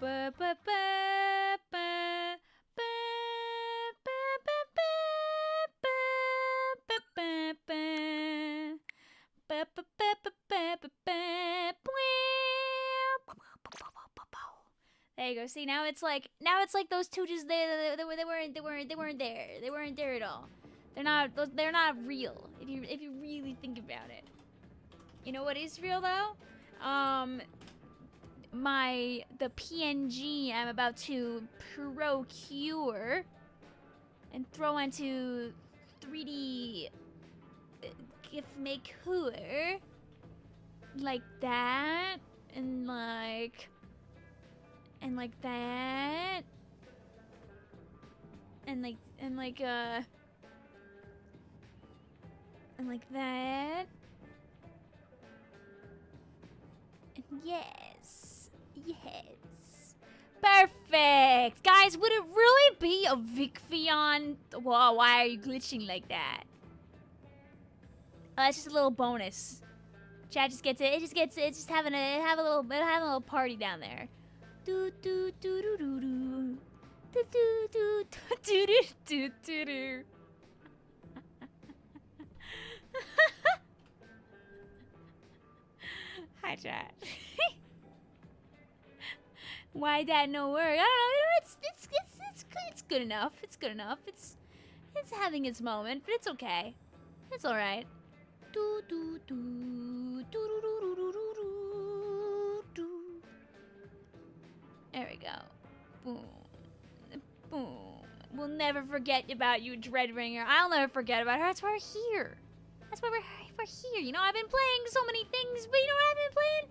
ba ba ba ba ba there you go. See, now it's like those two just they weren't there. They weren't there at all. They're not real if you really think about it. You know what is real though? The PNG I'm about to procure and throw into 3D GIF maker like that and like that and like that. And yes. Perfect! Guys, would it really be a Vicvillon? Whoa, why are you glitching like that? Oh, that's just a little bonus. Chat just gets it. It's just having a little party down there. Do do do do do do. Do do do do do do do do. Hi, chat. Why that no work? I don't know. It's good enough. It's good enough. It's having its moment, but it's okay. It's all right. Do do do do do do do do do. There we go. Boom, boom. We'll never forget about you, Dreadringer. I'll never forget about her. That's why we're here. That's why we're here. You know, I've been playing so many things, but you know what I've been playing?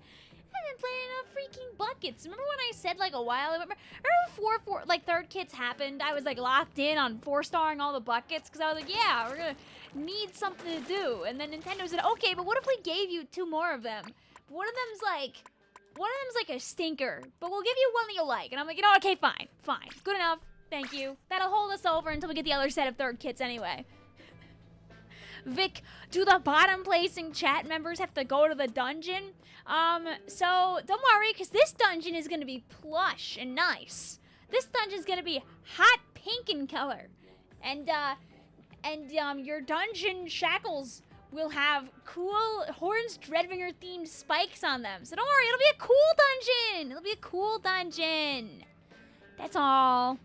I've been playing freaking buckets. Remember when I said like a while ago? Remember before third kits happened? I was like locked in on 4-starring all the buckets because I was like, yeah, we're gonna need something to do. And then Nintendo said, okay, but what if we gave you 2 more of them? One of them's like a stinker, but we'll give you one that you like. And I'm like, you know, okay, fine, good enough. Thank you. That'll hold us over until we get the other set of third kits anyway. Vic, do the bottom placing chat members have to go to the dungeon? So don't worry, because this dungeon is going to be plush and nice. This dungeon is going to be hot pink in color. And your dungeon shackles will have cool HORNZ Dreadringer themed spikes on them. So don't worry, it'll be a cool dungeon. It'll be a cool dungeon. That's all.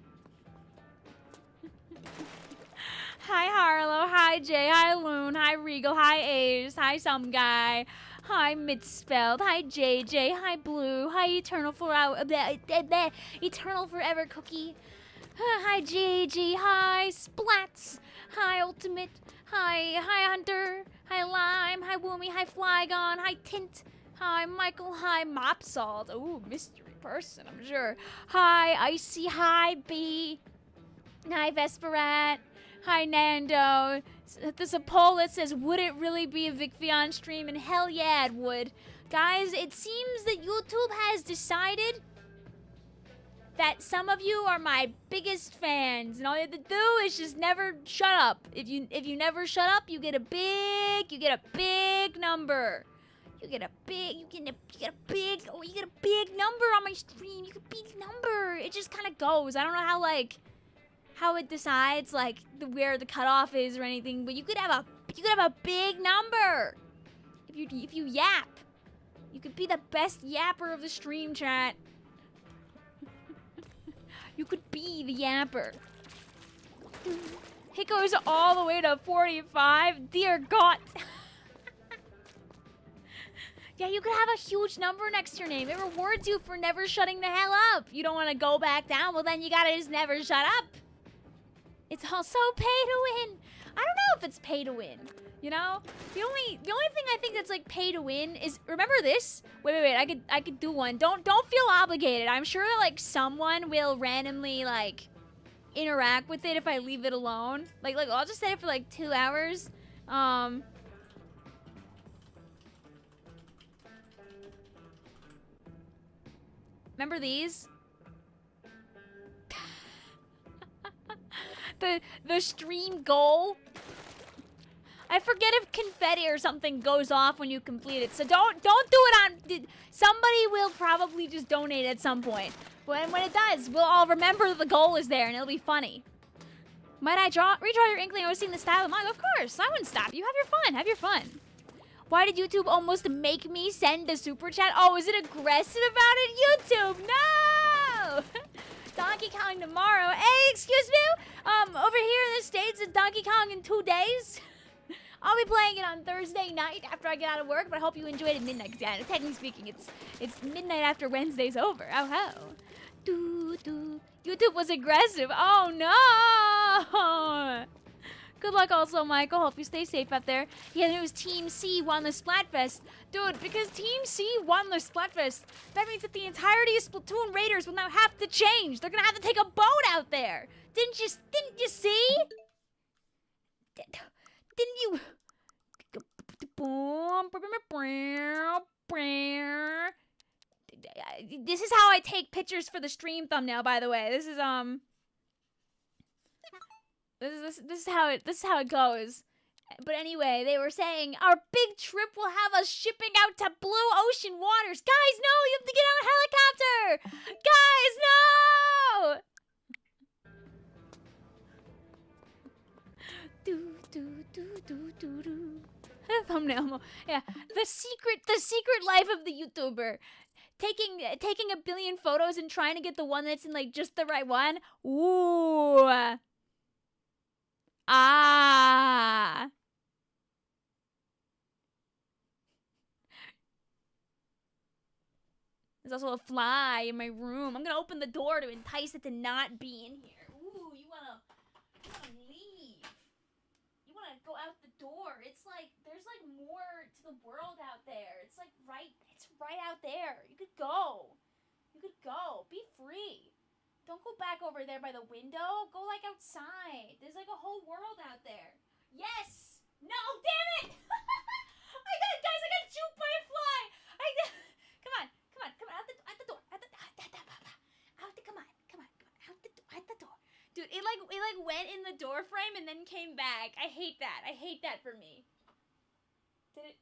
Hi Harlow, hi Jay, hi Loon, hi Regal, hi Ace, hi Some Guy, hi Midspelled, hi JJ, hi Blue, hi Eternal Forever Cookie, hi GAG, hi Splats, hi Ultimate, hi Hunter, hi Lime, hi Woomy, hi Flygon, hi Tint, hi Michael, hi Mopsalt, ooh, mystery person, I'm sure, hi Icy, hi B, hi Vesperat, hi Nando. There's a poll that says, would it really be a Vicvillon stream? And hell yeah, it would. Guys, it seems that YouTube has decided that some of you are my biggest fans. And all you have to do is just never shut up. If you never shut up, you get a big number. You get a big number on my stream. You get a big number. It just kind of goes. I don't know how it decides like where the cutoff is or anything, but you could have a big number if you yap. You could be the best yapper of the stream, chat. You could be the yapper. It goes all the way to 45. Dear God. Yeah, you could have a huge number next to your name. It rewards you for never shutting the hell up. You don't want to go back down. Well, then you gotta just never shut up. It's also pay to win. I don't know if it's pay to win. You know, the only thing I think that's like pay to win is, remember this? Wait. I could do one. Don't feel obligated. I'm sure that like someone will randomly like interact with it if I leave it alone. Like I'll just set it for like 2 hours. Remember these? the stream goal. I forget if confetti or something goes off when you complete it. So don't do it on. Somebody will probably just donate at some point. When it does, we'll all remember that the goal is there and it'll be funny. Might I redraw your inkling over seeing the style of manga? Of course, I wouldn't stop you. Have your fun, have your fun. Why did YouTube almost make me send a super chat? Oh, is it aggressive about it? YouTube, no! Donkey Kong tomorrow. Hey, excuse me? Over here in the States, it's Donkey Kong in 2 days. I'll be playing it on Thursday night after I get out of work, but I hope you enjoy it at midnight. Yeah, technically speaking, it's midnight after Wednesday's over. Oh, ho. YouTube was aggressive. Oh, no! Good luck also, Michael. Hope you stay safe out there. Yeah, it was Team C won the Splatfest. Dude, because Team C won the Splatfest, that means that the entirety of Splatoon Raiders will now have to change. They're gonna have to take a boat out there. Didn't you see? Didn't you? This is how I take pictures for the stream thumbnail, by the way. This is this is how it goes. But anyway, they were saying our big trip will have us shipping out to blue ocean waters. Guys, no, you have to get on a helicopter. Guys, no. Thumbnail. Yeah, the secret life of the YouTuber. Taking a billion photos and trying to get the one that's in like just the right one. Ooh. Ah. There's also a fly in my room. I'm gonna open the door to entice it to not be in here. Ooh, you wanna leave. You wanna go out the door. It's like, there's like more to the world out there. It's like it's right out there. You could go. You could go. Be free. Don't go back over there by the window. Go like outside. There's like a whole world out there. Yes! No, damn it! Guys, I got chewed by a fly! Come on, out the door. Out the door. Dude, it went in the door frame and then came back. I hate that for me. Did it?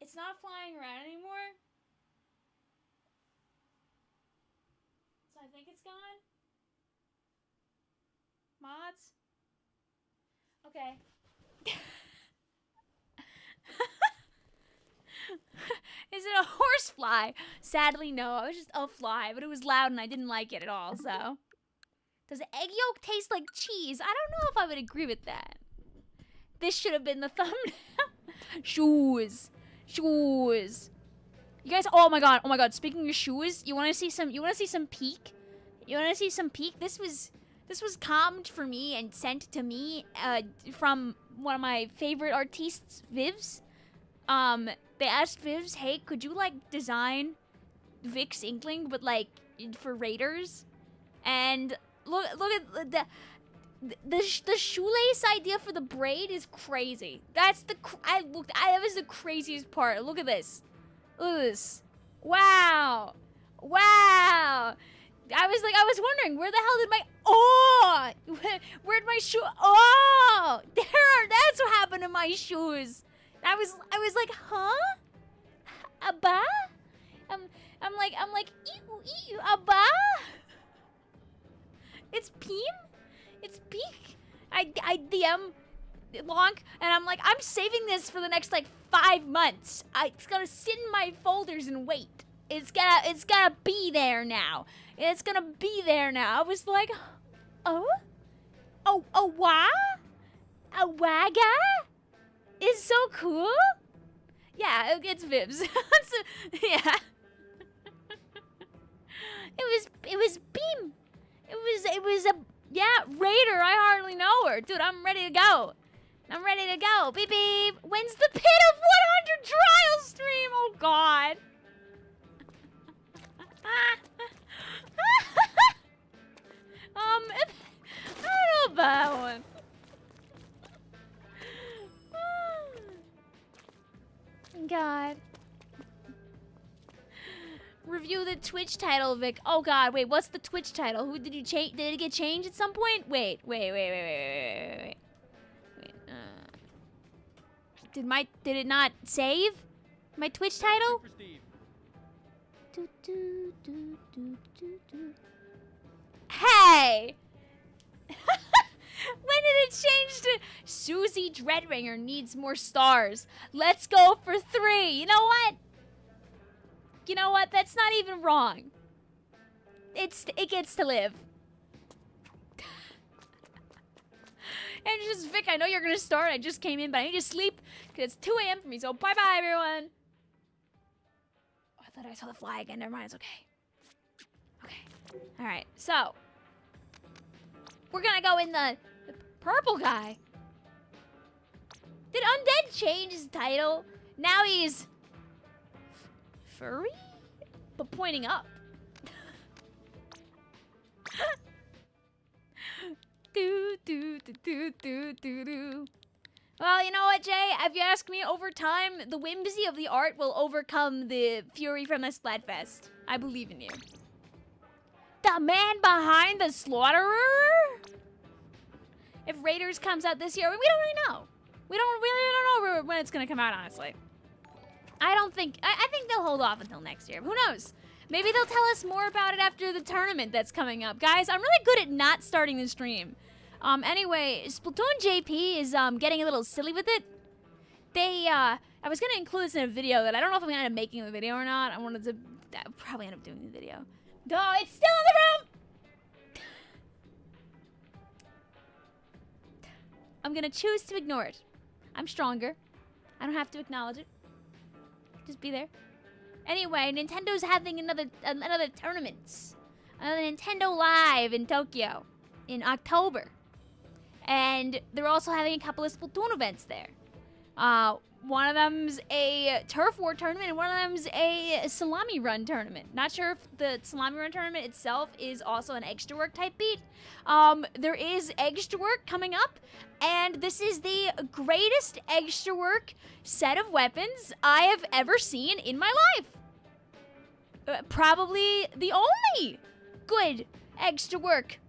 It's not flying around anymore. So I think it's gone. Mods? Okay. Is it a horsefly? Sadly, no. It was just a fly, but it was loud and I didn't like it at all, so. Does egg yolk taste like cheese? I don't know if I would agree with that. This should have been the thumbnail. Shoes. You guys, oh my god, speaking of shoes, you wanna see some peak? This was commed for me and sent to me from one of my favorite artists, Vivs. They asked Vivs, hey, could you like design Vic's Inkling, but like for Raiders? And look at the shoelace idea for the braid is crazy. That's that was the craziest part. Look at this. Wow. I was wondering, where the hell did where'd my shoe, that's what happened to my shoes. I was like, huh? Abba? I'm like, ew, Abba? It's peak. I DM long, and I'm like, I'm saving this for the next like 5 months. It's gonna sit in my folders and wait. It's gonna be there now. It's gonna be there now. I was like, oh, wah? A waga? Is so cool? Yeah, it's Vivs. Yeah. It was Beam. It was a, yeah, Raider. I hardly know her. Dude, I'm ready to go. Beep, beep. When's the Pit of 100 trial stream? Oh, God. I don't know about that one. God. Review the Twitch title, Vic. Oh God, wait, what's the Twitch title? Who did you change? Did it get changed at some point? Wait. Did it not save my Twitch title? Hey! When did it change to Susie Dreadringer needs more stars? Let's go for 3. You know what? You know what? That's not even wrong. It gets to live. And just Vic, I know you're gonna start. I just came in, but I need to sleep because it's 2 a.m. for me. So bye bye, everyone. Oh, I thought I saw the fly again. Never mind. It's okay. Okay. All right. So we're gonna go in the purple guy. Did Undead change his title? Now he's furry, but pointing up. Well, you know what, Jay? If you ask me, over time, the whimsy of the art will overcome the fury from the Splatfest. I believe in you. The man behind the slaughterer? If Raiders comes out this year, we don't really know. We don't know when it's gonna come out, honestly. I think they'll hold off until next year. Who knows? Maybe they'll tell us more about it after the tournament that's coming up. Guys, I'm really good at not starting the stream. Anyway, Splatoon JP is getting a little silly with it. I was gonna include this in a video that I don't know if I'm gonna end up making the video or not. I'll probably end up doing the video. Oh, it's still in the room! I'm gonna choose to ignore it. I'm stronger. I don't have to acknowledge it. Just be there. Anyway, Nintendo's having another tournament. Another Nintendo Live in Tokyo in October. And they're also having a couple of Splatoon events there. One of them's a turf war tournament, and one of them's a salami run tournament. Not sure if the salami run tournament itself is also an extra work type beat. There is extra work coming up, and this is the greatest extra work set of weapons I have ever seen in my life. Probably the only good extra work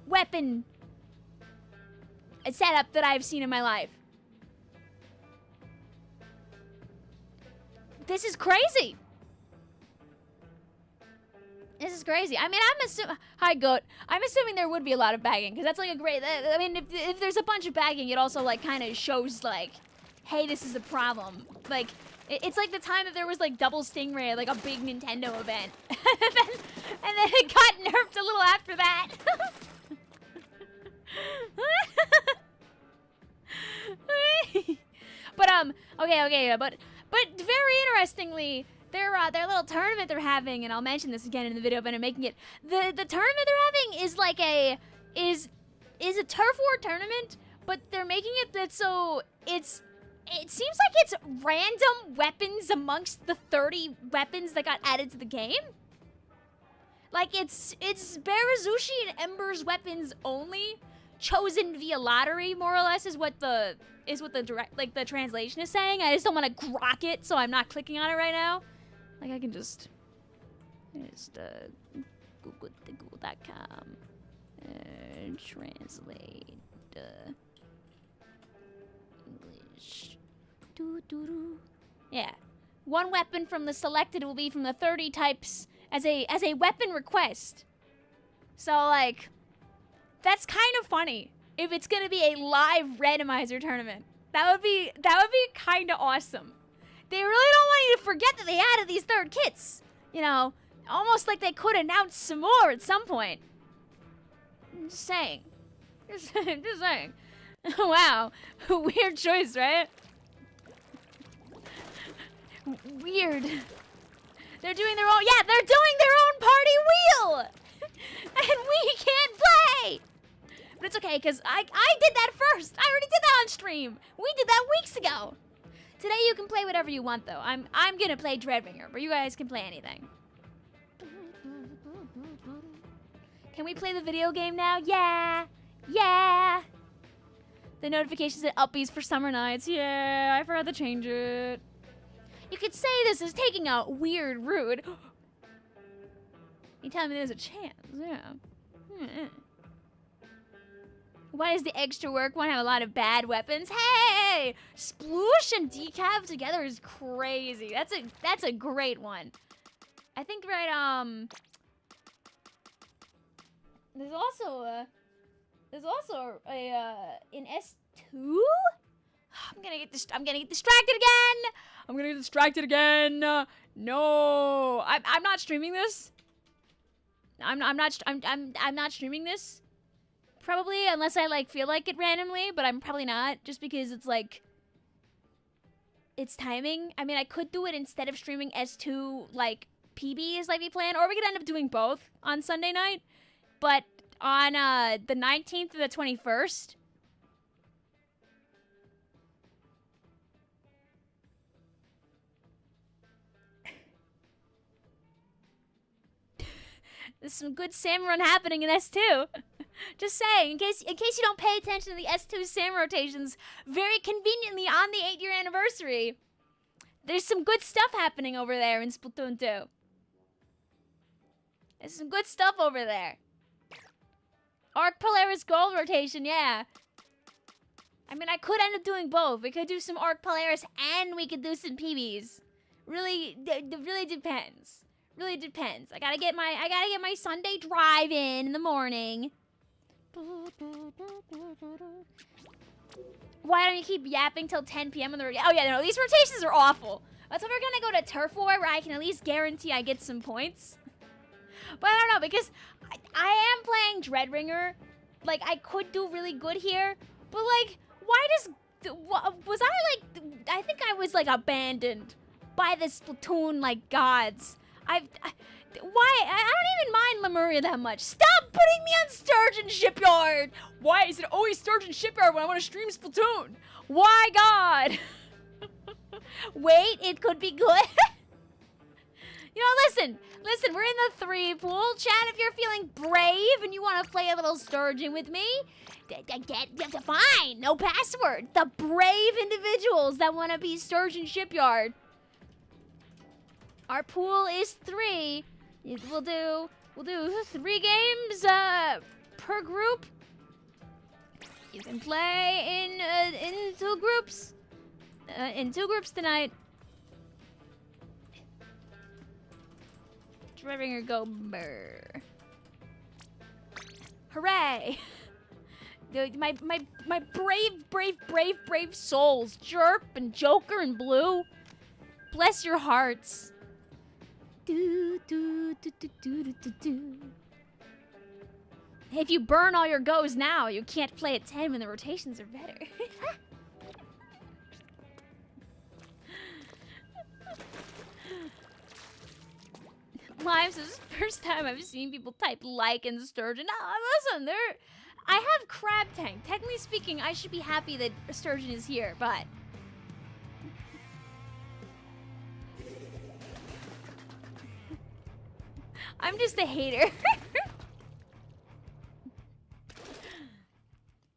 weapon setup that I've seen in my life. This is crazy. This is crazy. I mean, I'm assuming... Hi, Goat. I'm assuming there would be a lot of bagging, because that's like a great... I mean, if there's a bunch of bagging, it also, like, kind of shows, like, hey, this is a problem. Like, it's like the time that there was, like, Double Stingray at, like, a big Nintendo event. and then it got nerfed a little after that. But very interestingly, their little tournament they're having, and I'll mention this again in the video, but I'm making it. The tournament they're having is like is a turf war tournament, but they're making it that so it seems like it's random weapons amongst the 30 weapons that got added to the game. Like it's Barazushi and Ember's weapons only, chosen via lottery, more or less, is what the translation is saying. I just don't want to grok it, so I'm not clicking on it right now. Like I can just google.com translate English. Yeah, one weapon from the selected will be from the 30 types as a weapon request. So like, that's kind of funny. If it's gonna be a live randomizer tournament, that would be kind of awesome. They really don't want you to forget that they added these third kits. You know, almost like they could announce some more at some point. I'm just saying. Just saying. Wow, weird choice, right? Weird. They're doing their own. Yeah, they're doing their own party wheel, and we can't play. But it's okay, because I did that first. I already did that on stream. We did that weeks ago. Today you can play whatever you want, though. I'm gonna play Dreadringer, but you guys can play anything. Can we play the video game now? Yeah. Yeah. The notifications at Uppies for summer nights. Yeah, I forgot to change it. You could say this is taking a weird route. You tell me there's a chance. Yeah. Why does the extra work one have a lot of bad weapons? Hey! Sploosh and Decaf together is crazy. That's a great one. I think right, there's also a in S2. I'm gonna get distracted again. No, I'm not streaming this. I'm not streaming this. Probably, unless I like feel like it randomly, but I'm probably not, just because it's like, it's timing. I mean, I could do it instead of streaming S2 like PBs like we planned, or we could end up doing both on Sunday night. But on the 19th to the 21st, there's some good salmon run happening in S2. Just saying, in case you don't pay attention to the S2 salmon rotations, very conveniently on the 8-year anniversary, there's some good stuff happening over there in Splatoon 2. There's some good stuff over there. Arc Polaris Gold rotation, yeah. I mean, I could end up doing both. We could do some Arc Polaris and we could do some PBs. Really, it really depends. Really depends. I gotta get my Sunday drive in the morning. Why don't you keep yapping till 10 p.m. on the radio? Oh yeah, no, these rotations are awful. That's why we're gonna go to Turf War, where I can at least guarantee I get some points. But I don't know, because I am playing Dreadringer. Like, I could do really good here, but like, why does... Was I like... I think I was like abandoned by the Splatoon, like, gods. Why? I don't even mind Lemuria that much. Stop putting me on Sturgeon Shipyard! Why is it always Sturgeon Shipyard when I want to stream Splatoon? Why, God? Wait, it could be good. You know, listen, we're in the 3 pool. Chat, if you're feeling brave and you want to play a little Sturgeon with me, fine, no password. The brave individuals that want to be Sturgeon Shipyard. Our pool is 3. We'll do 3 games per group. You can play in 2 groups. In 2 groups tonight. Dreadringer go brr. Hooray! My brave souls, Jerp and Joker and Blue. Bless your hearts. If you burn all your goes now, you can't play at 10 when the rotations are better. Lives is the first time I've seen people type like in Sturgeon. No, listen, I have Crab Tank. Technically speaking, I should be happy that Sturgeon is here, but... I'm just a hater.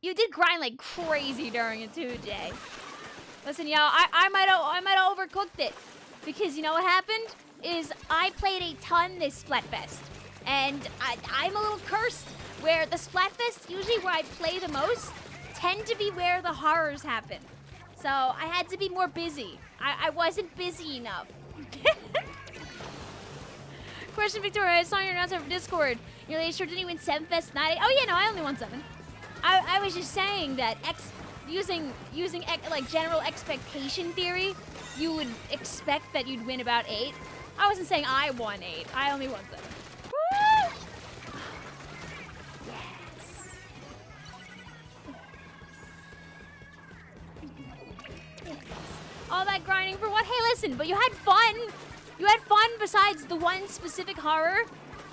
You did grind like crazy during it too, Jay. Listen, y'all, I might have overcooked it. Because you know what happened? Is I played a ton this Splatfest. And I'm a little cursed where the Splatfest, usually where I play the most, tend to be where the horrors happen. So I had to be more busy. I wasn't busy enough. Question, Victoria, I saw your announcement for Discord. Your latest shirt didn't win 7Fest 9. Oh yeah, no, I only won 7. I was just saying that using like general expectation theory, you would expect that you'd win about 8. I wasn't saying I won 8. I only won 7. Woo! Yes. Yes. All that grinding for what? Hey, listen, but you had fun. You had fun besides the one specific horror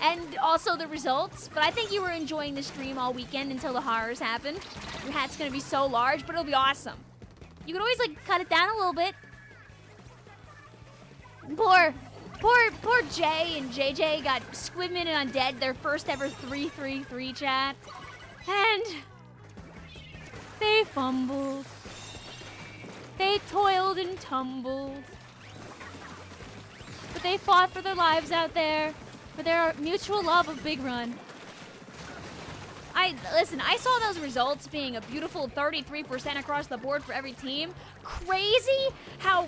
and also the results. But I think you were enjoying the stream all weekend until the horrors happened. Your hat's gonna be so large, but it'll be awesome. You could always like cut it down a little bit. Poor Jay and JJ got Squidman and Undead their first ever 3-3-3 chat. And they fumbled. They toiled and tumbled. But they fought for their lives out there, for their mutual love of Big Run. Listen, I saw those results being a beautiful 33% across the board for every team. Crazy how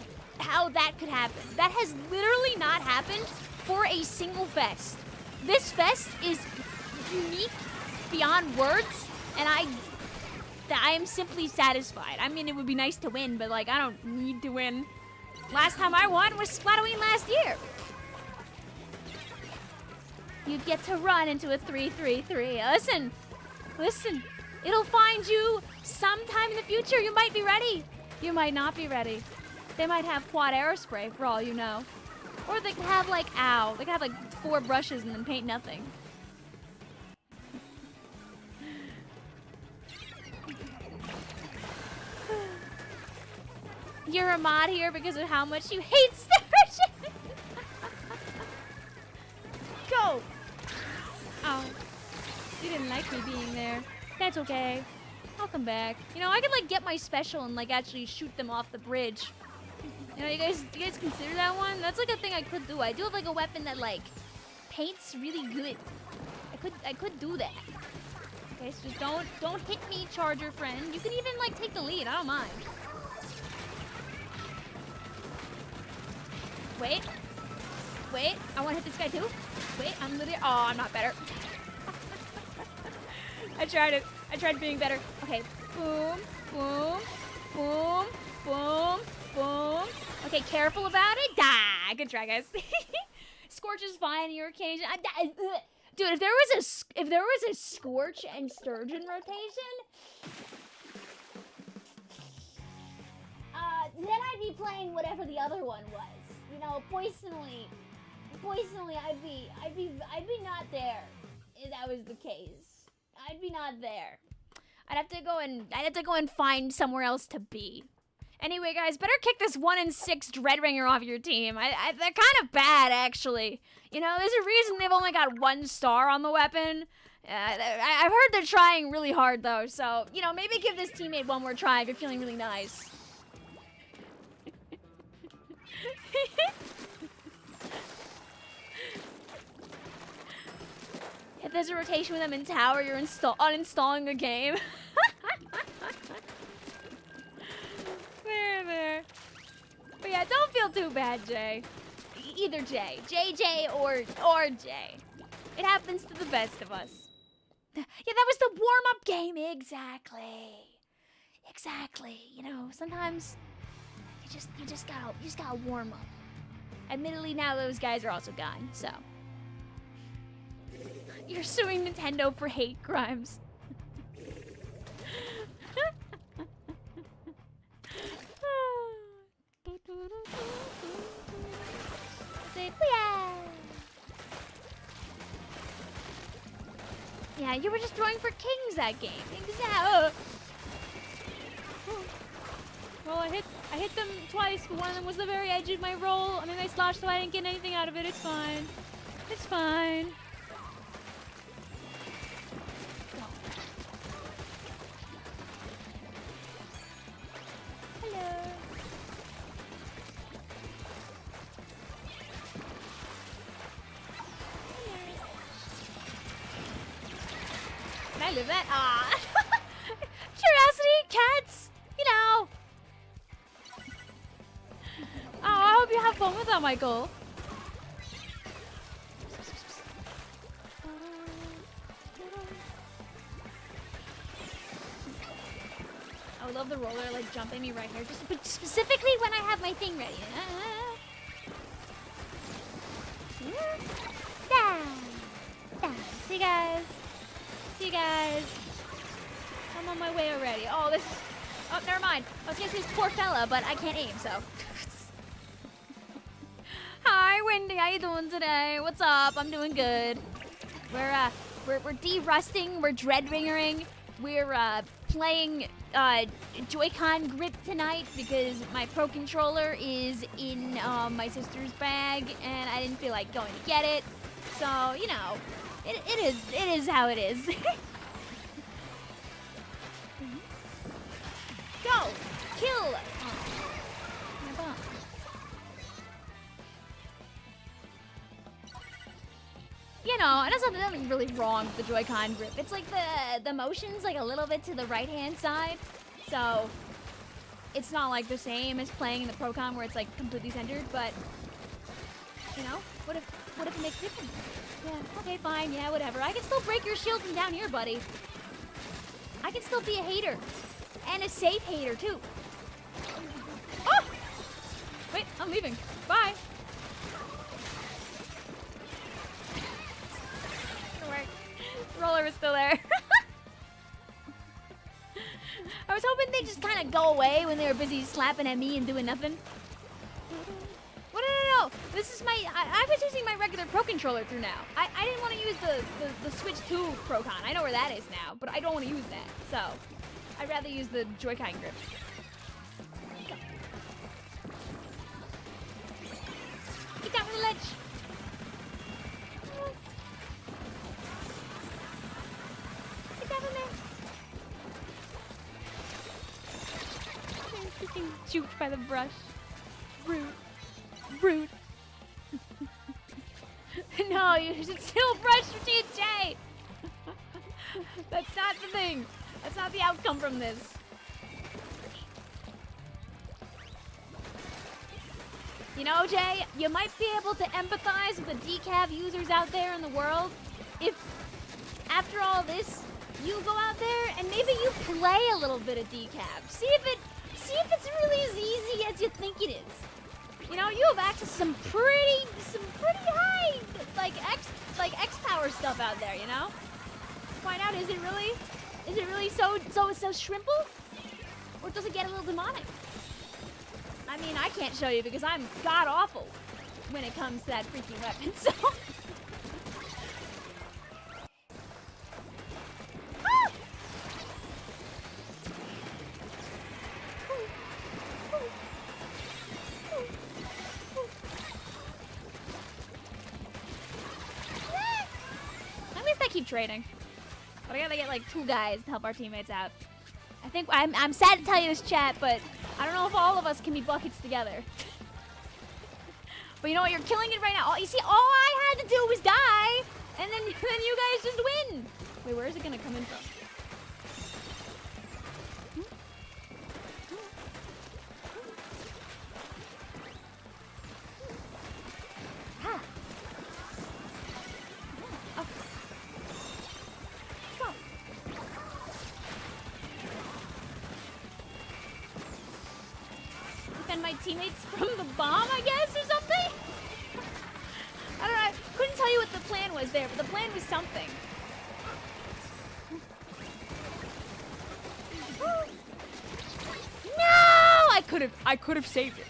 that could happen. That has literally not happened for a single fest. This fest is unique beyond words, and I am simply satisfied. I mean, it would be nice to win, but like, I don't need to win. Last time I won was Splatoon last year. You get to run into a 3-3-3. Listen, it'll find you sometime in the future. You might be ready. You might not be ready. They might have quad aerospray for all you know. Or they could have like, they could have like 4 brushes and then paint nothing. You're a mod here because of how much you hate Sturgeon. Go. Oh, you didn't like me being there. That's okay. I'll come back. You know, I could like get my special and like actually shoot them off the bridge. You know, you guys consider that one? That's like a thing I could do. I do have like a weapon that like paints really good. I could do that. Okay, so just don't hit me, Charger friend. You can even like take the lead. I don't mind. Wait. I want to hit this guy too. Wait, I'm literally. Oh, I'm not better. I tried being better. Okay, boom, boom, boom, boom, boom. Okay, careful about it. Die. Good try, guys. Scorch is fine. Your occasion. Dude, if there was a Scorch and Sturgeon rotation, then I'd be playing whatever the other one was. You know, poisonally, I'd be not there if that was the case. I'd be not there. I'd have to go and find somewhere else to be. Anyway, guys, better kick this 1-6 Dreadringer off your team. They're kind of bad, actually. You know, there's a reason they've only got 1 star on the weapon. I've heard they're trying really hard, though. So, you know, maybe give this teammate one more try if you're feeling really nice. If there's a rotation with them in tower, you're uninstalling the game. There. But yeah, don't feel too bad, Jay. Either Jay. JJ or Jay. It happens to the best of us. Yeah, that was the warm-up game. Exactly. You know, sometimes you just gotta warm up. Admittedly, now those guys are also gone, so. You're suing Nintendo for hate crimes. Yeah, you were just throwing for kings that game. Exactly. Well, I hit them twice, but one of them was the very edge of my roll. I mean, I sloshed, so I didn't get anything out of it. It's fine. It's fine. Hello. Can I live that? Ah. Curiosity, cats. You know. Oh, I hope you have fun with that, Michael. I love the roller like jumping me right here, but specifically when I have my thing ready. Down. See you guys. I'm on my way already. Oh, this. Oh, never mind. I was gonna say this poor fella, but I can't aim, so. Hi, Wendy. How you doing today? What's up? I'm doing good. We're de-rusting. We're dreadringering. We're playing Joy-Con grip tonight because my Pro Controller is in my sister's bag, and I didn't feel like going to get it. So you know, it is how it is. Go! Kill! Oh, my bomb. You know, and there's nothing really wrong with the Joy-Con grip. It's like the motion's like a little bit to the right-hand side. So, it's not like the same as playing in the Pro-Con where it's like completely centered, but, you know, what if What if it makes a difference? Yeah, okay, fine, yeah, whatever. I can still break your shield from down here, buddy. I can still be a hater. And a safe hater, too. Oh! Wait, I'm leaving. Bye. Roller was still there. I was hoping they'd just kind of go away when they were busy slapping at me and doing nothing. Well, no. This is my... I was using my regular Pro Controller through now. I didn't want to use the Switch 2 Pro-Con. I know where that is now, but I don't want to use that. So, I'd rather use the Joy-Con grip. Get down from the ledge. Get down from there. Freaking juked by the brush. Rude. Rude. No, you should still brush your teeth, Jay. That's not the thing. That's not the outcome from this. You know, Jay, you might be able to empathize with the decaf users out there in the world if, after all this, you go out there and maybe you play a little bit of decaf. See if it's really as easy as you think it is. You know, you have access to some pretty high, like X power stuff out there. You know, find out is it really so shrimple, or does it get a little demonic? I mean, I can't show you because I'm god awful when it comes to that freaking weapon. So. Keep trading, but I gotta get like 2 guys to help our teammates out. I think I'm sad to tell you this, chat, but I don't know if all of us can be buckets together. But you know what? You're killing it right now. You see, all I had to do was die, and then you guys just win. Wait, where is it gonna come in from? My teammates from the bomb, I guess, or something? I don't know. I couldn't tell you what the plan was there, but the plan was something. No! I could have saved it.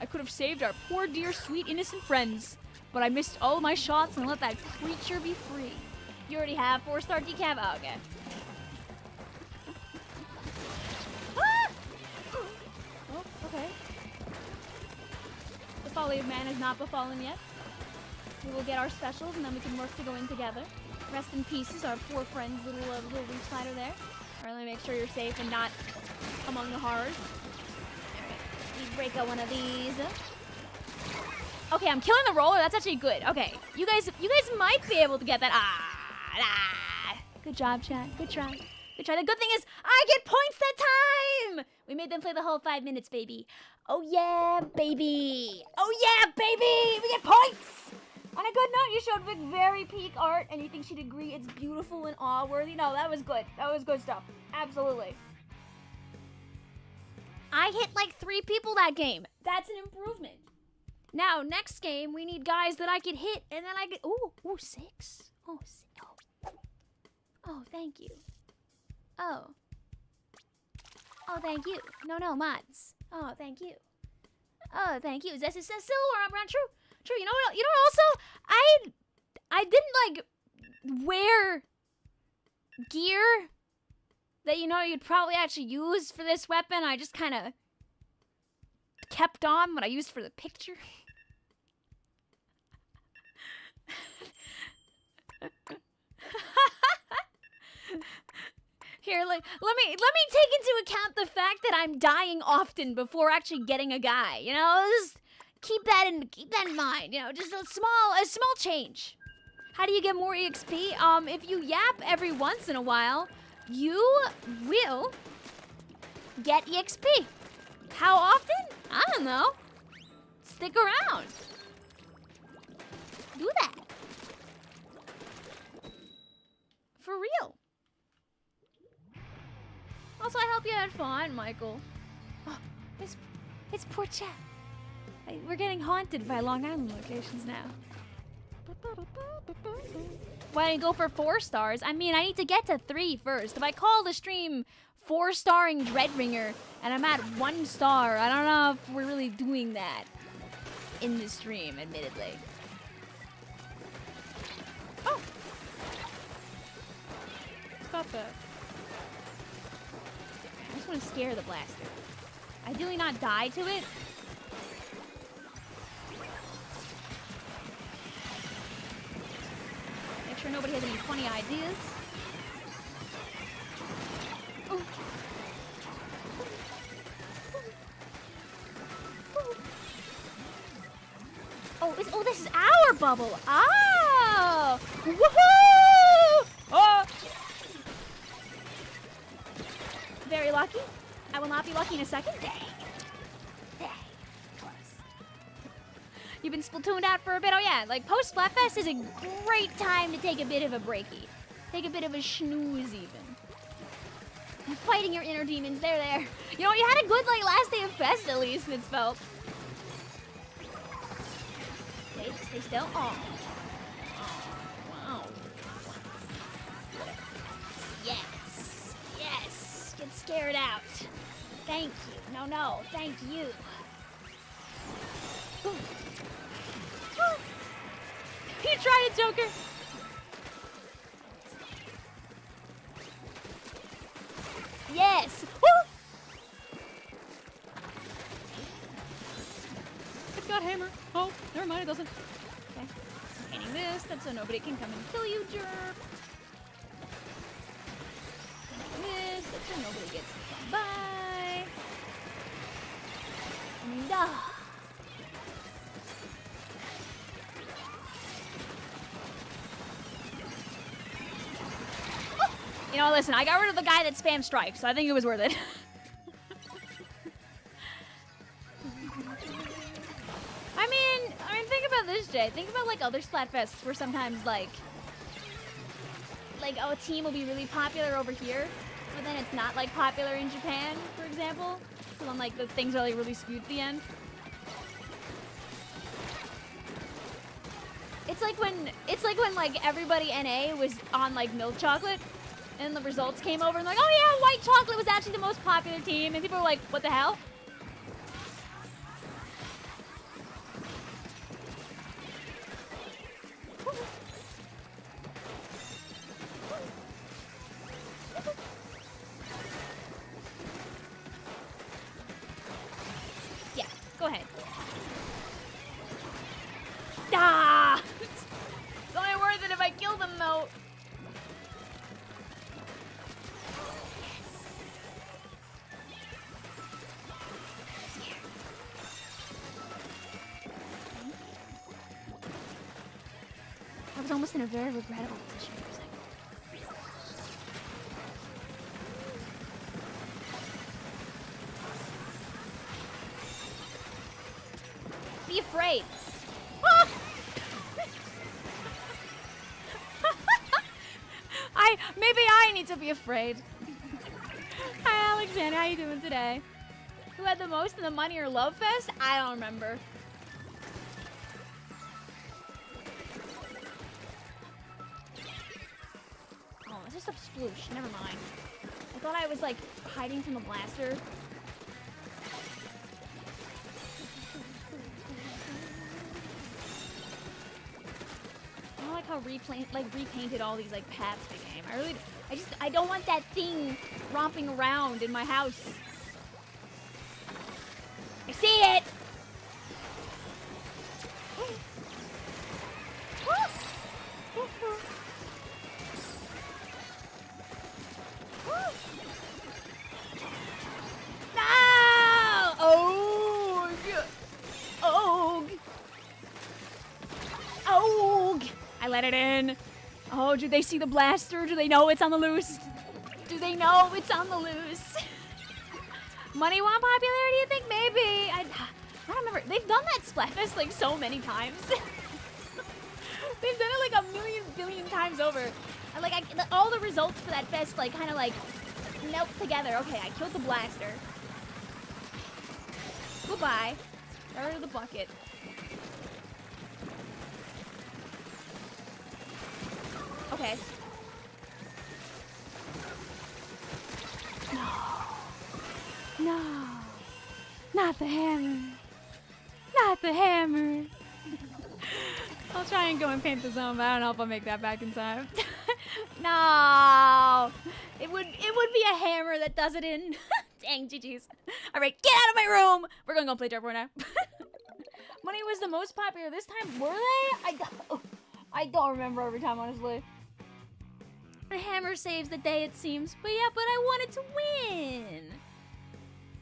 I could have saved our poor, dear, sweet, innocent friends, but I missed all of my shots and let that creature be free. You already have 4-star decaf? Oh, okay. Oh, okay. The folly of man has not befallen yet. We will get our specials and then we can work to go in together. Rest in pieces, our poor friend's little reach slider there. Alright, let me make sure you're safe and not among the horrors. Alright, let me break out one of these. Okay, I'm killing the roller. That's actually good. Okay, you guys might be able to get that. Good job, chat. Good try. Good try. The good thing is I get points that time. We made them play the whole 5 minutes, baby. Oh yeah, baby. Oh yeah, baby. We get points. On a good note, you showed Vic very peak art, and you think she'd agree it's beautiful and awe-worthy. No, that was good. That was good stuff. Absolutely. I hit like 3 people that game. That's an improvement. Now, next game, we need guys that I could hit, and then I could... Ooh, 6. Oh, thank you. Oh, thank you. No, mods. Oh, thank you. Oh, thank you. Is this still around? True. You know what? Also, I didn't like wear gear that you'd probably actually use for this weapon. I just kind of kept on what I used for the picture. Here, let me take into account the fact that I'm dying often before actually getting a guy. Just keep that in mind. Just a small change. How do you get more EXP? If you yap every once in a while, you will get EXP. How often? I don't know. Stick around. Do that. For real. Also, I hope you had fun, Michael. Oh, it's poor chat. We're getting haunted by Long Island locations now. Why didn't you go for 4 stars? I mean, I need to get to 3 first. If I call the stream 4-starring Dreadringer and I'm at 1 star, I don't know if we're really doing that in the stream, admittedly. Oh! Stop that. I just want to scare the blaster. Ideally not die to it. Make sure nobody has any funny ideas. Oh. Oh, this is our bubble. Oh! Woohoo! Oh! Very lucky. I will not be lucky in a second. Dang. Dang. Close. You've been Splatooned out for a bit? Oh yeah, like post Splatfest is a great time to take a bit of a breaky. Take a bit of a snooze even. You're fighting your inner demons. They're there. You know, you had a good like last day of Fest at least, it's felt. Stay still. Oh. Wow. Yes. Yes. Get scared out. Thank you. No. Thank you. You tried it, Joker. Yes. Woo! It's got hammer. Oh, never mind. It doesn't. Okay. Painting this. That's so nobody can come and kill you, jerk. Painting this. That's so nobody gets to come by. No. You know, listen, I got rid of the guy that spammed strike, so I think it was worth it. I mean, think about this, Jay. Think about, like, other Splatfests where sometimes, like, oh, a team will be really popular over here, but then it's not, like, popular in Japan, for example. So then, like, the things are, like, really skewed at the end. It's like when, like, everybody NA was on, like, milk chocolate. And the results came over and like, oh yeah, white chocolate was actually the most popular team. And people were like, what the hell? Yeah, go ahead. Ah! It's only worth it if I kill them though. I was almost in a very regrettable position for a second. Be afraid. Ah! Maybe I need to be afraid. Hi Alexander, how you doing today? Who had the most in the Money or Love Fest? I don't remember. Just a sploosh, never mind. I thought I was like hiding from the blaster. I don't like how repainted all these like paths became. I don't want that thing romping around in my house. I see it! I let it in. Oh, do they see the blaster? Do they know it's on the loose? Do they know it's on the loose? Money want popularity, I think? Maybe. I don't remember. They've done that Splatfest like so many times. like a million billion times over. And like all the results for that fest like kind of like melt together. Okay, I killed the blaster. Goodbye. Got rid of the bucket. Okay. No. No. Not the hammer. Not the hammer. I'll try and go and paint the zone, but I don't know if I'll make that back in time. No. It would be a hammer that does it in. Dang, GG's. All right, get out of my room. We're gonna go play Dartboard now. Money was the most popular this time. Were they? I don't remember every time, honestly. The hammer saves the day, it seems. But yeah, but I wanted to win.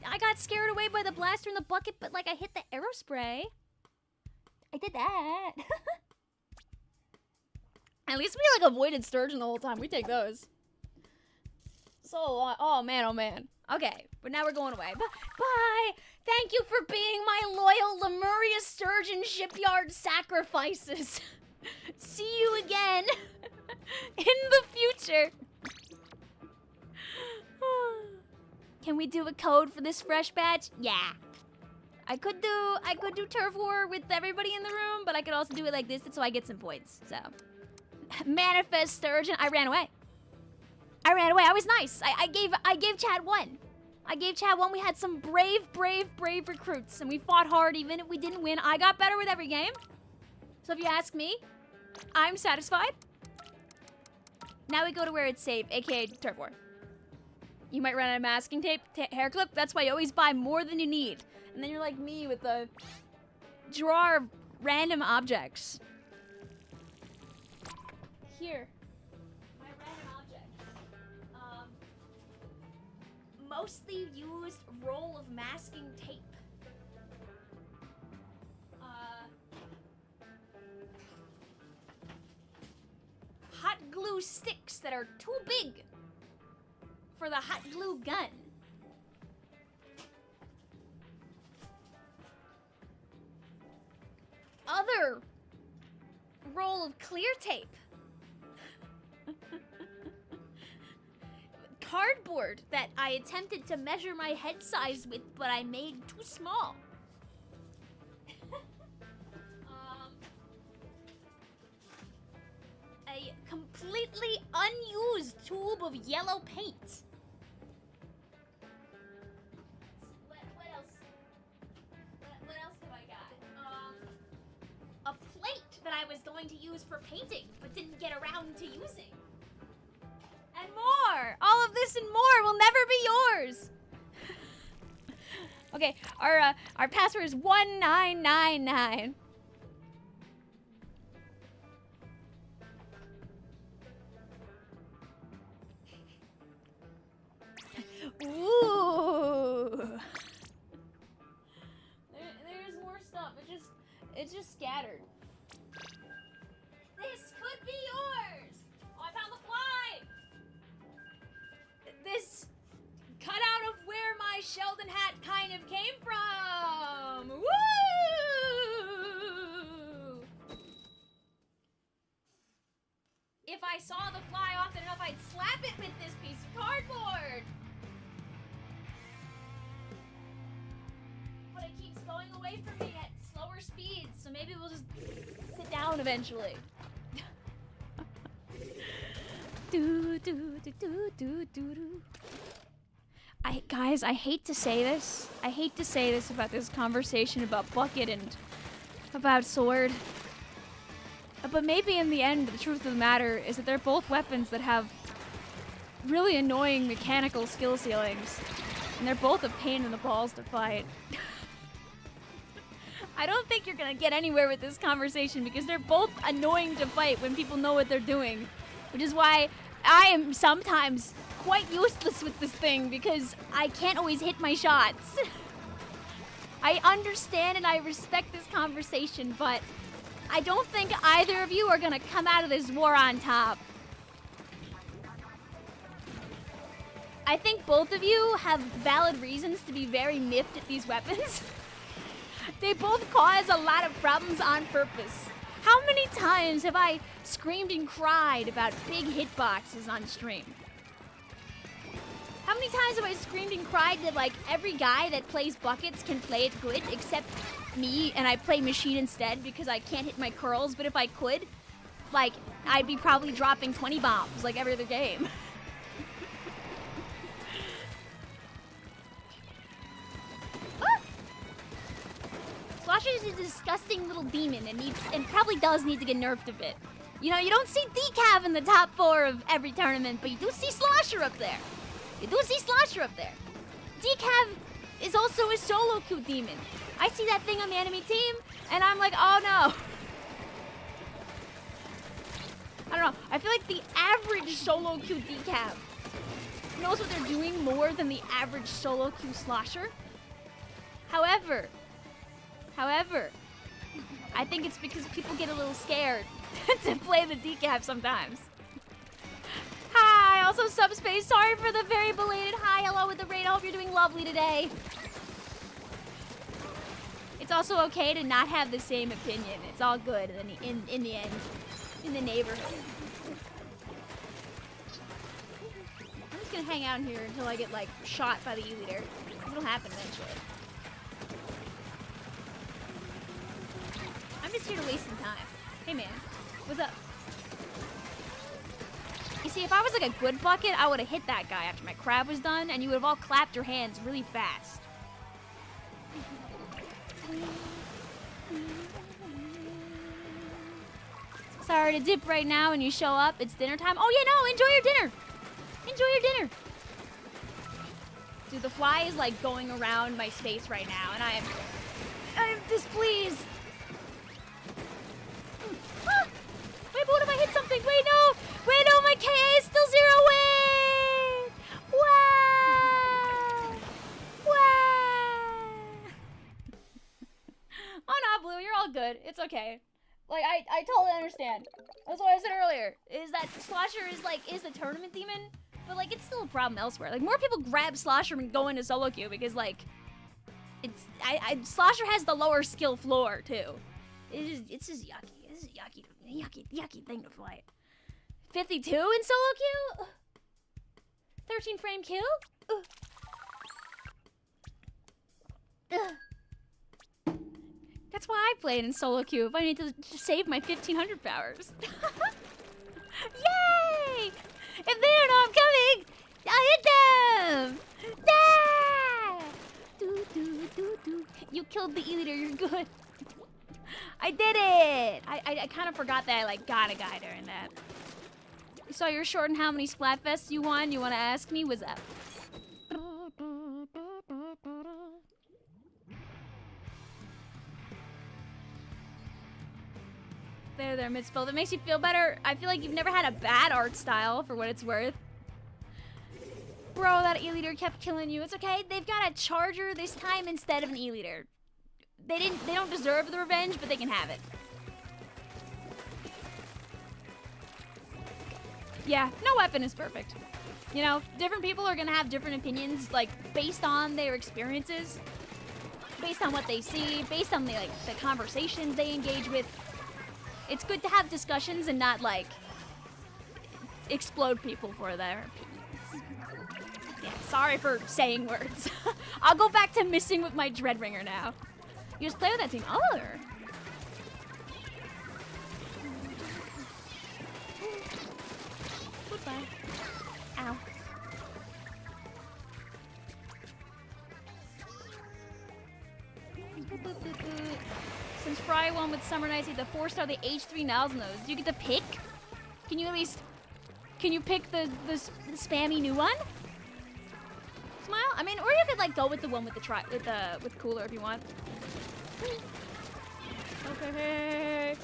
I got scared away by the blaster in the bucket, but like I hit the arrow spray. I did that. At least we like avoided Sturgeon the whole time. We take those. So, oh man, oh man. Okay, but now we're going away. Bye. Thank you for being my loyal Lemuria Sturgeon shipyard sacrifices. See you again in the future. Can we do a code for this fresh batch? Yeah. I could do turf war with everybody in the room, but I could also do it like this so I get some points. So, manifest Sturgeon. I ran away. I was nice. I gave Chad one. I gave Chad one. We had some brave recruits, and we fought hard even if we didn't win. I got better with every game. So if you ask me, I'm satisfied. Now we go to where it's safe, aka turf war. You might run out of masking tape, hair clip. That's why you always buy more than you need. And then you're like me with the drawer of random objects. Here. My random objects. Mostly used roll of masking tape. Hot glue sticks that are too big for the hot glue gun. Other roll of clear tape. Cardboard that I attempted to measure my head size with, but I made too small. A completely unused tube of yellow paint. What else? What else have I got? A plate that I was going to use for painting, but didn't get around to using. And more! All of this and more will never be yours! Okay, our password is 1999. Ooh! There's more stuff. It's just scattered. This could be yours! Oh, I found the fly! This cutout of where my Sheldon hat kind of came from! Woo! If I saw the fly often enough, I'd slap it with this piece of cardboard! But it keeps going away from me at slower speeds, so maybe we'll just sit down eventually. Guys, I hate to say this. I hate to say this about this conversation about bucket and about sword. But maybe in the end, the truth of the matter is that they're both weapons that have really annoying mechanical skill ceilings. And they're both a pain in the balls to fight. I don't think you're gonna get anywhere with this conversation because they're both annoying to fight when people know what they're doing. Which is why I am sometimes quite useless with this thing because I can't always hit my shots. I understand and I respect this conversation, but I don't think either of you are gonna come out of this war on top. I think both of you have valid reasons to be very miffed at these weapons. They both cause a lot of problems on purpose. How many times have I screamed and cried about big hitboxes on stream? How many times have I screamed and cried that, like, every guy that plays buckets can play it good except me, and I play machine instead because I can't hit my curls, but if I could, like, I'd be probably dropping 20 bombs like every other game. Slosher is a disgusting little demon and probably does need to get nerfed a bit. You know, you don't see Decav in the top 4 of every tournament, but you do see Slosher up there. You do see Slosher up there. Decav is also a solo queue demon. I see that thing on the enemy team, and I'm like, oh no. I don't know. I feel like the average solo queue Decav knows what they're doing more than the average solo queue Slosher. However, I think it's because people get a little scared to play the Decav sometimes. Hi, also Subspace. Sorry for the very belated hi, hello with the raid. I hope you're doing lovely today. It's also okay to not have the same opinion. It's all good in the end, in the neighborhood. I'm just gonna hang out here until I get like shot by the E-liter. It'll happen eventually. I'm just here to waste some time. Hey man, what's up? You see, if I was like a good bucket, I would have hit that guy after my crab was done, and you would have all clapped your hands really fast. Sorry to dip right now and you show up. It's dinner time. Oh yeah, no, enjoy your dinner. Enjoy your dinner. Dude, the fly is like going around my space right now, and I am displeased. Ah! Wait, but what if I hit something? Wait, no! Wait, no, my KA is still 0. Wait! Wow! Wow! Oh no, Blue, you're all good. It's okay. Like, I totally understand. That's what I said earlier, is that Slosher is the tournament demon, but like, it's still a problem elsewhere. Like, more people grab Slosher and go into solo queue because like, Slosher has the lower skill floor too. It's just yucky. This is yucky thing to fight. 52 in solo queue? 13 frame kill? That's why I played in solo queue, if I need to save my 1500 powers. Yay! If they don't know I'm coming, I'll hit them! Ah! You killed the E-liter, you're good. I did it! I kind of forgot that I like got a guy during that. You saw your short and how many Splatfests you won? You want to ask me? What's up? There, Mitzville. That makes you feel better. I feel like you've never had a bad art style, for what it's worth. Bro, that E-liter kept killing you. It's okay. They've got a charger this time instead of an E-liter. They don't deserve the revenge, but they can have it. Yeah, no weapon is perfect. You know, different people are gonna have different opinions, like, based on their experiences, based on what they see, based on the conversations they engage with. It's good to have discussions and not, like, explode people for their opinions. Yeah, sorry for saying words. I'll go back to missing with my Dreadringer now. You just play with that team. Oh! Goodbye. Ow. Since Fry won with Summer Nights, the 4-star, the H3 Niles nose. Do you get to pick? Can you at least... Can you pick the spammy new one? Smile? I mean, or you could like go with the one with with cooler if you want. Okay.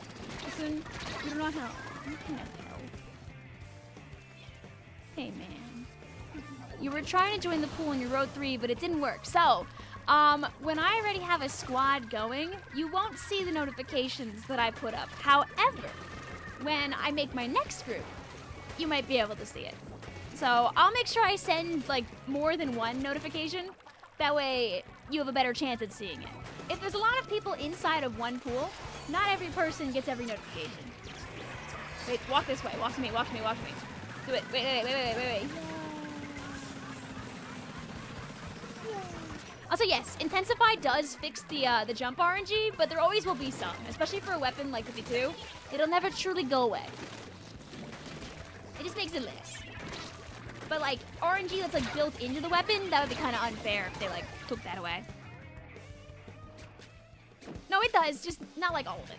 Listen, you don't know how. You can't help. Hey man. You were trying to join the pool in your road 3, but it didn't work. So, when I already have a squad going, you won't see the notifications that I put up. However, when I make my next group, you might be able to see it. So I'll make sure I send like more than one notification. That way you have a better chance at seeing it. If there's a lot of people inside of one pool, Not every person gets every notification. Wait, walk this way. Walk to me, walk to me, walk to me. Do it. Wait. Also, yes, Intensify does fix the jump RNG, but there always will be some, especially for a weapon like 52. It'll never truly go away. It just makes it less. But like RNG that's like built into the weapon, that would be kind of unfair if they like took that away. No, it does, just not like all of it.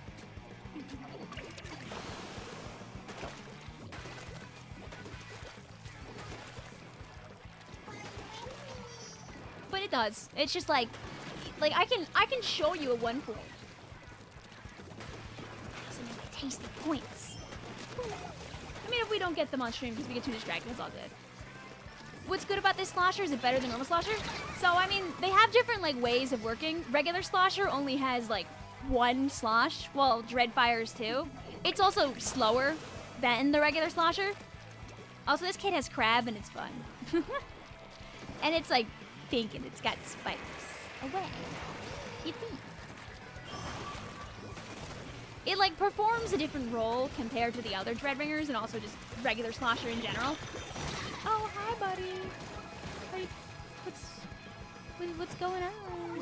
But it does. It's just like I can show you at one point. Some tasty points. I mean, if we don't get them on stream because we get too distracted, it's all good. What's good about this slosher? Is it better than normal slosher? So, I mean, they have different, like, ways of working. Regular slosher only has, like, one slosh, while Dreadfire's two. It's also slower than the regular slosher. Also, this kid has crab, and it's fun. And it's, like, pink, and it's got spikes. Away. Yippee. It, like, performs a different role compared to the other Dreadringers, and also just regular slosher in general. Oh, hi, buddy. Wait, what's going on?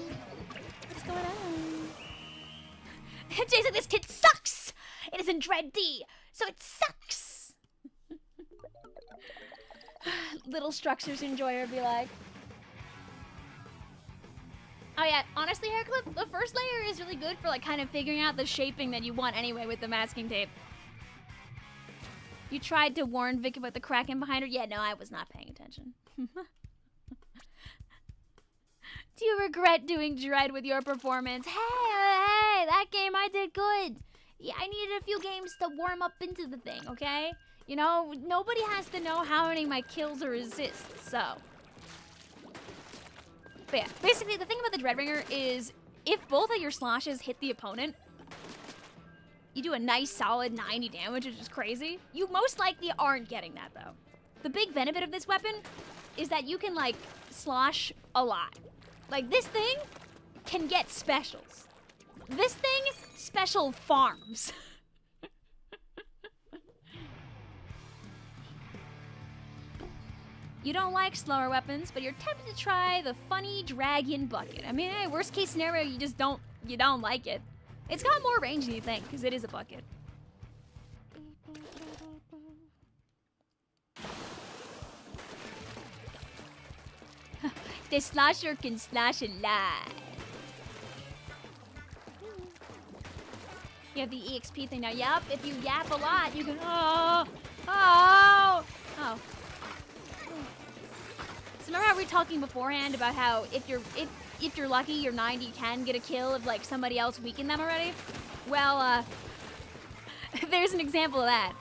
What's going on? Jason, this kid sucks! It isn't Dread D, so it sucks! Little Structures Enjoyer be like. Oh yeah, honestly, Hairclip, the first layer is really good for like kind of figuring out the shaping that you want anyway with the masking tape. You tried to warn Vic about the Kraken behind her? Yeah, no, I was not paying attention. Do you regret doing Dread with your performance? Hey, that game I did good. Yeah, I needed a few games to warm up into the thing, okay? You know, nobody has to know how many of my kills or assists, so. But yeah, basically the thing about the Dreadringer is if both of your sloshes hit the opponent, you do a nice solid 90 damage, which is crazy. You most likely aren't getting that though. The big benefit of this weapon is that you can like slosh a lot. Like this thing can get specials. This thing, special farms. You don't like slower weapons, but you're tempted to try the funny dragon bucket. I mean, hey, worst case scenario, you don't like it. It's got more range than you think, because it is a bucket. The slosher can slash a lot. You have the EXP thing now. Yup, if you yap a lot, you can. Oh. So remember how we were talking beforehand about how if you're lucky, you're 90, you can get a kill if like somebody else weakened them already? Well, there's an example of that.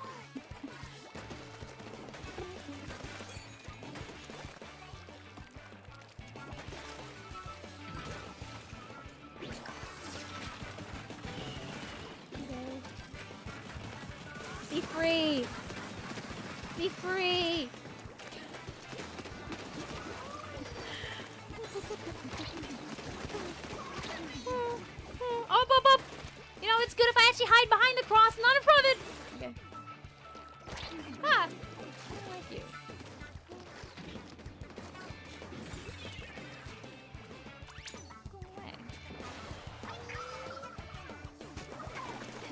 Be free. Be free. Up. You know, it's good if I actually hide behind the cross, not in front of it. Okay. Ah. I like you. Go away.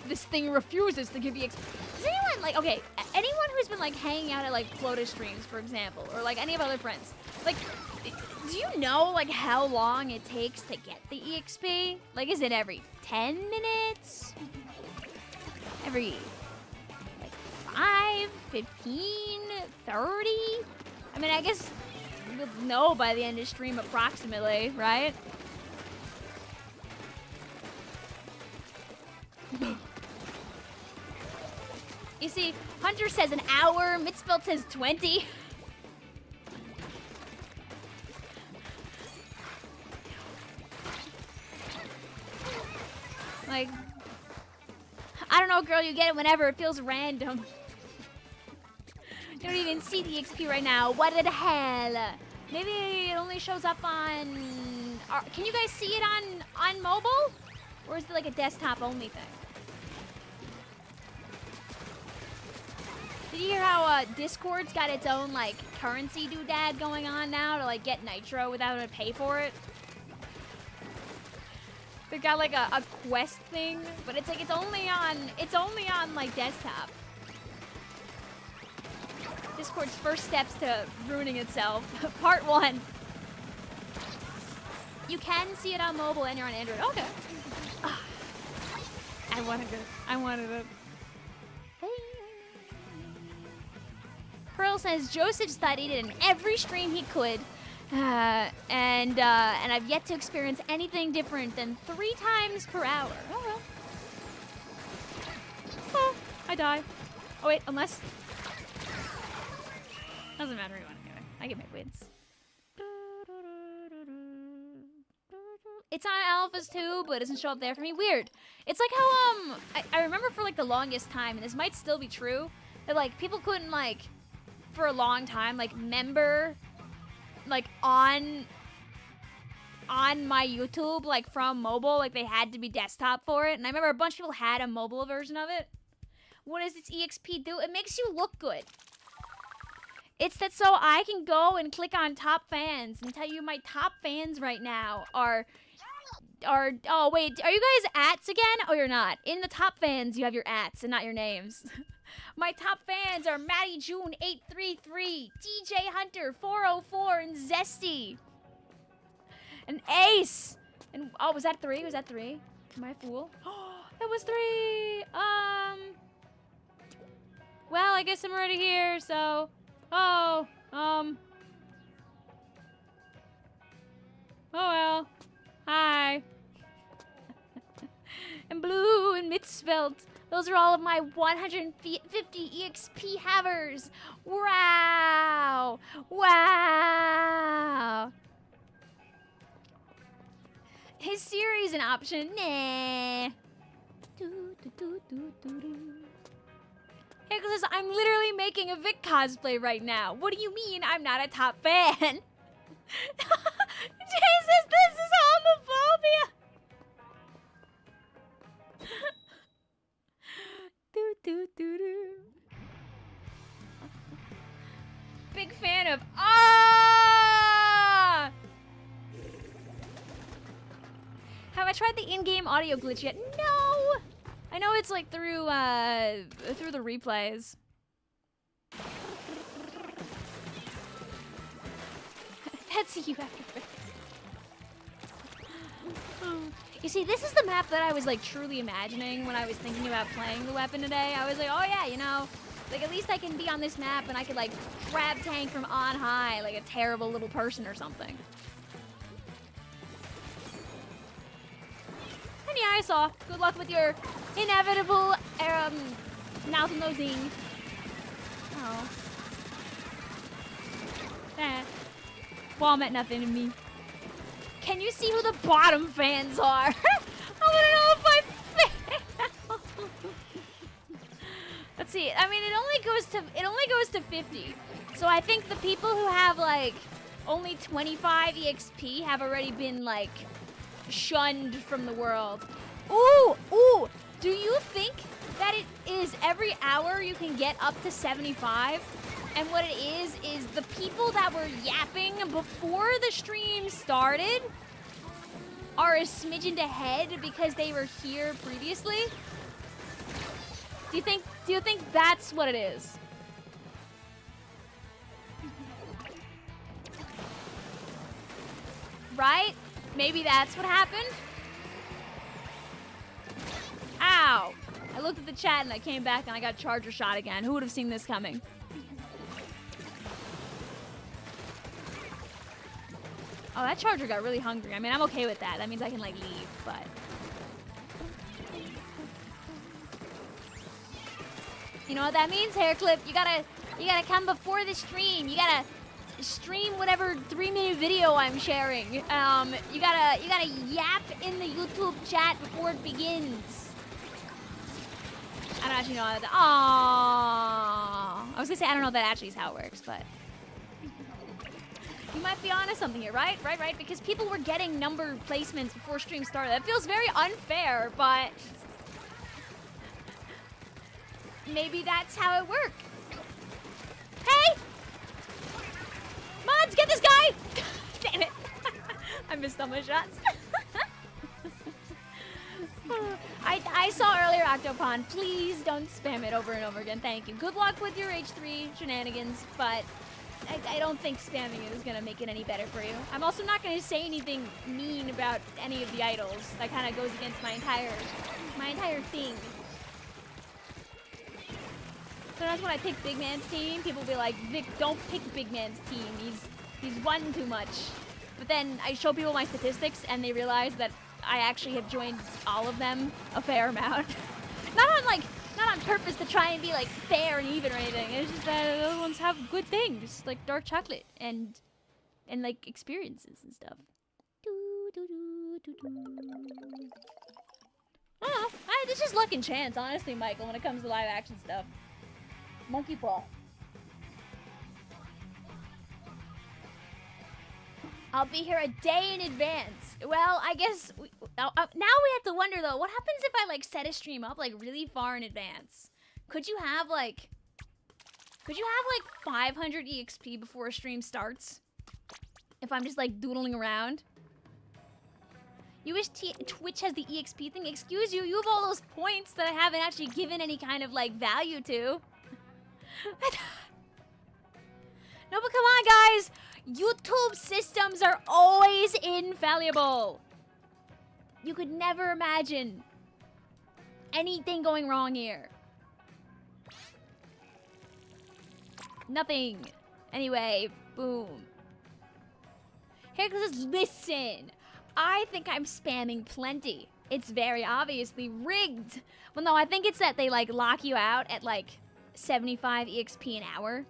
This thing refuses to give you Does anyone, like, okay, anyone who's been, like, hanging out at, like, Flota streams, for example, or, like, any of other friends, like, do you know, like, how long it takes to get the EXP? Like, is it every 10 minutes? Every, like, 5, 15, 30? I mean, I guess you'll know by the end of stream approximately, right? You see, Hunter says an hour, Mitzvelt says 20. Like, I don't know, girl, you get it whenever. It feels random. You don't even see the XP right now. What the hell? Maybe it only shows up on... Can you guys see it on mobile? Or is it like a desktop only thing? Did you hear how Discord's got its own, like, currency doodad going on now to, like, get Nitro without having to pay for it? They've got, like, a quest thing, but it's, like, it's only on, like, desktop. Discord's first steps to ruining itself. Part 1. You can see it on mobile and you're on Android. Okay. I wanted it. Pearl says Joseph studied it in every stream he could, and I've yet to experience anything different than 3 times per hour. Oh well. Oh, I die. Oh wait, unless doesn't matter anyway. I get my wins. It's on alphas too, but it doesn't show up there for me. Weird. It's like how I remember for like the longest time, and this might still be true, that like people couldn't like for a long time like member like on my YouTube like from mobile, like they had to be desktop for it. And I remember a bunch of people had a mobile version of it. What does this EXP do? It makes you look good. It's that so I can go and click on top fans and tell you my top fans right now are oh wait, are you guys ats again? Oh, you're not. In the top fans you have your ats and not your names. My top fans are Maddie June 833, DJ Hunter 404, and Zesty. And Ace. And oh, was that 3? Was that 3? Am I a fool? Oh, that was 3. Well, I guess I'm already here, so oh well. Hi. And Blue and Mitzveld. Those are all of my 150 EXP havers. Wow. Wow. His series an option? Nah. Hey, says, I'm literally making a Vic cosplay right now. What do you mean I'm not a top fan? Jesus, this is homophobia. Big fan of Have I tried the in-game audio glitch yet? No. I know it's like through the replays. That's you after. You see, this is the map that I was like truly imagining when I was thinking about playing the weapon today. I was like, oh yeah, you know, like at least I can be on this map and I could like grab tank from on high like a terrible little person or something. And yeah, I saw. Good luck with your inevitable mouth nosing. Oh. Wall meant nothing to me. Can you see who the bottom fans are? I want to know if I fail. Let's see. I mean, it only goes to 50. So I think the people who have like only 25 EXP have already been like shunned from the world. Ooh. Do you think that it is every hour you can get up to 75? And what it is the people that were yapping before the stream started are a smidgen ahead because they were here previously? Do you think that's what it is? Right? Maybe that's what happened? Ow! I looked at the chat and I came back and I got charger shot again. Who would have seen this coming? Oh, that charger got really hungry. I mean, I'm okay with that. That means I can, like, leave, but... You know what that means, Hairclip? You gotta come before the stream. You gotta stream whatever 3-minute video I'm sharing. You gotta yap in the YouTube chat before it begins. I don't actually know how that... Aww. I was gonna say, I don't know if that actually is how it works, but... You might be onto something here, right? Right. Because people were getting number placements before stream started. That feels very unfair, but maybe that's how it works. Hey! Mods, get this guy! Damn it. I missed all my shots. I saw earlier, Octopon. Please don't spam it over and over again. Thank you. Good luck with your H3 shenanigans, but I don't think spamming it is going to make it any better for you. I'm also not going to say anything mean about any of the idols. That kind of goes against my entire thing. Sometimes when I pick Big Man's team, people will be like, Vic, don't pick Big Man's team. He's won too much. But then I show people my statistics and they realize that I actually have joined all of them a fair amount. not on purpose to try and be like fair and even or anything. It's just that those ones have good things, like dark chocolate and like experiences and stuff. I don't know. It's just luck and chance, honestly, Michael, when it comes to live action stuff. Monkey paw. I'll be here a day in advance. Well, I guess now we have to wonder though, what happens if I like set a stream up like really far in advance? Could you have like 500 EXP before a stream starts? If I'm just like doodling around? You wish Twitch has the EXP thing? Excuse you, you have all those points that I haven't actually given any kind of like value to. No, but come on, guys. YouTube systems are always infallible. You could never imagine anything going wrong here. Nothing. Anyway, boom. Here says, listen. I think I'm spamming plenty. It's very obviously rigged. Well, no, I think it's that they like lock you out at like 75 EXP an hour.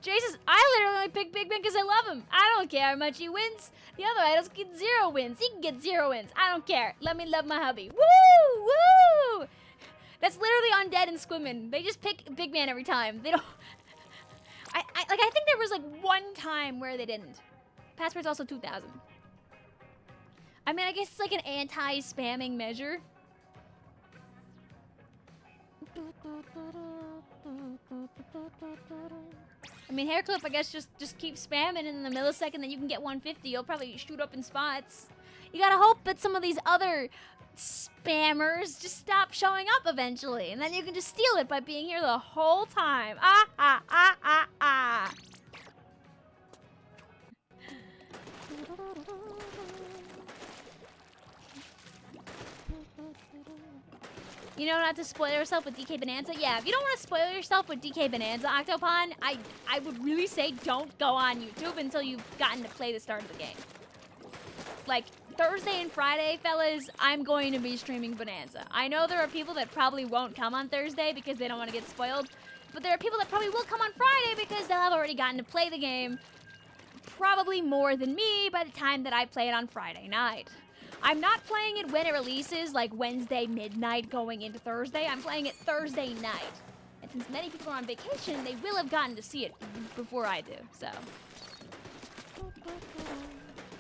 Jay says, I literally only pick Big Ben because I love him. I don't care how much he wins. The other idols get 0 wins. He can get 0 wins. I don't care. Let me love my hubby. Woo! Woo! That's literally Undead and Squimmin. They just pick Big Man every time. They don't... I think there was like one time where they didn't. Password's also 2,000. I mean, I guess it's like an anti-spamming measure. I mean, hair clip, I guess just keep spamming, and in the millisecond that you can get 150, you'll probably shoot up in spots. You gotta hope that some of these other spammers just stop showing up eventually, and then you can just steal it by being here the whole time. Ah, ah, ah, ah, ah. You know not to spoil yourself with DK Bonanza? Yeah, if you don't want to spoil yourself with DK Bonanza, Octopon, I would really say don't go on YouTube until you've gotten to play the start of the game. Like, Thursday and Friday, fellas, I'm going to be streaming Bonanza. I know there are people that probably won't come on Thursday because they don't want to get spoiled, but there are people that probably will come on Friday because they'll have already gotten to play the game probably more than me by the time that I play it on Friday night. I'm not playing it when it releases, like Wednesday midnight going into Thursday. I'm playing it Thursday night. And since many people are on vacation, they will have gotten to see it before I do, so.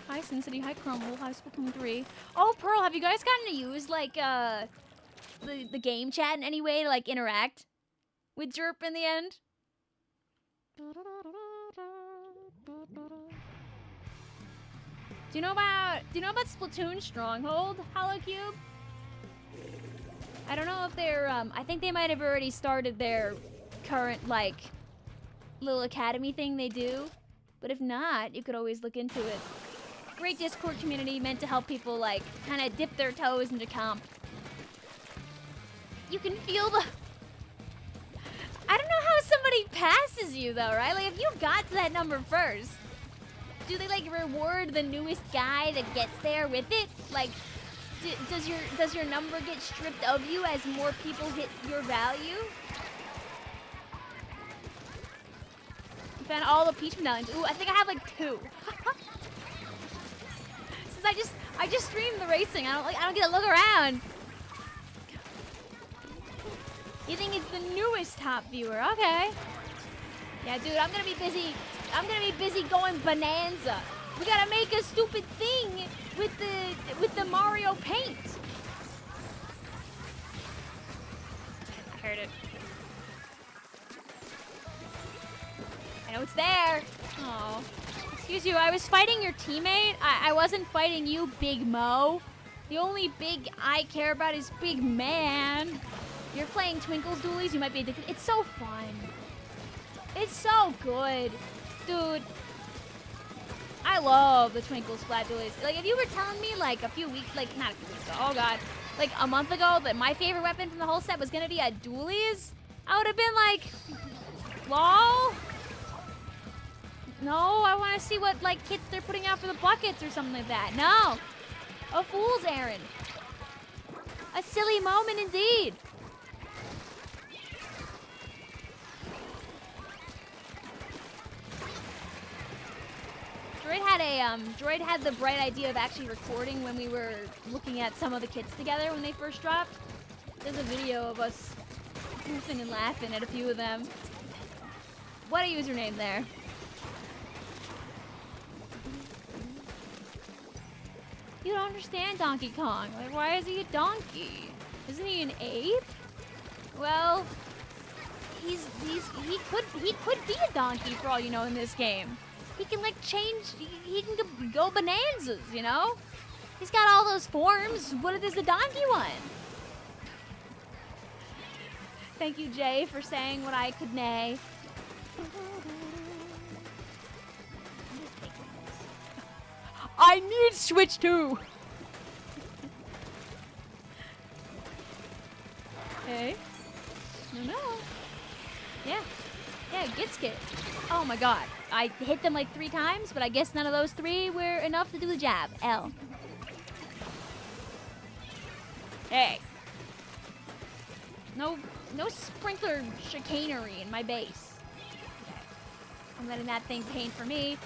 Hi, Sin City. Hi, Crumble. Hi, Splatoon 3. Oh, Pearl, have you guys gotten to use, like, the game chat in any way to, like, interact with Jerp in the end? Do you know about Splatoon Stronghold, HoloCube? I don't know if they're, I think they might have already started their current, like, little academy thing they do. But if not, you could always look into it. Great Discord community meant to help people, like, kind of dip their toes into comp. You can feel the... I don't know how somebody passes you, though, right? Like, if you got to that number first, do they, like, reward the newest guy that gets there with it? Like, does your number get stripped of you as more people hit your value? You found all the Peach medallions. Ooh, I think I have, like, 2. Since I just streamed the racing, I don't get to look around. You think it's the newest top viewer? Okay. Yeah, dude, I'm gonna be busy going bonanza. We gotta make a stupid thing with the Mario paint. I heard it. I know it's there. Oh. Excuse you, I was fighting your teammate. I wasn't fighting you, Big Mo. The only big I care about is Big Man. You're playing Twinkles Dualies, you might be addicted. It's so fun. It's so good. Dude. I love the Twinkle Splat Dualies. Like, if you were telling me, like, a few weeks, like, not a few weeks ago, oh god. Like, a month ago that my favorite weapon from the whole set was gonna be a Dualies, I would have been like, lol? No, I want to see what, like, kits they're putting out for the buckets or something like that. No. A fool's errand. A silly moment indeed. Droid had the bright idea of actually recording when we were looking at some of the kits together when they first dropped. There's a video of us goofing and laughing at a few of them. What a username there. You don't understand Donkey Kong. Like, why is he a donkey? Isn't he an ape? Well, he could be a donkey for all you know in this game. He can like change. He can go bonanzas, you know. He's got all those forms. What does the donkey want? Thank you, Jay, for saying what I could nay. I need Switch 2. Hey. No. Yeah. Yeah, gets skit. Oh my god. I hit them like 3 times, but I guess none of those 3 were enough to do the job. L. Hey. No sprinkler chicanery in my base. Okay. I'm letting that thing paint for me.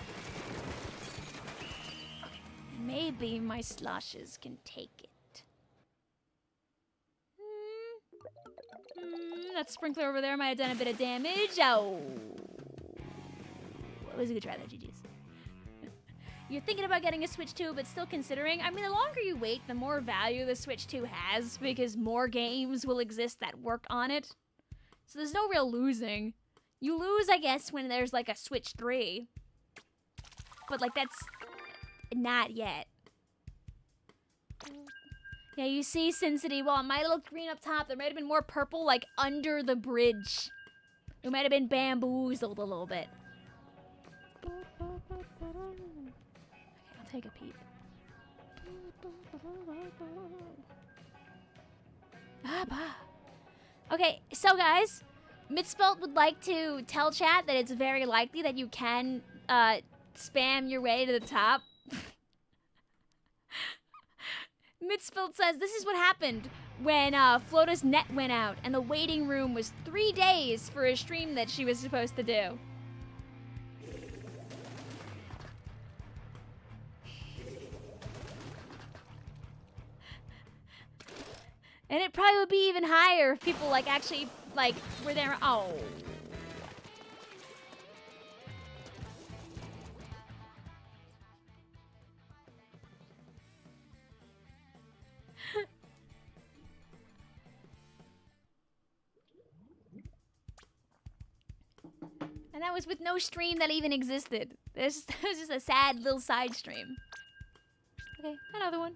Maybe my sloshes can take it. That sprinkler over there might have done a bit of damage. Oh. It was a good try though, GG's. You're thinking about getting a Switch 2, but still considering. I mean, the longer you wait, the more value the Switch 2 has, because more games will exist that work on it. So there's no real losing. You lose, I guess, when there's like a Switch 3. But like, that's not yet. Yeah, you see, Sin City, well, it might have looked green up top. There might have been more purple, like, under the bridge. It might have been bamboozled a little bit. Okay, I'll take a peep. Okay, so guys, Mitspelt would like to tell chat that it's very likely that you can spam your way to the top. Mitspelt says, this is what happened when Flota's net went out and the waiting room was 3 days for a stream that she was supposed to do. And it probably would be even higher if people like actually like were there. Oh. And that was with no stream that even existed. It was just a sad little side stream. Okay, another one.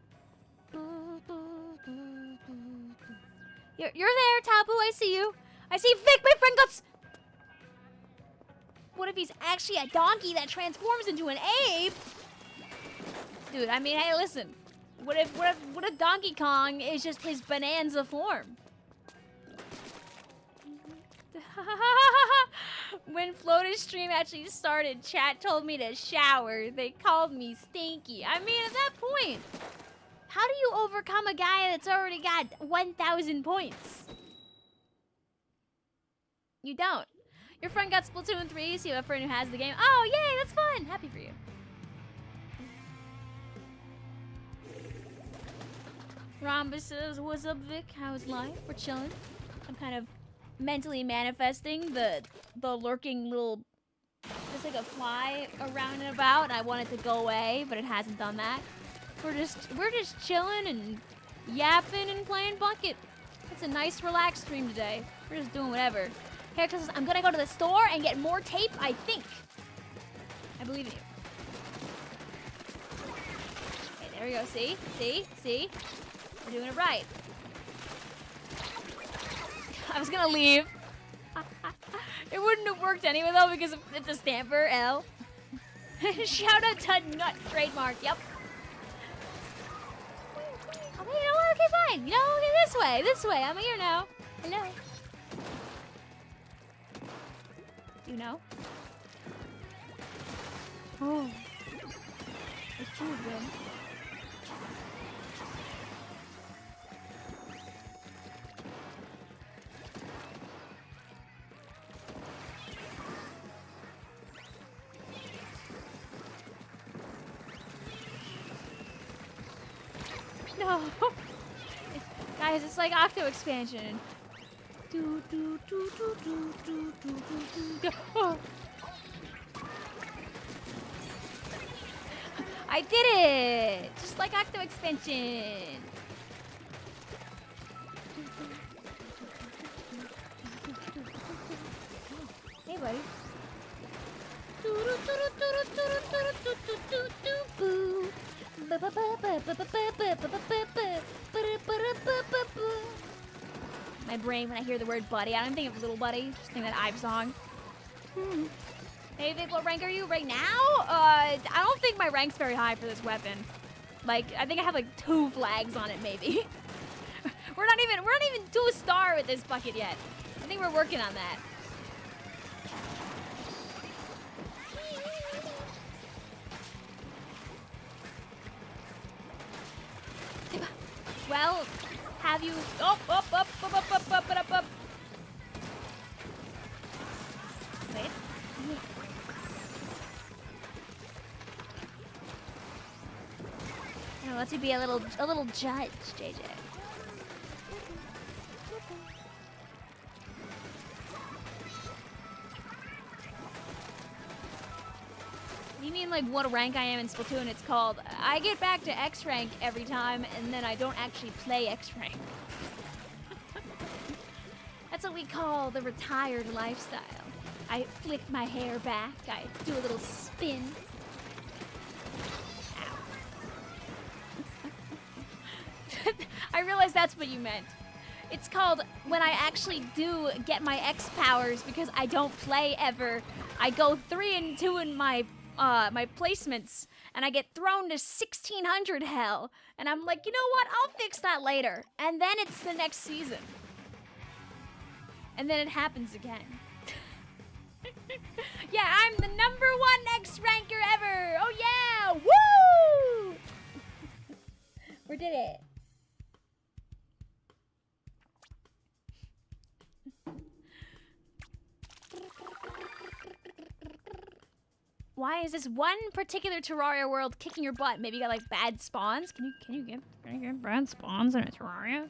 You're there, Tapu. I see you. I see Vic, my friend got... What if he's actually a donkey that transforms into an ape? Dude, I mean, hey, listen. What if Donkey Kong is just his bonanza form? When Flota's stream actually started, chat told me to shower. They called me stinky. I mean, at that point, how do you overcome a guy that's already got 1,000 points? You don't. Your friend got Splatoon 3, so you have a friend who has the game. Oh, yay, that's fun. Happy for you. Rhombus says, what's up, Vic? How's life? We're chilling. I'm kind of mentally manifesting the lurking little, there's like a fly around and about, and I want it to go away, but it hasn't done that. We're just chilling and yapping and playing bucket. It's a nice relaxed stream today. We're just doing whatever. Here, because I'm gonna go to the store and get more tape, I think. I believe in you. Okay, there we go. See? See? See? We're doing it right. I was gonna leave. It wouldn't have worked anyway, though, because it's a stamper, L. Shout out to Nut Trademark. Yep. Okay, you know what? Okay, fine. You know, okay, this way. This way. I'm here now. Hello. You know? Oh. There's two of them. No. Guys, it's like Octo expansion. Do, do, do, do, do, do, do, do, do. Oh. I did it! Just like Octo expansion. Hey, buddy. My brain, when I hear the word buddy, I don't think of Little Buddy, just think that Ive song. Hey, Vicvillon, rank are you right now? I don't think my rank's very high for this weapon. Like, I think I have like 2 flags on it, maybe. we're not even to a star with this bucket yet. I think we're working on that. Well, have you... Up. Wait. Now, let's you be a little judge, JJ. You mean like what rank I am in Splatoon? It's called, I get back to X rank every time and then I don't actually play X rank. That's what we call the retired lifestyle. I flick my hair back, I do a little spin. Ow. I realized that's what you meant. It's called when I actually do get my X powers because I don't play ever. I go 3 and 2 in my placements, and I get thrown to 1600 hell, and I'm like, you know what? I'll fix that later. And then it's the next season. And then it happens again. Yeah, I'm the #1 X ranker ever. Oh yeah, woo! We did it. Why is this one particular Terraria world kicking your butt? Maybe you got like bad spawns? Can you get bad spawns in a Terraria?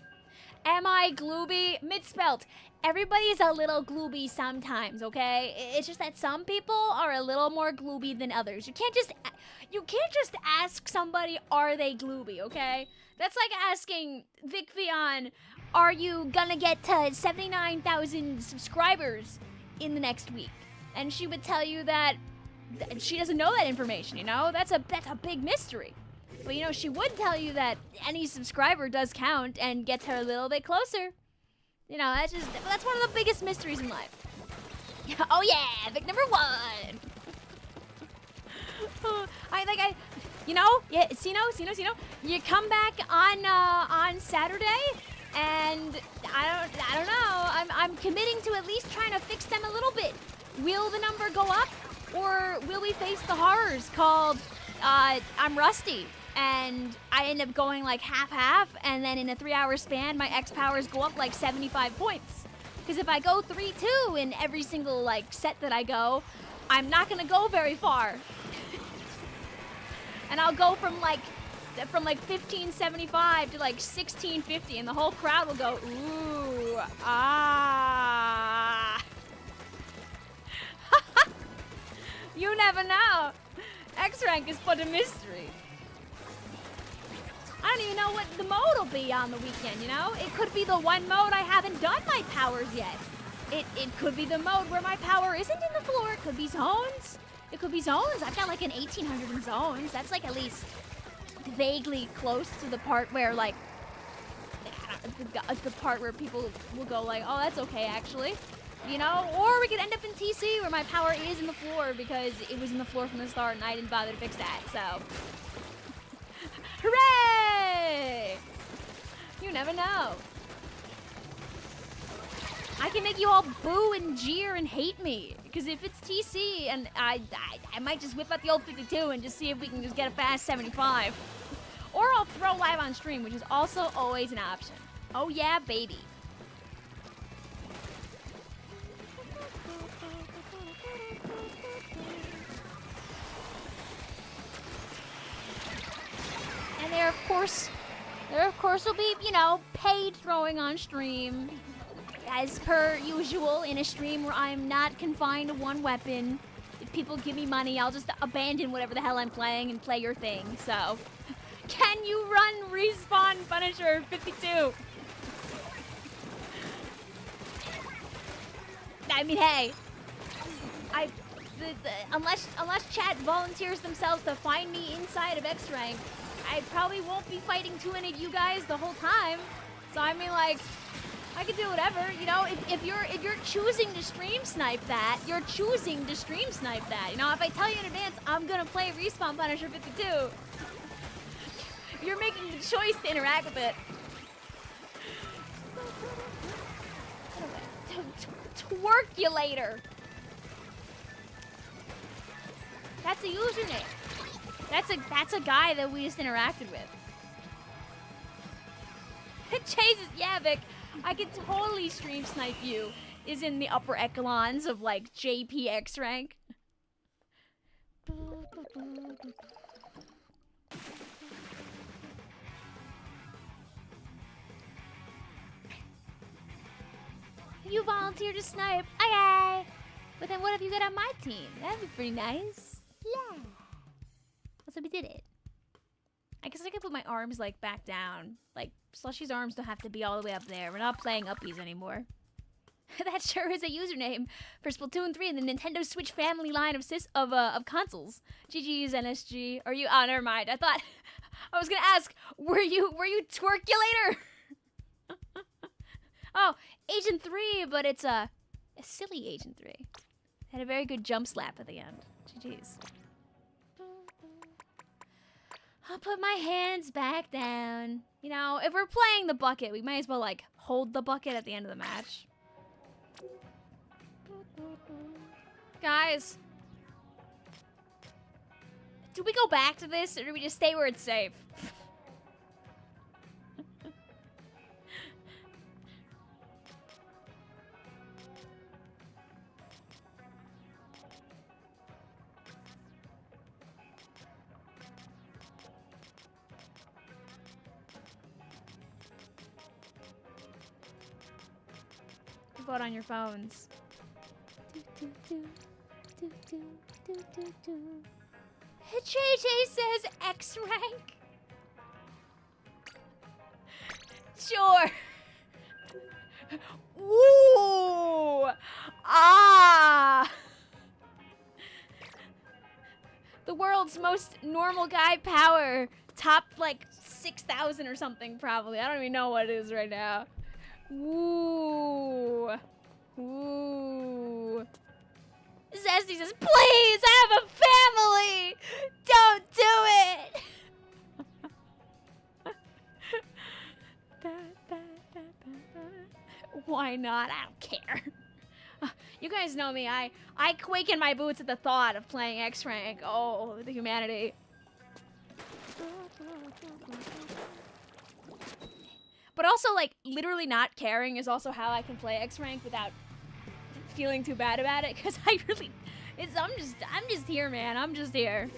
Am I glooby? Misspelt. Everybody's a little glooby sometimes, okay? It's just that some people are a little more glooby than others. You can't just ask somebody, are they glooby, okay? That's like asking Vicvillon, are you gonna get to 79,000 subscribers in the next week? And she would tell you that she doesn't know that information, you know? That's a big mystery. But, you know, she would tell you that any subscriber does count and gets her a little bit closer. You know, that's one of the biggest mysteries in life. Oh yeah, Vic #1. You know, yeah, Sino. You come back on Saturday, and I don't know. I'm committing to at least trying to fix them a little bit. Will the number go up, or will we face the horrors called I'm rusty? And I end up going like half-half, and then in a 3-hour span, my X powers go up like 75 points. Because if I go 3-2 in every single like set that I go, I'm not gonna go very far. And I'll go from like 1575 to like 1650, and the whole crowd will go, ooh, ah. You never know. X rank is but a mystery. I don't even know what the mode will be on the weekend, you know? It could be the one mode I haven't done my powers yet. It could be the mode where my power isn't in the floor. It could be zones. It could be zones. I've got like an 1800 in zones. That's like at least vaguely close to the part where like the part where people will go like, oh, that's okay actually, you know. Or we could end up in TC where my power is in the floor because it was in the floor from the start and I didn't bother to fix that. So, hooray! You never know. I can make you all boo and jeer and hate me. Because if it's TC, and I might just whip out the old 52 and just see if we can just get a fast 75. Or I'll throw live on stream, which is also always an option. Oh yeah, baby. And there of course will be, you know, paid throwing on stream. As per usual, in a stream where I'm not confined to one weapon. If people give me money, I'll just abandon whatever the hell I'm playing and play your thing. So, can you run Respawn Punisher 52? I mean, hey, unless chat volunteers themselves to find me inside of X rank, I probably won't be fighting too many of you guys the whole time. So I mean, like, I can do whatever, you know. If you're choosing to stream snipe that, you're choosing to stream snipe that. You know, if I tell you in advance I'm gonna play Respawn Punisher 52, you're making the choice to interact with it. Twerkulator. That's a username. That's a guy that we just interacted with. Jesus, yeah, Vic. I could totally stream snipe you. Is in the upper echelons of like JPX rank. You volunteer to snipe. Okay. But then what if you get on my team? That'd be pretty nice. Yeah. So we did it. I guess I could put my arms like back down. Like Slushy's arms don't have to be all the way up there. We're not playing uppies anymore. That sure is a username for Splatoon 3 in the Nintendo Switch family line of consoles. GG's NSG. Are you? Oh, never mind. I thought I was gonna ask. Were you twerkulator? Oh, Agent 3, but it's a silly Agent 3. Had a very good jump slap at the end. GG's. I'll put my hands back down. You know, if we're playing the bucket, we might as well, like, hold the bucket at the end of the match. Guys. Do we go back to this, or do we just stay where it's safe? Vote on your phones. JJ says X rank. Sure. Ooh. Ah. The world's most normal guy power. Top like 6,000 or something probably. I don't even know what it is right now. Ooh. Ooh. Zesty says, please, I have a family! Don't do it! Why not? I don't care. You guys know me. I quake in my boots at the thought of playing X rank. Oh, the humanity. But also, like, literally not caring is also how I can play X rank without feeling too bad about it, because I really, I'm just here, man. I'm just here.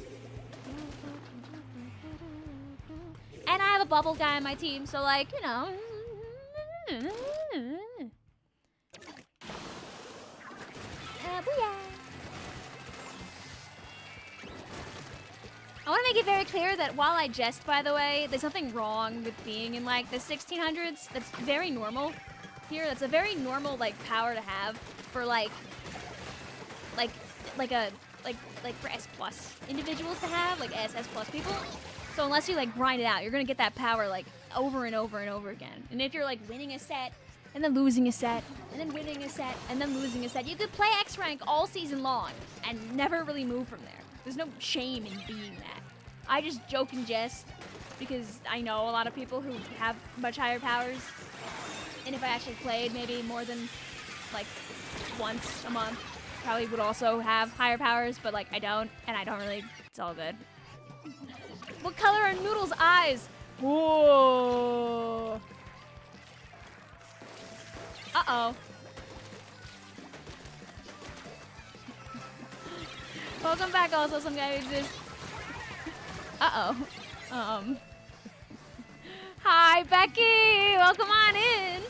And I have a bubble guy on my team, so like, you know. Booyah. I want to make it very clear that while I jest, by the way, there's nothing wrong with being in like the 1600s. That's very normal. here. That's a very normal like power to have for like for S plus individuals to have, like S plus people. So unless you like grind it out, you're gonna get that power like over and over and over again. And if you're like winning a set and then losing a set and then winning a set and then losing a set, you could play X rank all season long and never really move from there. There's no shame in being that. I just joke and jest because I know a lot of people who have much higher powers. And if I actually played maybe more than like once a month, probably would also have higher powers, but like I don't, and I don't really, it's all good. What color are Noodle's eyes? Whoa. Uh-oh. Welcome back also, some guy who exists. Uh-oh. Hi, Becky! Welcome on in!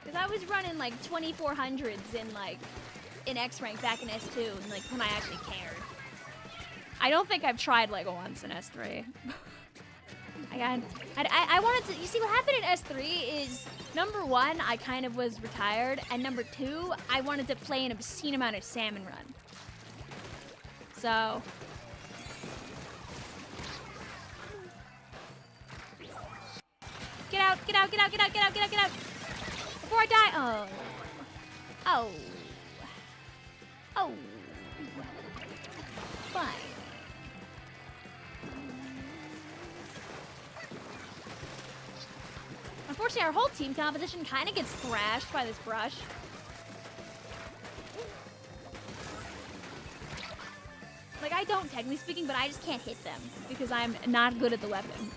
Because I was running like 2400s in X rank back in S2, and like when I actually cared. I don't think I've tried like once in S3. I wanted to, you see what happened in S3 is, number one, I kind of was retired, and number two, I wanted to play an obscene amount of salmon run. So. Get out, get out, get out, get out, get out, get out, get out. Before I die, oh. Oh. Oh. Fine. Unfortunately, our whole team composition kind of gets thrashed by this brush. Like, I don't, technically speaking, but I just can't hit them because I'm not good at the weapon.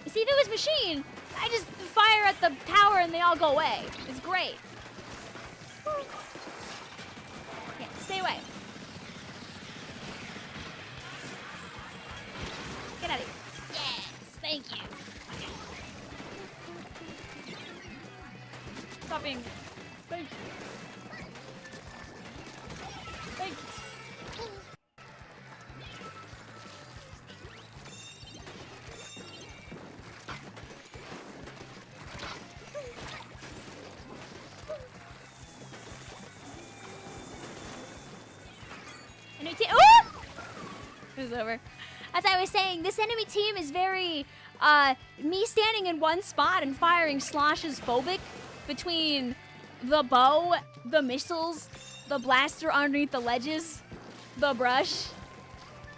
You see, if it was machine, I just fire at the tower and they all go away. It's great. Yeah, stay away. Get out of here. Yes, thank you. Stop being... Thank you. Thank you. Enemy team. Oh! It was over. As I was saying, this enemy team is very, me standing in one spot and firing sloshes phobic between the bow, the missiles, the blaster underneath the ledges, the brush.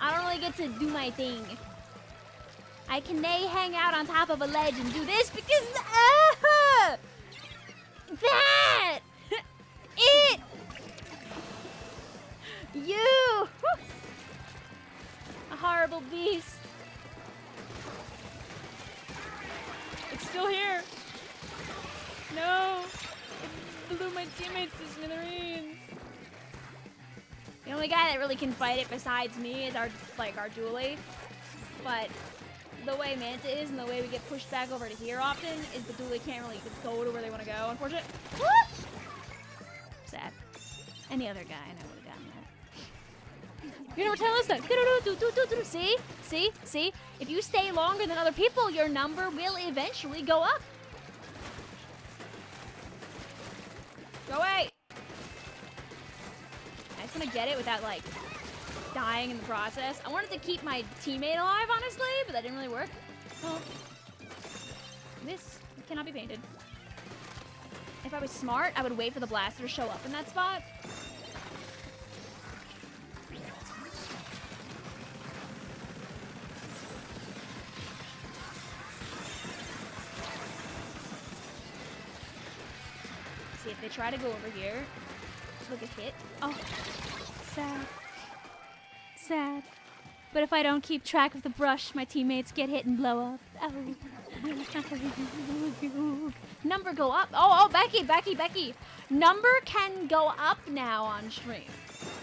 I don't really get to do my thing. I can hang out on top of a ledge and do this because, that! It! You! A horrible beast. It's still here. No. It blew my teammates to smithereens. The only guy that really can fight it besides me is our duelie. But the way Manta is and the way we get pushed back over to here often is the duelie can't really go to where they want to go, unfortunately. Sad. Any other guy, and I would have gotten that. Your number 10 list then. See? See? See? If you stay longer than other people, your number will eventually go up. Go away! I just want to get it without, like, dying in the process. I wanted to keep my teammate alive, honestly, but that didn't really work. Well, this cannot be painted. If I was smart, I would wait for the blaster to show up in that spot. See, if they try to go over here, they'll get hit. Oh, sad. Sad. But if I don't keep track of the brush, my teammates get hit and blow up. Oh. Number go up. Oh, Becky. Number can go up now on stream.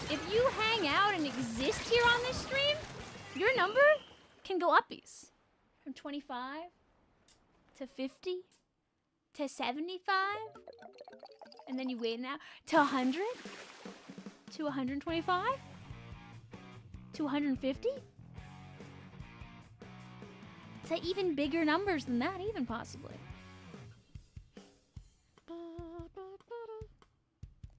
If you hang out and exist here on this stream, your number can go uppies. From 25 to 50 to 75. And then you wait now to 100 to 125 250? Is that even bigger numbers than that, even possibly?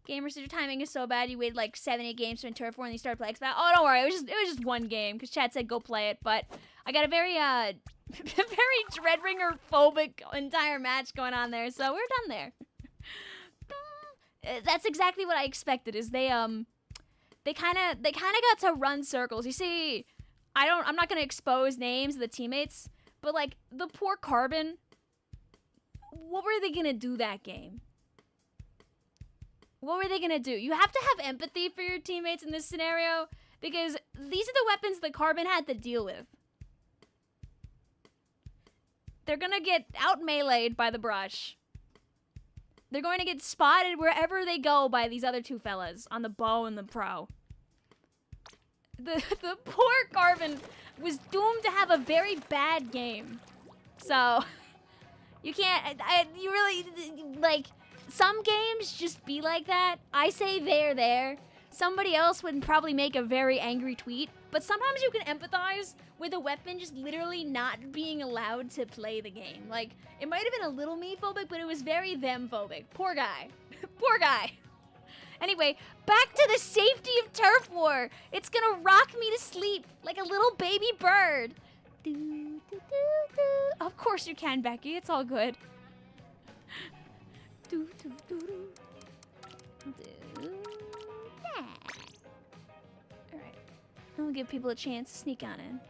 Gamers said your timing is so bad you waited like 7-8 games to enter for and you started playing Xbox. Oh, don't worry, it was just one game because chat said go play it. But I got a very very Dreadringer phobic entire match going on there, so we're done there. That's exactly what I expected. Is they kind of got to run circles. You see, I'm not gonna expose names of the teammates, but like the poor Carbon. What were they gonna do that game? What were they gonna do? You have to have empathy for your teammates in this scenario because these are the weapons that Carbon had to deal with. They're gonna get out meleeed by the brush. They're going to get spotted wherever they go by these other two fellas on the bow and the pro. The poor Carbon was doomed to have a very bad game. So, you can't, you really, like, some games just be like that. I say they're there. Somebody else would probably make a very angry tweet. But sometimes you can empathize with a weapon just literally not being allowed to play the game. Like, it might have been a little me-phobic, but it was very them-phobic. Poor guy. Poor guy. Anyway, back to the safety of turf war. It's gonna rock me to sleep like a little baby bird. Do, do, do, do. Of course you can, Becky. It's all good. Do, do, do, do. Do. Yeah. All right. I'll give people a chance to sneak on in.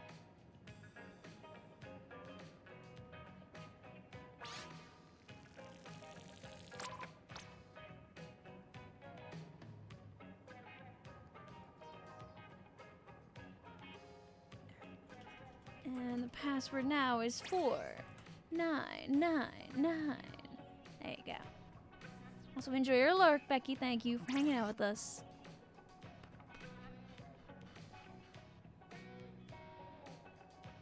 And the password now is 4999. There you go. Also, enjoy your lurk, Becky. Thank you for hanging out with us.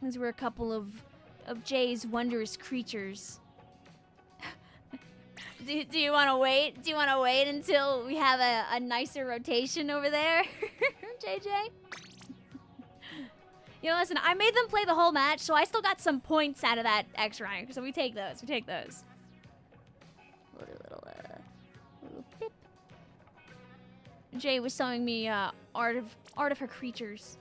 These were a couple of Jay's wondrous creatures. Do you want to wait? Do you want to wait until we have a nicer rotation over there, JJ? You know, listen, I made them play the whole match, so I still got some points out of that X rank. So we take those. We take those. We'll do a little bip. Jay was showing me art of her creatures.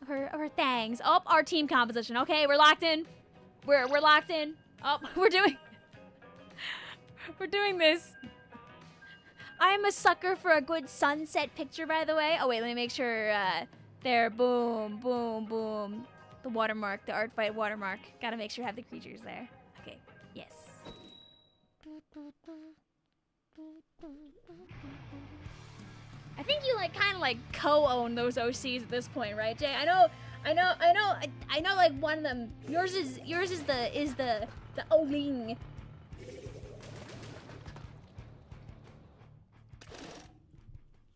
Of her things. Oh, our team composition. Okay, we're locked in. We're locked in. Oh, we're doing this. I'm a sucker for a good sunset picture, by the way. Oh wait, let me make sure. There, boom, boom, boom. The watermark, the art fight watermark. Gotta make sure I have the creatures there. Okay, yes. I think you like kind of like co-own those OCs at this point, right, Jay? I know. Like one of them. Yours is the O-ling.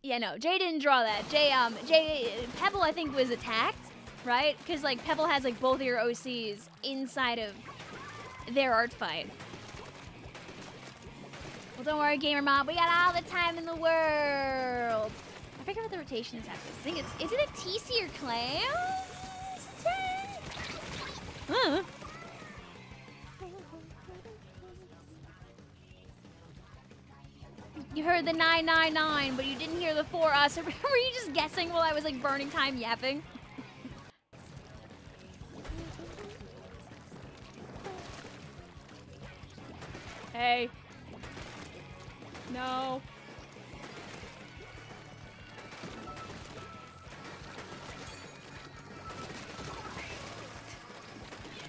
Yeah, no, Jay didn't draw that. Jay, Pebble, I think, was attacked, right? Because, like, Pebble has, like, both of your OCs inside of their art fight. Well, don't worry, Gamer Mom. We got all the time in the world. I forget what the rotation is after this. I think is it a TC or Clams? Huh? You heard the 999, but you didn't hear the 4 us. Were you just guessing while I was like burning time yapping? Hey. No.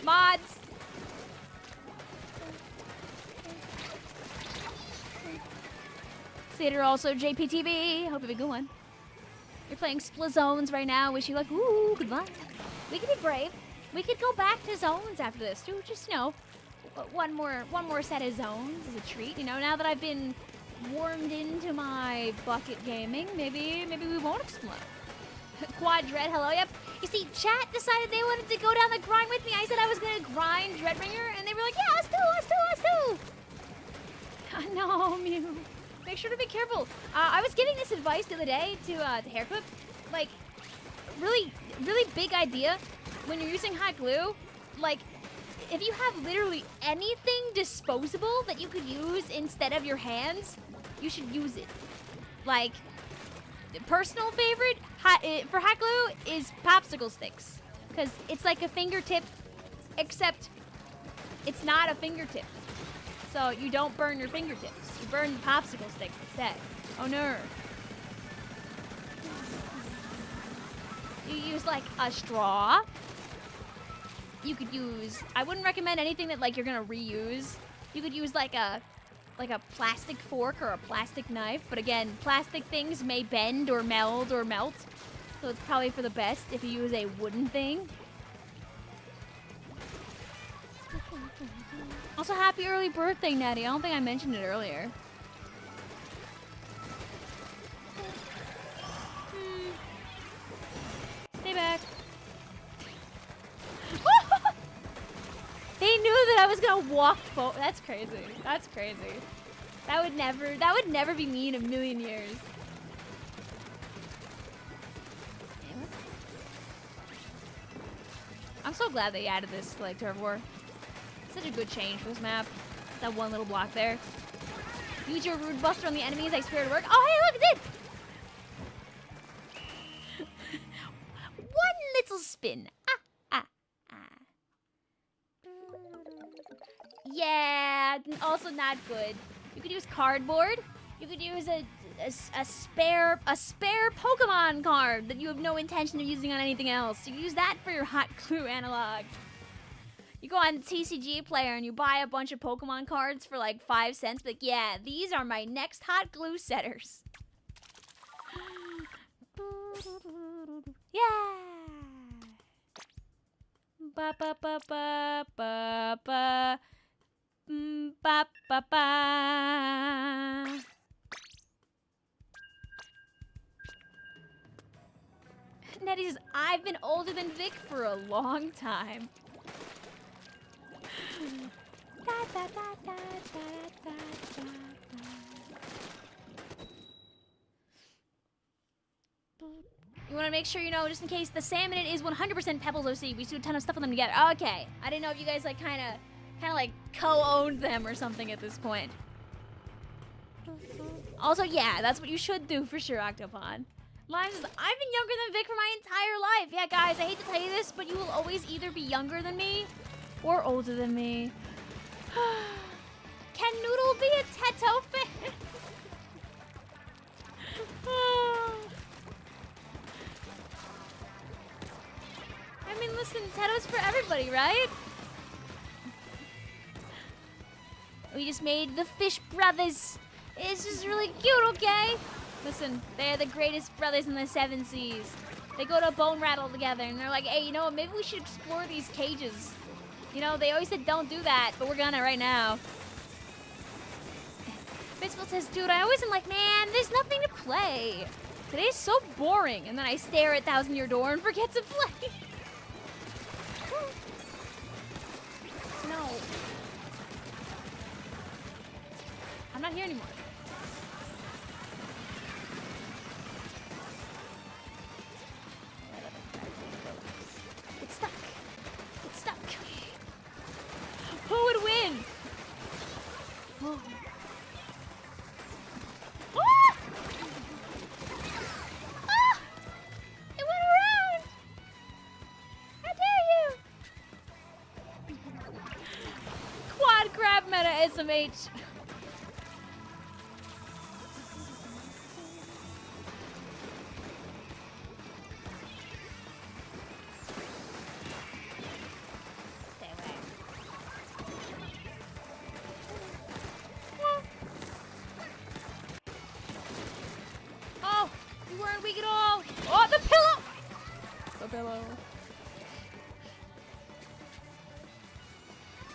Mods. Theater also JPTV. Hope you have a good one. You're playing Split Zones right now. Wish you luck. Ooh, good luck. We could be brave. We could go back to zones after this too. Just, you know, one more set of zones as a treat. You know, now that I've been warmed into my bucket gaming, maybe we won't explode. Quad Dread, hello. Yep. You see, chat decided they wanted to go down the grind with me. I said I was gonna grind Dreadringer, and they were like, yeah, us too. No, Mew. Make sure to be careful. I was giving this advice the other day to Hairclip. like, really big idea when you're using hot glue. Like, if you have literally anything disposable that you could use instead of your hands, you should use it. Like, personal favorite for hot glue is popsicle sticks. Because it's like a fingertip, except it's not a fingertip. So you don't burn your fingertips. You burn the popsicle sticks instead. Oh no. You use like a straw. You could use, I wouldn't recommend anything that like you're gonna reuse. You could use like a plastic fork or a plastic knife, but again, plastic things may bend or meld or melt. So it's probably for the best if you use a wooden thing. Also, happy early birthday, Natty. I don't think I mentioned it earlier. Stay back. They knew that I was gonna walk forward. That's crazy. That's crazy. That would never be me in a million years. I'm so glad they added this to like Turf War. Such a good change for this map. That one little block there. Use your Rude Buster on the enemies. I swear to work. Oh, hey, look, it did! One little spin. Yeah, also not good. You could use cardboard. You could use a spare Pokemon card that you have no intention of using on anything else. You use that for your hot glue analog. You go on TCG Player and you buy a bunch of Pokemon cards for like 5 cents. Like, yeah, these are my next hot glue setters. Yeah. Ba ba ba ba ba ba. Ba ba ba. Nettie says, I've been older than Vic for a long time. Da, da, da, da, da, da, da, da. You want to make sure you know, just in case, the salmon it is 100% Pebbles OC. We do a ton of stuff with them together. Okay, I didn't know if you guys like kind of like co-owned them or something at this point. Also, yeah, that's what you should do for sure, Octopod. Lime says, I've been younger than Vic for my entire life. Yeah, guys, I hate to tell you this, but you will always either be younger than me or older than me. Can Noodle be a Teto fan? I mean, listen, Teto's for everybody, right? We just made the Fish Brothers. It's just really cute, okay? Listen, they're the greatest brothers in the 7 seas. They go to Bone Rattle together, and they're like, hey, you know what? Maybe we should explore these cages. You know, they always said don't do that, but we're gonna right now. Biscuit says, dude, I always am like, man, there's nothing to play. Today's so boring. And then I stare at 1000-Year Door and forget to play. No. I'm not here anymore. It's stuck. It's stuck. Who would win? Oh. Ah! Ah! It went around! How dare you! Quad grab meta SMH.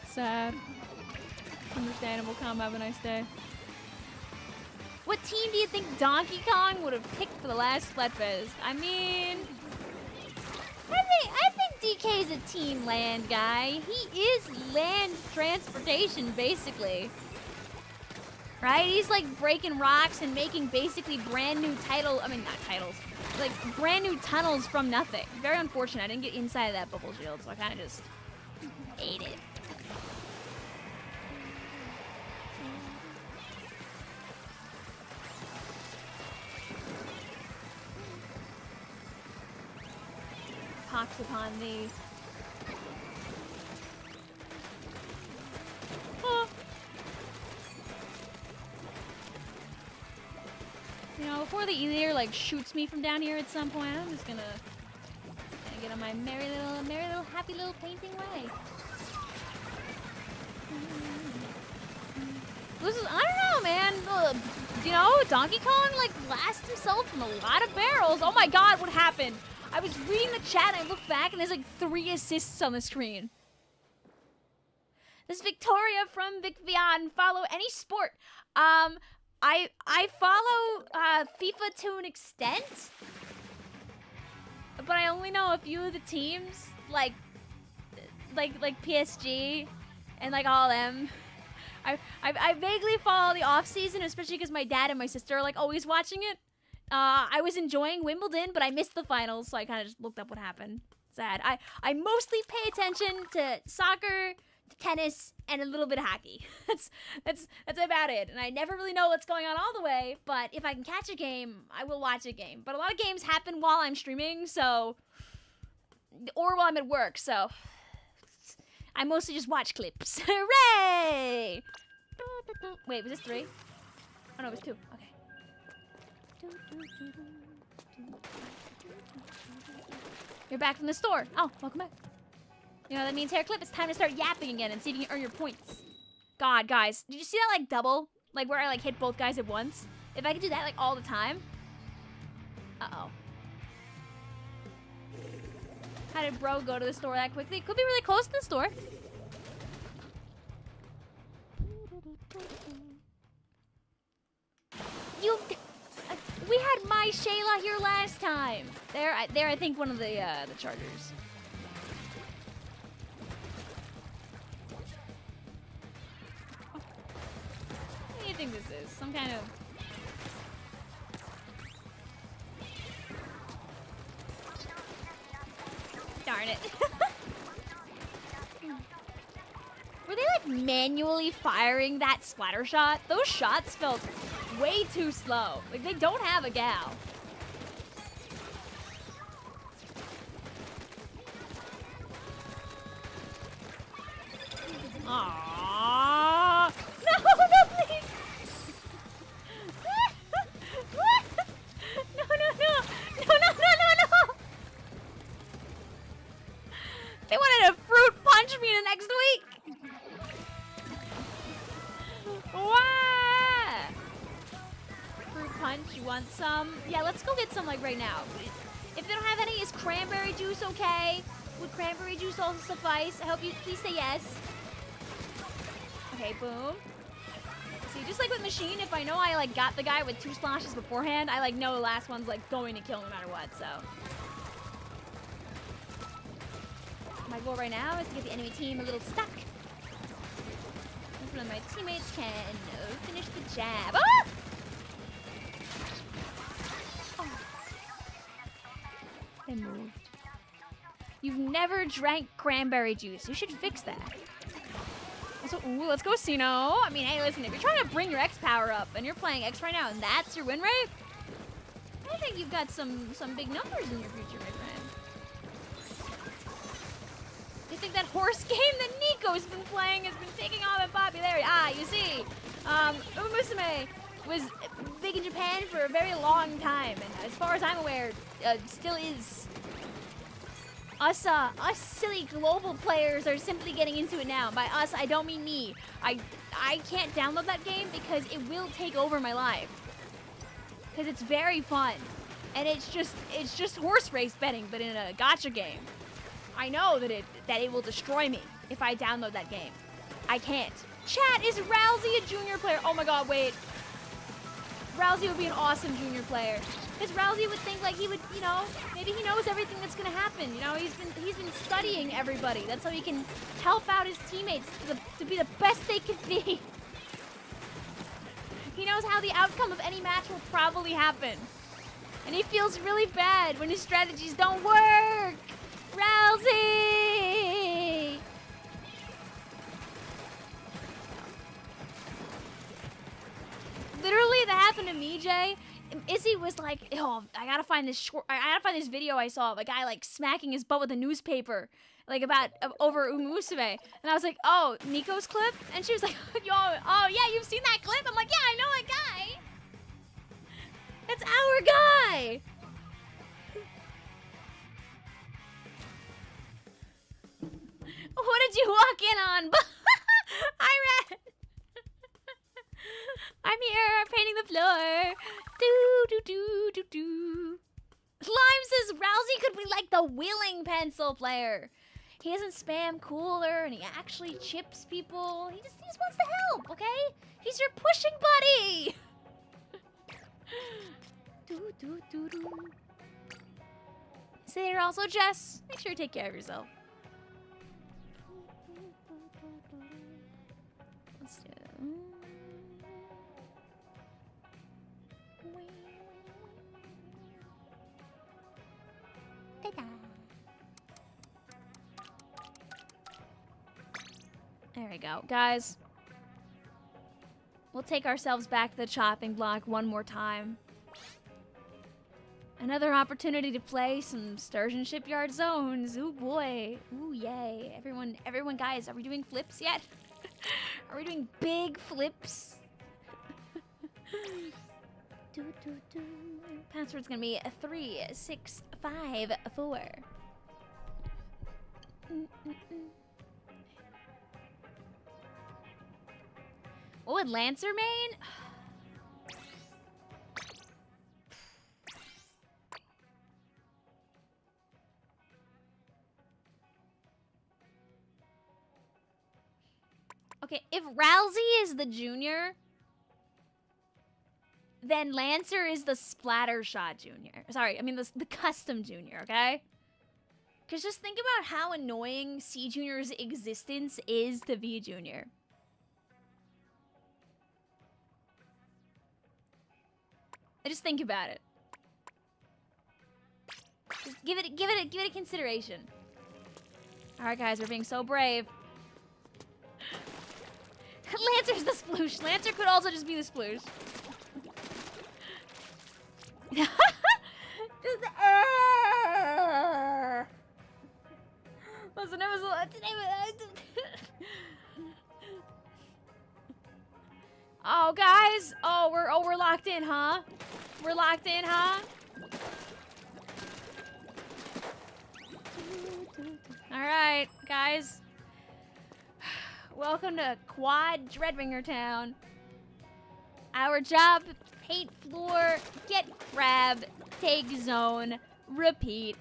Sad. Understandable. Have a nice day. What team do you think Donkey Kong would have picked for the last Splatfest? I mean, I think DK's a team land guy. He is land transportation, basically. right? He's like breaking rocks and making basically brand new like brand new tunnels from nothing. Very unfortunate. I didn't get inside of that bubble shield, so I kind of just ate it. Pox upon thee. Oh. You know, before the Elier like shoots me from down here at some point, I'm just gonna get on my merry little, happy little painting way. This is, I don't know, man. You know, Donkey Kong like blasts himself from a lot of barrels. Oh my God, what happened? I was reading the chat and I looked back and there's like 3 assists on the screen. This is Victoria from Vicvillon. Follow any sport. I follow FIFA to an extent, but I only know a few of the teams, like PSG and like all them. I vaguely follow the off season, especially because my dad and my sister are like always watching it. I was enjoying Wimbledon, but I missed the finals, so I kind of just looked up what happened. Sad. I mostly pay attention to soccer, to tennis, and a little bit of hockey. That's about it. And I never really know what's going on all the way, but if I can catch a game, I will watch a game. But a lot of games happen while I'm streaming, so, or while I'm at work, so I mostly just watch clips. Hooray! Wait, was this 3? Oh no, it was 2. Okay. You're back from the store. Oh, welcome back. You know what that means, Hair Clip? It's time to start yapping again and see if you can earn your points. God, guys, did you see that like double? Like where I like hit both guys at once? If I could do that like all the time. Uh-oh. How did bro go to the store that quickly? Could be really close to the store. We had my Shayla here last time. There, I think one of the chargers. What do you think this is? Some kind of... Darn it. Were they like manually firing that splatter shot? Those shots felt way too slow. Like they don't have a gal. Aww. No, please. No. They wanted to fruit punch me the next week. Why? Fruit punch, you want some? Yeah, let's go get some like right now. If they don't have any, is cranberry juice okay? Would cranberry juice also suffice? I hope you please say yes. Okay, boom. See, just like with Machine, if I know I like got the guy with 2 sloshes beforehand, I like know the last one's like going to kill no matter what, so. My goal right now is to get the enemy team a little stuck. So my teammates can finish the jab. Ah! Oh. They moved. You've never drank cranberry juice. You should fix that. Also, ooh, let's go, Sino. I mean, hey, listen, if you're trying to bring your X power up and you're playing X right now and that's your win rate, I think you've got some big numbers in your future, my friend. You think that horse game that Nico's been playing has been taking off in popularity? Ah, you see, Umusume was big in Japan for a very long time, and as far as I'm aware, still is. Us silly global players are simply getting into it now. By us, I don't mean me. I can't download that game because it will take over my life. Because it's very fun, and it's just horse race betting, but in a gacha game. I know that it will destroy me if I download that game. I can't. Chat, is Rousey a junior player? Oh my god, wait. Rousey would be an awesome junior player. Because Rousey would think like he would, you know, maybe he knows everything that's gonna happen. You know, he's been studying everybody. That's how he can help out his teammates to be the best they can be. He knows how the outcome of any match will probably happen. And he feels really bad when his strategies don't work. Rousey! Literally, that happened to me, Jay. Izzy was like, "Oh, I gotta find this video I saw of a guy like smacking his butt with a newspaper, like about over Umusume." And I was like, "Oh, Nico's clip?" And she was like, "Yo, oh yeah, you've seen that clip?" I'm like, "Yeah, I know that guy. That's our guy." What did you walk in on? I read. I'm here painting the floor. Do. Lime says Rousey could be like the willing pencil player. He doesn't spam cooler and he actually chips people. He just wants to help, okay? He's your pushing buddy. Do. Say there also, Jess. Make sure you take care of yourself. Let's do it. There we go. Guys, we'll take ourselves back to the chopping block one more time. Another opportunity to play some Sturgeon shipyard zones. Ooh boy. Ooh yay. Everyone guys, are we doing flips yet? Are we doing big flips? Password's gonna be 3654. What would Lancer main? Okay, if Rousey is the junior, then Lancer is the splatter shot junior. Sorry, I mean the custom junior, okay? Because just think about how annoying C Junior's existence is to V Junior. Just think about it. Just give it a consideration. All right, guys, we're being so brave. Lancer's the sploosh. Lancer could also just be the sploosh. Listen, it was a lot today. Oh, guys. Oh, we're locked in, huh? We're locked in, huh? All right, guys. Welcome to Quad Dreadringer Town. Our job, paint floor, get crab, take zone, repeat.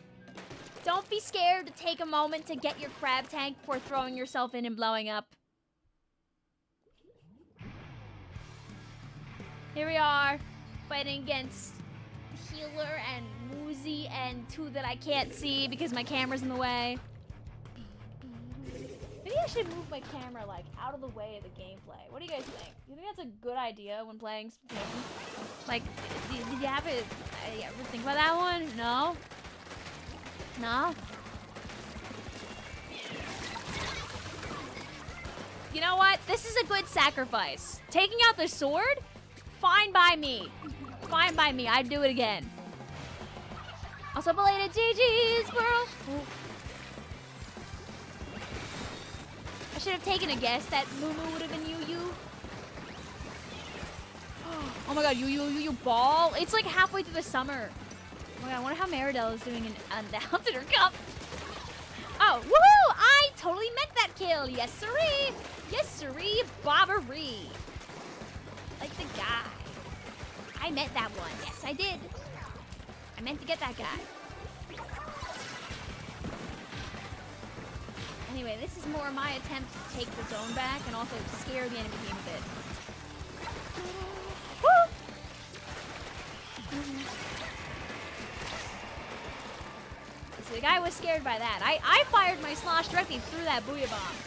Don't be scared to take a moment to get your crab tank before throwing yourself in and blowing up. Here we are, fighting against the healer and Woozy and two that I can't see because my camera's in the way. Maybe I should move my camera, like, out of the way of the gameplay. What do you guys think? You think that's a good idea when playing Splatoon? Like, did you have it? Ever think about that one? No? No? You know what? This is a good sacrifice. Taking out the sword? Fine by me. Fine by me. I'd do it again. Also, belated GG's, world. I should have taken a guess that Moo would have been you. Oh my god, you ball. It's like halfway through the summer. Oh my god, I wonder how Meridell is doing in her cup. Oh, woohoo! I totally meant that kill. Yes, siree. Yes, siree, bobbery. Like the guy. I meant that one. Yes, I did. I meant to get that guy. Anyway, this is more my attempt to take the zone back and also scare the enemy team a bit. Woo! So the guy was scared by that. I fired my slosh directly through that booyah bomb.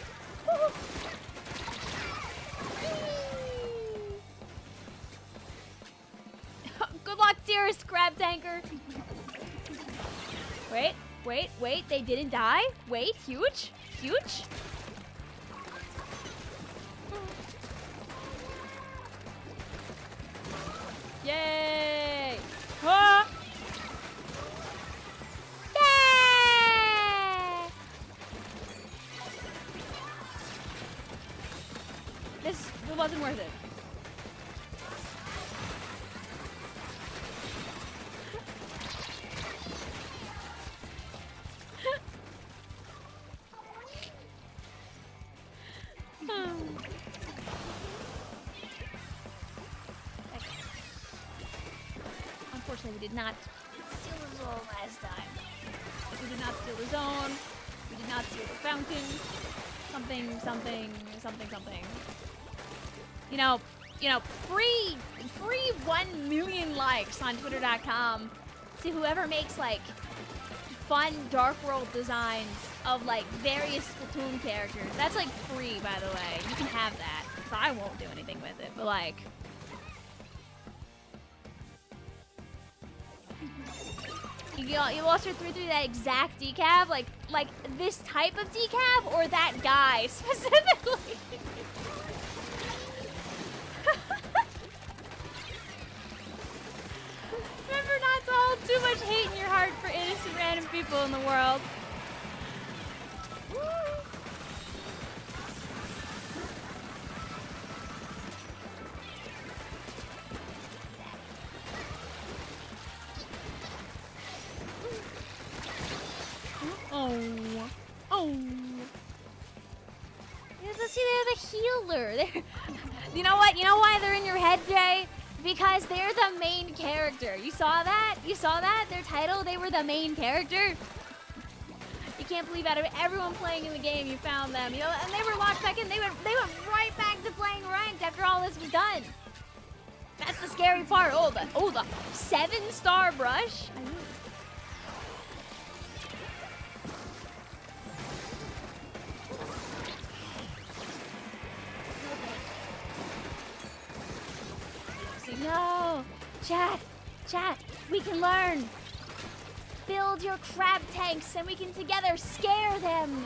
Woo! rarest crab tanker. Wait, wait, wait. They didn't die. Wait, huge, huge. Yay! Ah! Yay! This wasn't worth it. Unfortunately, we did not steal the zone last time. We did not steal the zone. We did not steal the fountain. Something, something, something, something. You know, free 1 million likes on Twitter.com to whoever makes like fun Dark World designs of like various Splatoon characters. That's like free, by the way. You can have that. So I won't do anything with it, but like. You also threw through that exact decaf, like this type of decaf or that guy specifically. Remember not to hold too much hate in your heart for innocent random people in the world. Woo. Oh. Yeah, see, they're the healer. You know what? You know why they're in your head, Jay? Because they're the main character. You saw that? You saw that? Their title, they were the main character. You can't believe out of everyone playing in the game, you found them. You know, and they were locked back in. They went right back to playing ranked after all this was done. That's the scary part. Oh, the 7-star brush. No! Chat! We can learn! Build your crab tanks and we can together scare them!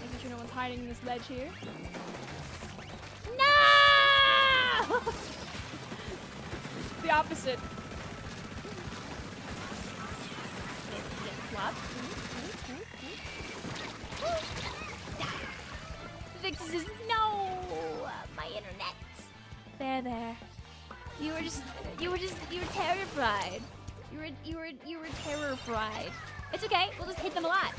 Making sure no one's hiding in this ledge here. No! The opposite. Flop. Vix says, no! My internet. There. You were terrified. You were terrified. It's okay. We'll just hit them a lot.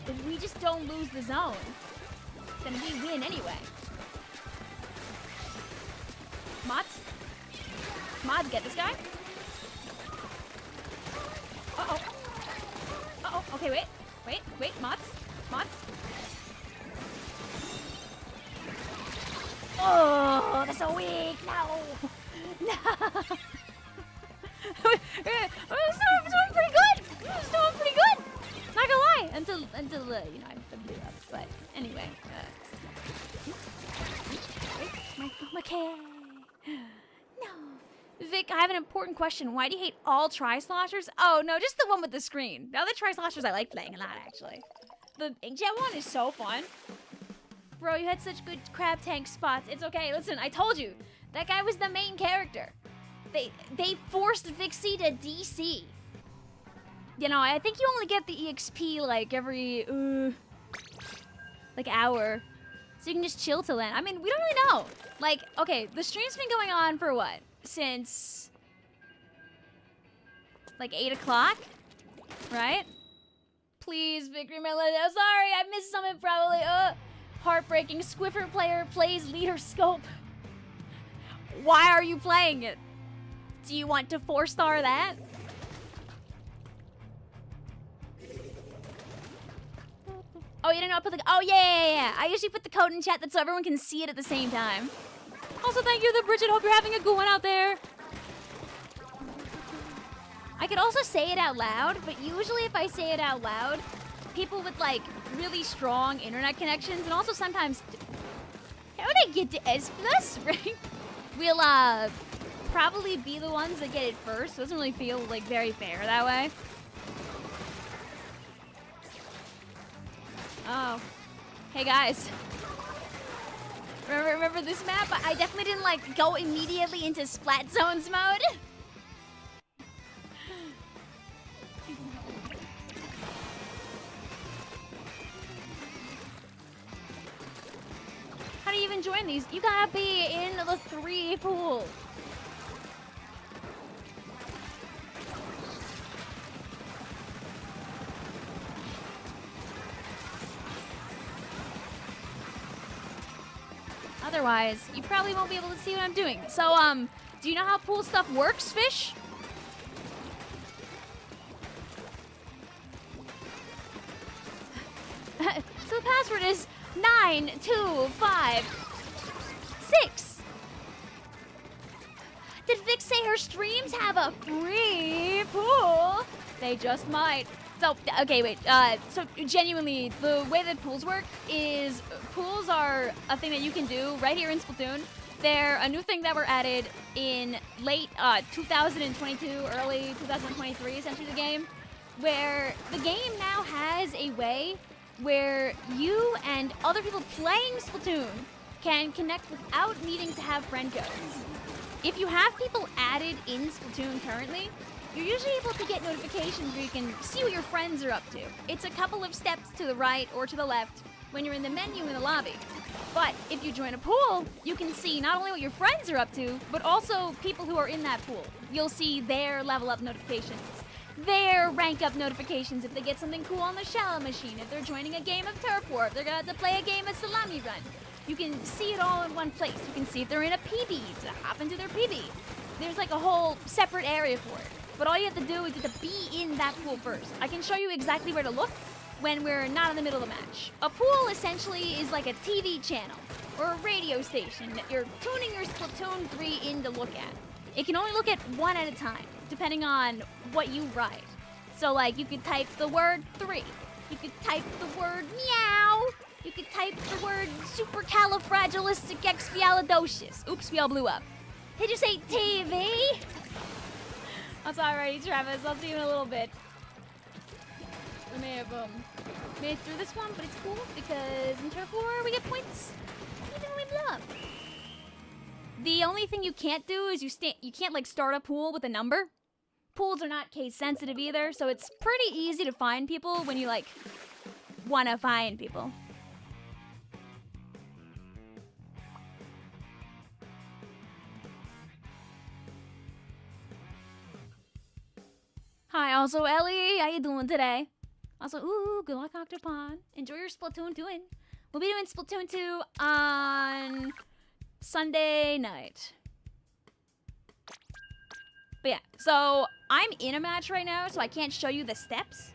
If we just don't lose the zone, then we win anyway. Mods, get this guy. Uh-oh. Okay, wait. Mods. Oh, they're so weak. No. It's doing pretty good. Not gonna lie. Until I blew up. But anyway. Okay. No. Vic, I have an important question. Why do you hate all tri-sloshers? Oh, no, just the one with the screen. The other tri-sloshers I like playing a lot, actually. The inkjet one is so fun. Bro, you had such good crab tank spots. It's okay. Listen, I told you. That guy was the main character. They forced Vixie to DC. You know, I think you only get the EXP like every like hour. So you can just chill till then. I mean, we don't really know. Like, okay, the stream's been going on for what? Since like 8 o'clock, right? Please, Victory Melody. I'm sorry, I missed something probably. Heartbreaking. Squiffer player plays leader scope. Why are you playing it? Do you want to 4-star that? Oh, you didn't know I put the... Oh, yeah. I usually put the code in chat so everyone can see it at the same time. Also, thank you to Bridget. Hope you're having a good one out there. I could also say it out loud, but usually if I say it out loud, people with, like, really strong internet connections, and also sometimes... How would I get to S+, right? we'll probably be the ones that get it first. So it doesn't really feel like very fair that way. Oh, hey guys. Remember this map? I definitely didn't like go immediately into Splat Zones mode. How do you even join these? You gotta be in the 3 pool. Otherwise, you probably won't be able to see what I'm doing. So, do you know how pool stuff works, Fish? So the password is 9256. Did Vic say her streams have a free pool? They just might. So, okay, wait. So genuinely, the way that pools work is pools are a thing that you can do right here in Splatoon. They're a new thing that were added in late 2022, early 2023, essentially the game, where the game now has a way where you and other people playing Splatoon can connect without needing to have friend codes. If you have people added in Splatoon currently, you're usually able to get notifications where you can see what your friends are up to. It's a couple of steps to the right or to the left when you're in the menu in the lobby. But if you join a pool, you can see not only what your friends are up to, but also people who are in that pool. You'll see their level up notifications, their rank up notifications if they get something cool on the shallow machine, if they're joining a game of turf war, if they're gonna have to play a game of salami run. You can see it all in one place. You can see if they're in a PB to hop into their PB. There's like a whole separate area for it. But all you have to do is to be in that pool first. I can show you exactly where to look when we're not in the middle of the match. A pool essentially is like a TV channel or a radio station that you're tuning your Splatoon 3 in to look at. It can only look at one at a time, depending on what you ride. So like you could type the word 3. You could type the word meow. You could type the word supercalifragilisticexpialidocious. Oops, we all blew up. Did you say TV? I'm sorry, already, Travis. I'll see you in a little bit. We may have made it through this one, but it's cool because in turf war we get points even when we blow up. The only thing you can't do is you can't like start a pool with a number. Pools are not case sensitive either, so it's pretty easy to find people when you like wanna find people. Hi, also Ellie. How you doing today? Also, ooh, good luck, Octopon. Enjoy your Splatoon 2. We'll be doing Splatoon 2 on Sunday night. But yeah, so I'm in a match right now, so I can't show you the steps.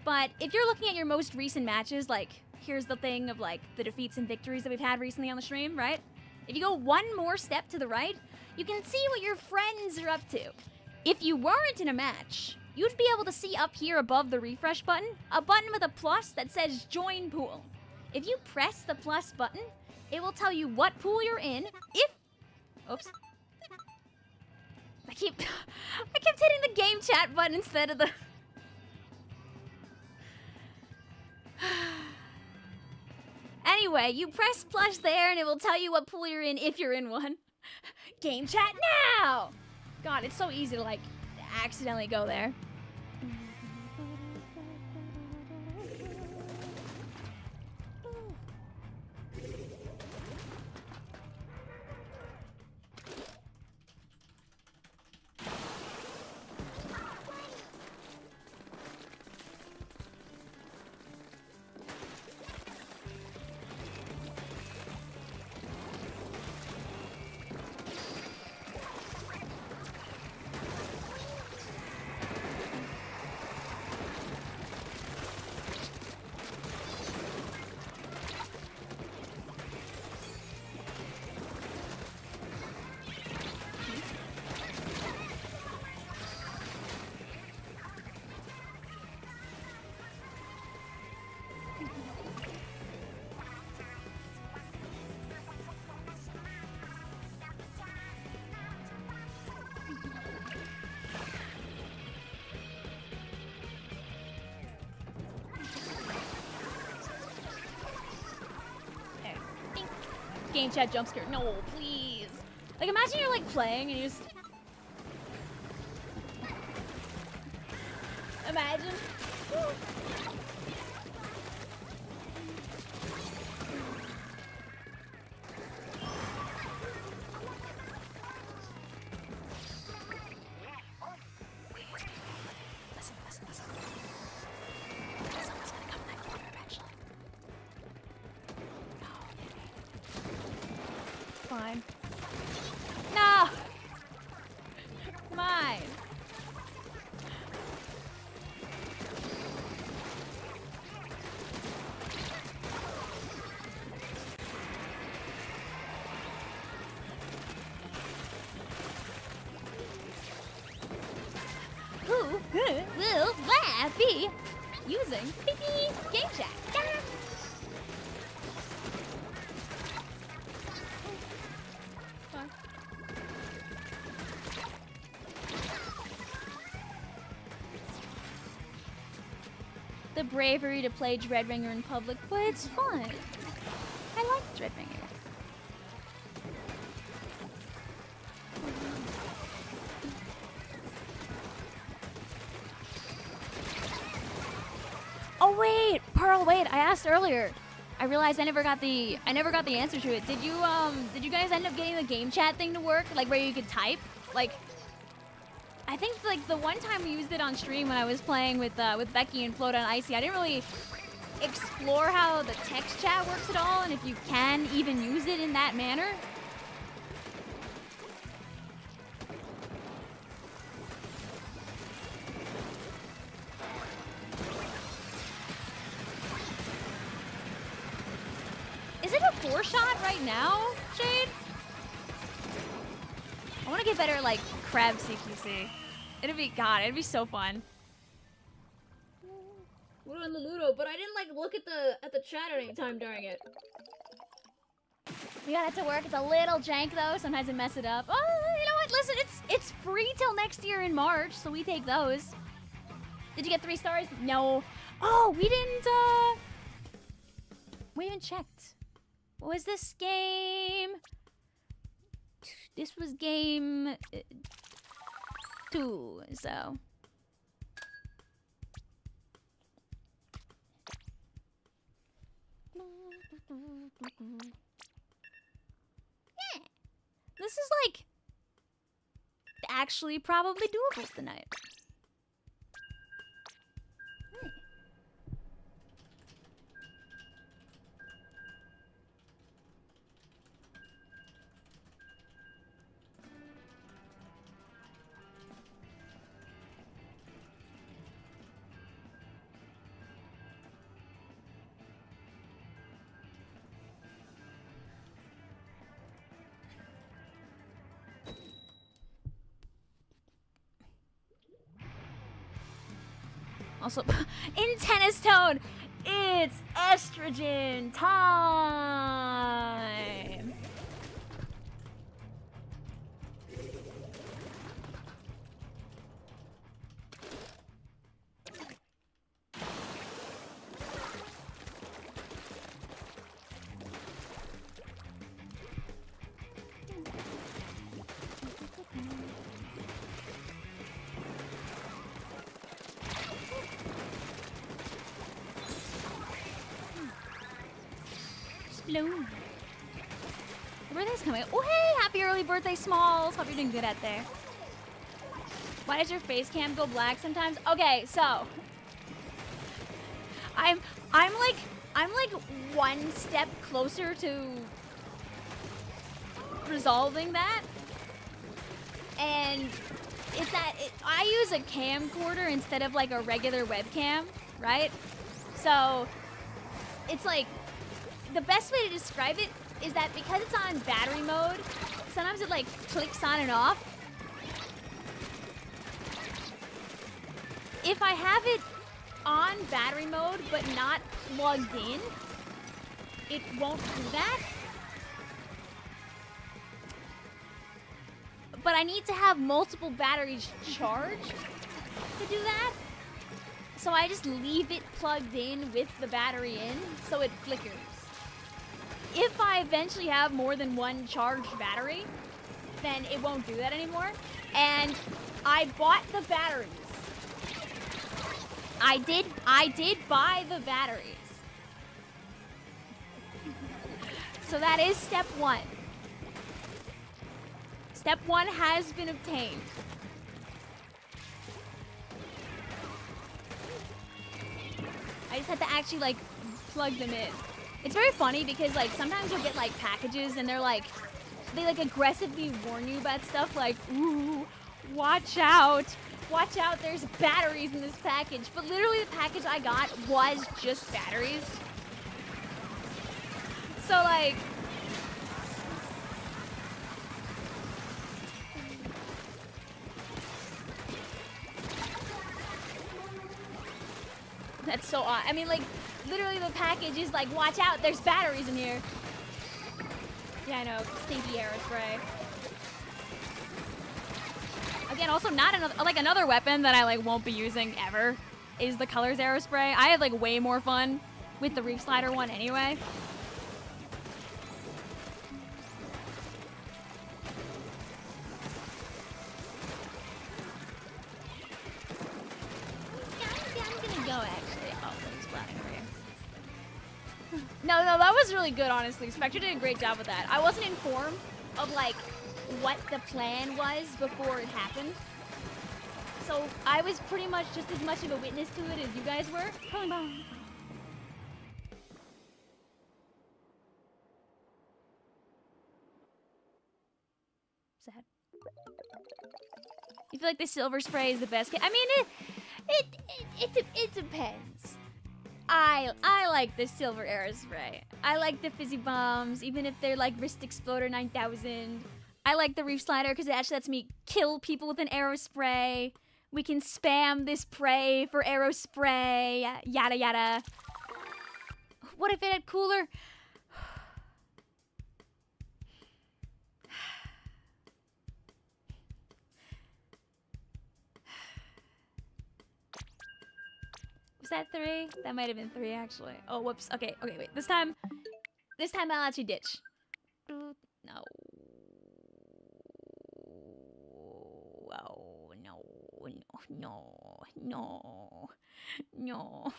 But if you're looking at your most recent matches, like, here's the thing of, like, the defeats and victories that we've had recently on the stream, right? If you go one more step to the right, you can see what your friends are up to. If you weren't in a match, you'd be able to see up here above the refresh button, a button with a plus that says Join Pool. If you press the plus button, it will tell you what pool you're in. Oops. I kept hitting the game chat button instead of the... Anyway, you press plus there and it will tell you what pool you're in if you're in one. Game chat now! God, it's so easy to, like, accidentally go there. game chat jump scare. No, please. Like, imagine you're like playing and you just... Imagine. Fine. No! Mine. Who will that be using game chat? The bravery to play Dreadringer in public, but it's fun. I like Dreadringer. Oh wait, Pearl, wait, I asked earlier. I realized I never got the answer to it. Did you guys end up getting the game chat thing to work? Like where you could type? Like I think like the one time we used it on stream when I was playing with Becky and Float on Icy, I didn't really explore how the text chat works at all and if you can even use it in that manner. Is it a 4-shot right now, Shade? I want to get better at like crab CQC. It'd be so fun. We're in the Ludo, but I didn't like look at the chat at any time during it. We got it to work. It's a little jank though. Sometimes it mess it up. Oh, you know what? Listen, it's free till next year in March, so we take those. Did you get 3 stars? No. Oh, we didn't. We haven't checked. What was this game? This was game 2, so. Yeah. This is like actually probably doable tonight. Also, in Tennis Tone, it's estrogen time. Your birthday's coming. Oh, hey! Happy early birthday, Smalls. Hope you're doing good out there. Why does your face cam go black sometimes? Okay, so I'm like one step closer to resolving that, and it's that I use a camcorder instead of like a regular webcam, right? So it's like the best way to describe it is that because it's on battery mode, sometimes it like clicks on and off. If I have it on battery mode but not plugged in, it won't do that. But I need to have multiple batteries charged to do that. So I just leave it plugged in with the battery in so it flickers. if I eventually have more than one charged battery, then it won't do that anymore. And I bought the batteries. I did buy the batteries. So that is step one. Step one has been obtained. I just had to actually like plug them in. It's very funny because like sometimes you'll get like packages and they're like, they like aggressively warn you about stuff like, ooh, watch out, there's batteries in this package. But literally the package I got was just batteries. So like, that's so odd. I mean, like, literally the package is like, watch out, there's batteries in here. Yeah, I know, stinky aerospray. Again, also not another weapon that I like won't be using ever is the colors aerospray. I have like way more fun with the reef slider one anyway. I'm gonna go actually. Oh, I'm splatting over here. No, that was really good, honestly. Spectre did a great job with that. I wasn't informed of like what the plan was before it happened. So I was pretty much just as much of a witness to it as you guys were. Sad. You feel like the silver spray is the best? I mean, it depends. I like the silver aerospray. I like the fizzy bombs, even if they're like Wrist Exploder 9000. I like the reef slider because it actually lets me kill people with an aerospray. We can spam this prey for aerospray, yada yada. What if it had cooler? Was that 3? That might have been 3 actually. Oh, whoops. Okay, wait. This time I'll actually ditch. No. Oh, no.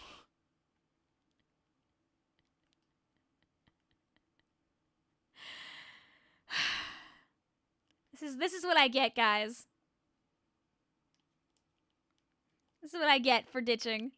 This is what I get, guys. This is what I get for ditching.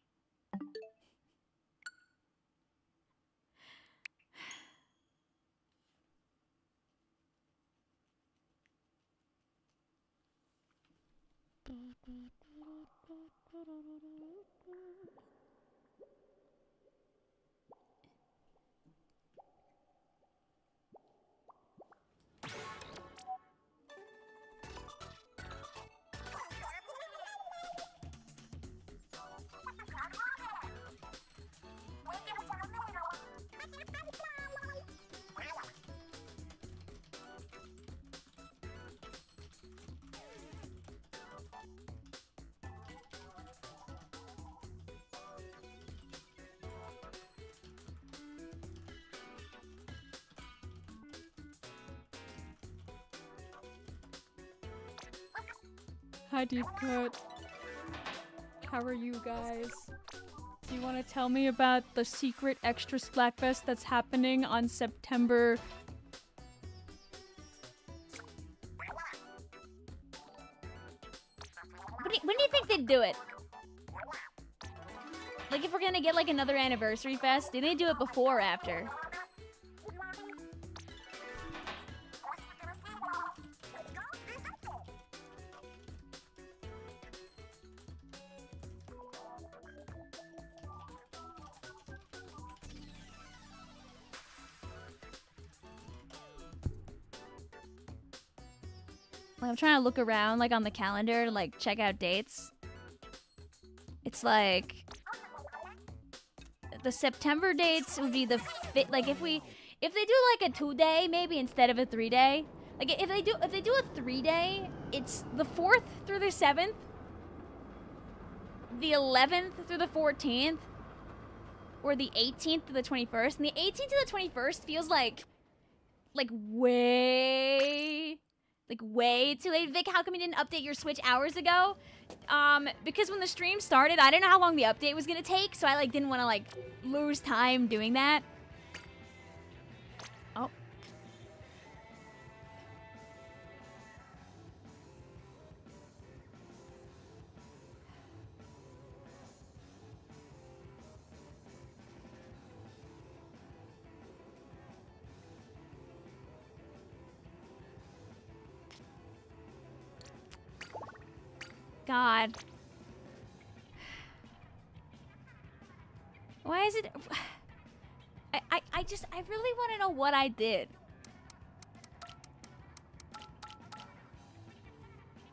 Hi, Deep Cut. How are you guys? Do you want to tell me about the secret extra Splatfest that's happening on September? When do you think they'd do it? Like, if we're gonna get like another anniversary fest, do they do it before or after? I'm trying to look around, like, on the calendar to, like, check out dates. It's, like... The September dates would be the... Like, if they do, like, a 2-day, maybe, instead of a 3-day. Like, if they do a 3-day, it's the 4th through the 7th. The 11th through the 14th. or the 18th to the 21st. And the 18th to the 21st feels like way too late. Vic, how come you didn't update your Switch hours ago? Because when the stream started, I didn't know how long the update was gonna take, so I like didn't want to like lose time doing that. Oh. God. Why is it... I really want to know what I did.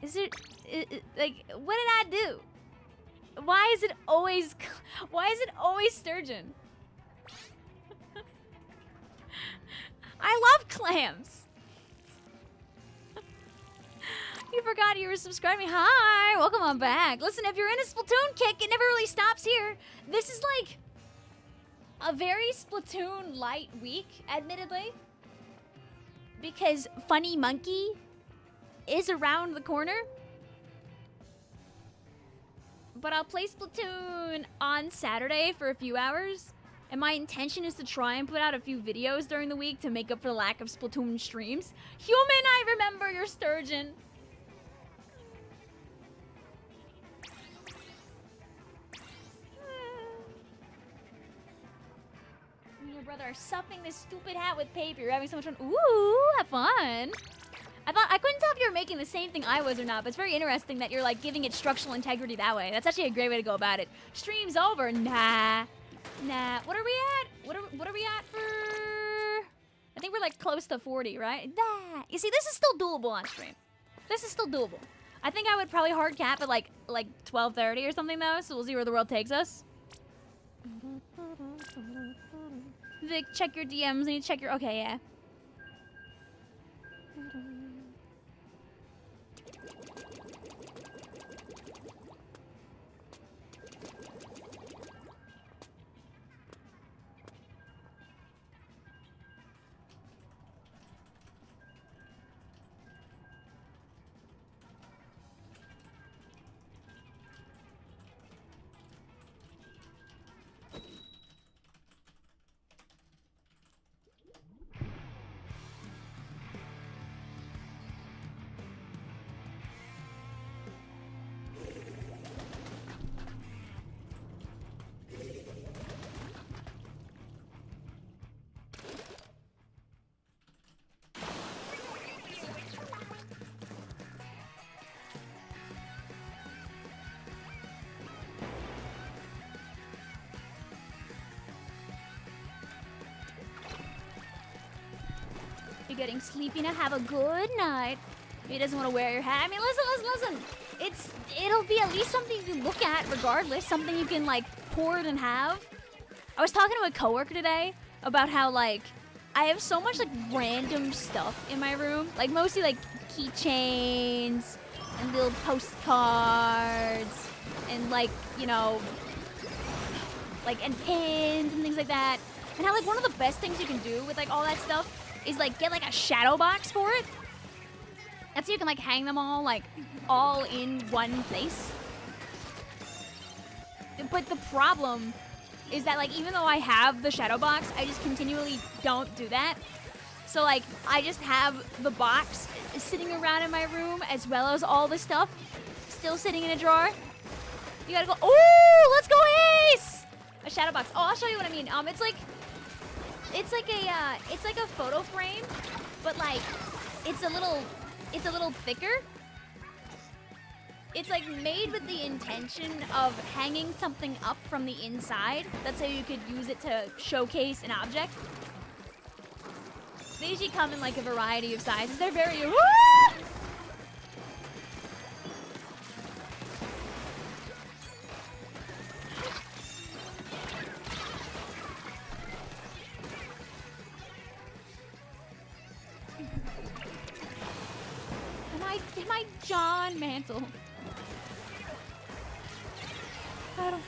Is it... like, what did I do? Why is it always Sturgeon? I love clams. You forgot you were subscribing. Hi, welcome on back. Listen, if you're in a Splatoon kick, it never really stops here. This is like a very Splatoon light week, admittedly, because Funny Monkey is around the corner. But I'll play Splatoon on Saturday for a few hours, and my intention is to try and put out a few videos during the week to make up for the lack of Splatoon streams. Human, I remember your Sturgeon. Your brother are stuffing this stupid hat with paper. You're having so much fun. Ooh, have fun. I couldn't tell if you were making the same thing I was or not, but it's very interesting that you're like giving it structural integrity that way. That's actually a great way to go about it. Stream's over. Nah. What are we at? What are we at for? I think we're like close to 40, right? Nah. You see, this is still doable on stream. This is still doable. I think I would probably hard cap at like 12:30 or something though, so we'll see where the world takes us. Vic, check your DMs. I need to check your... Okay, yeah. You're getting sleepy now. Have a good night. He doesn't want to wear your hat. I mean, listen. It'll be at least something you can look at regardless. Something you can, like, hoard and have. I was talking to a coworker today about how, like, I have so much, like, random stuff in my room. Like, mostly, like, keychains and little postcards and, like, you know, like, and pins and things like that. And how, like, one of the best things you can do with, like, all that stuff is, like, get, like, a shadow box for it. That's so you can, like, hang them all, like, all in one place. But the problem is that, like, even though I have the shadow box, I just continually don't do that. So, like, I just have the box sitting around in my room as well as all the stuff still sitting in a drawer. You gotta go, oh, let's go Ace! A shadow box. Oh, I'll show you what I mean. It's like a photo frame, but like it's a little thicker. It's like made with the intention of hanging something up from the inside. That's how you could use it to showcase an object. They usually come in like a variety of sizes. They're very Am I John Mantle? I don't...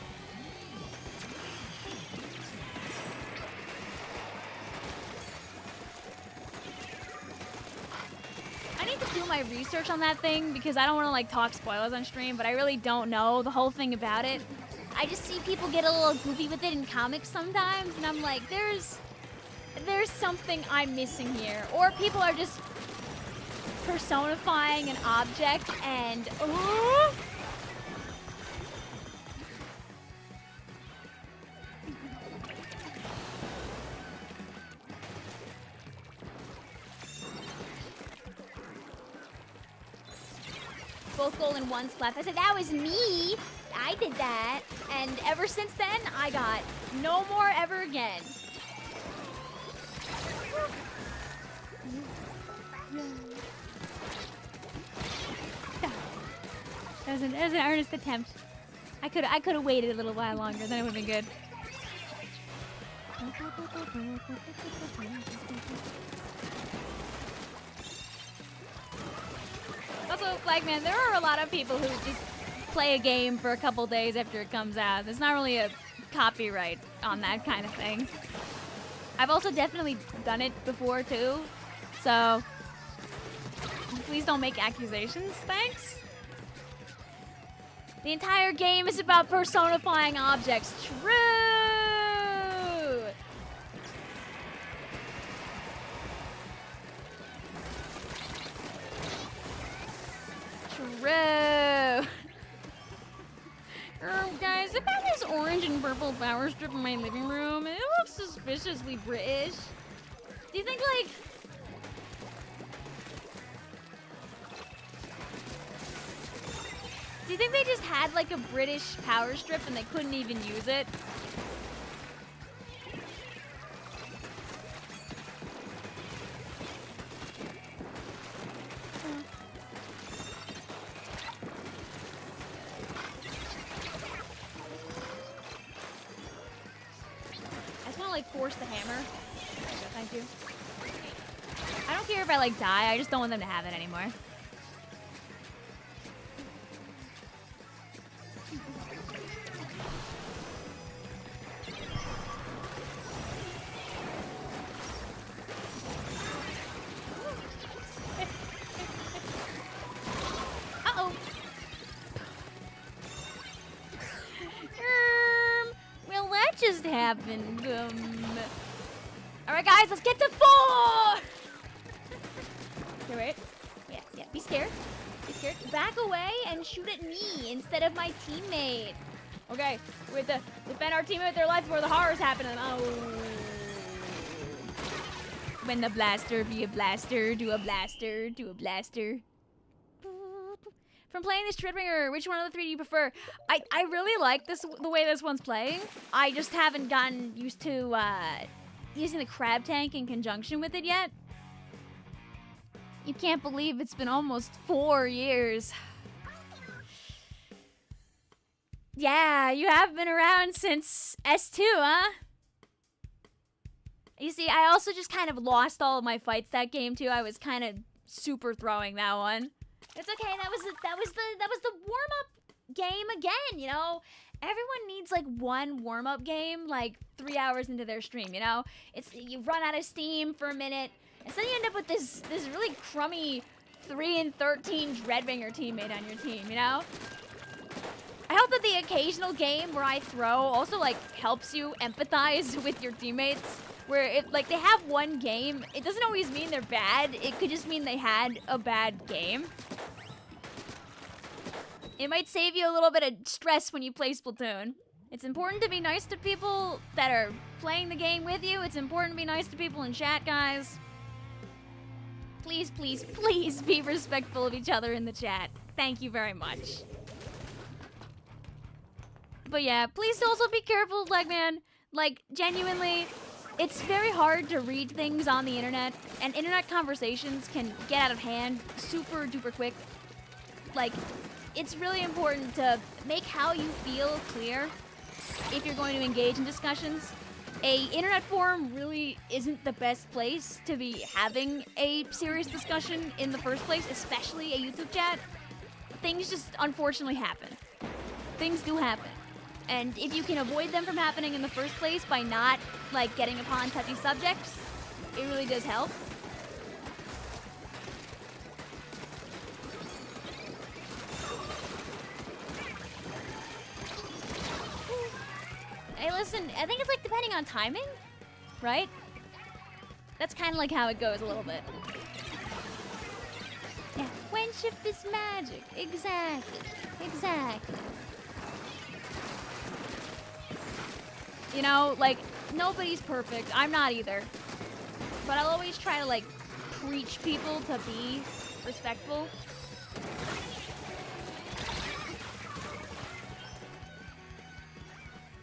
my research on that thing because I don't want to like talk spoilers on stream, but I really don't know the whole thing about it. I just see people get a little goofy with it in comics sometimes, and I'm like, there's something I'm missing here. Or people are just personifying an object and both gold and one Splatfest. I said, that was me. I did that. And ever since then, I got no more ever again. That was an earnest attempt. I could have waited a little while longer, then it would have been good. Also, Flagman, there are a lot of people who just play a game for a couple days after it comes out. There's not really a copyright on that kind of thing. I've also definitely done it before too, so please don't make accusations, thanks. The entire game is about personifying objects. True! True! Guys, if I had this orange and purple power strip in my living room, it looks suspiciously British. Do you think, like... Do you think they just had, like, a British power strip and they couldn't even use it? I just want to, like, force the hammer. There you go, thank you. I don't care if I, like, die. I just don't want them to have it anymore. Happened. Alright, guys, let's get to 4! Okay, wait. Yeah, be scared. Be scared. Back away and shoot at me instead of my teammate. Okay, we have to defend our teammate with their life before the horrors happen. Oh. When the blaster be a blaster, do a blaster, do a blaster. From playing this Dreadbringer, which one of the three do you prefer? I really like the way this one's playing. I just haven't gotten used to using the crab tank in conjunction with it yet. You can't believe it's been almost 4 years. Yeah, you have been around since S2, huh? You see, I also just kind of lost all of my fights that game too. I was kind of super throwing that one. It's okay. That was the warm-up game again, you know? Everyone needs like one warm-up game like 3 hours into their stream, you know? You run out of steam for a minute, and so you end up with this really crummy 3-13 Dreadbringer teammate on your team, you know? I hope that the occasional game where I throw also like helps you empathize with your teammates. Where if like they have one game, it doesn't always mean they're bad. It could just mean they had a bad game. It might save you a little bit of stress when you play Splatoon. It's important to be nice to people that are playing the game with you. It's important to be nice to people in chat, guys. Please, please, please be respectful of each other in the chat. Thank you very much. But yeah, please also be careful, Legman. Like, genuinely, it's very hard to read things on the internet, and internet conversations can get out of hand super duper quick. Like, it's really important to make how you feel clear if you're going to engage in discussions. A internet forum really isn't the best place to be having a serious discussion in the first place, especially a YouTube chat. Things just unfortunately happen. Things do happen. And if you can avoid them from happening in the first place by not, like, getting upon touchy subjects, it really does help. Hey, listen, I think it's like depending on timing, right? That's kind of like how it goes a little bit. Yeah, friendship is magic. Exactly. Exactly. You know, like, nobody's perfect. I'm not either. But I'll always try to, like, preach people to be respectful.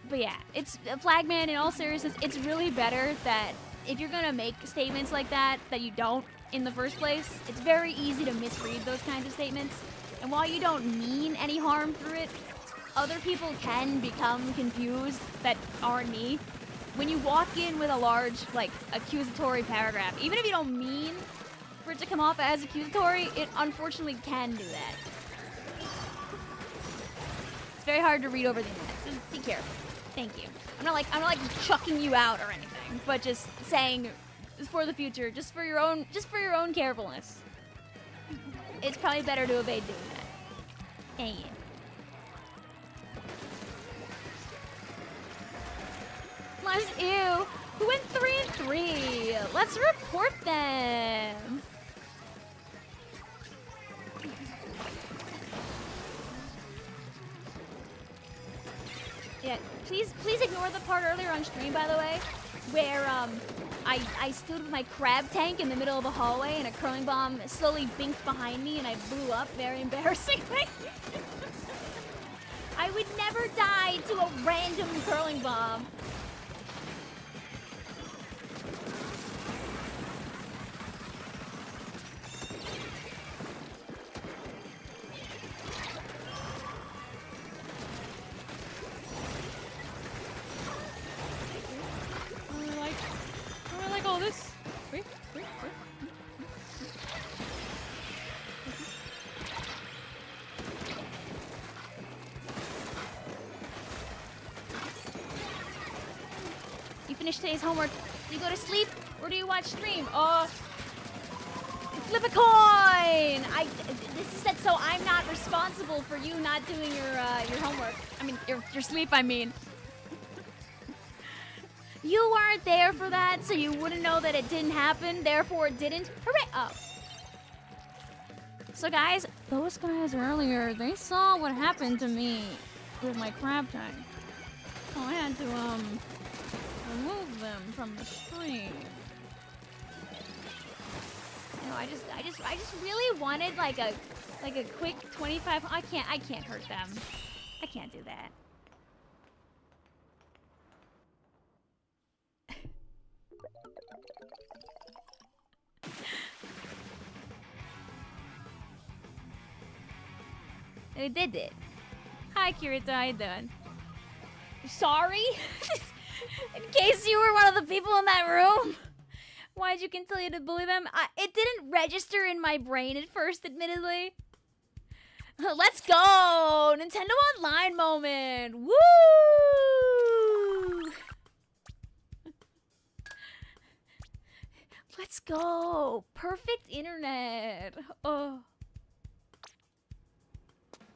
But yeah, it's Flagman, in all seriousness, it's really better that if you're gonna make statements like that you don't in the first place. It's very easy to misread those kinds of statements. And while you don't mean any harm through it, other people can become confused that aren't me. When you walk in with a large, like, accusatory paragraph, even if you don't mean for it to come off as accusatory, it unfortunately can do that. It's very hard to read over the internet, so be careful. Thank you. I'm not like chucking you out or anything, but just saying for the future, just for your own carefulness. It's probably better to obey doing that. Thank you. Plus, ew. Who went 3-3? Let's report them. Yeah, please ignore the part earlier on stream, by the way, where I stood with my crab tank in the middle of a hallway and a curling bomb slowly binked behind me and I blew up very embarrassingly. I would never die to a random curling bomb. I like all this. Wait. You finished today's homework. Do you go to sleep or do you watch stream? Flip a coin! This is said so I'm not responsible for you not doing your homework. I mean, your sleep, I mean. You weren't there for that, so you wouldn't know that it didn't happen, therefore it didn't. Hooray! Oh. So guys, those guys earlier, they saw what happened to me with my crab tank. So I had to, remove them from the stream. You know, I just really wanted like a quick 25. I can't hurt them. I can't do that. We did it. Hi, Kirito. How you doing? Sorry? In case you were one of the people in that room? Why'd you continue to bully them? It didn't register in my brain at first, admittedly. Let's go! Nintendo Online moment! Woo! Let's go! Perfect internet! Oh.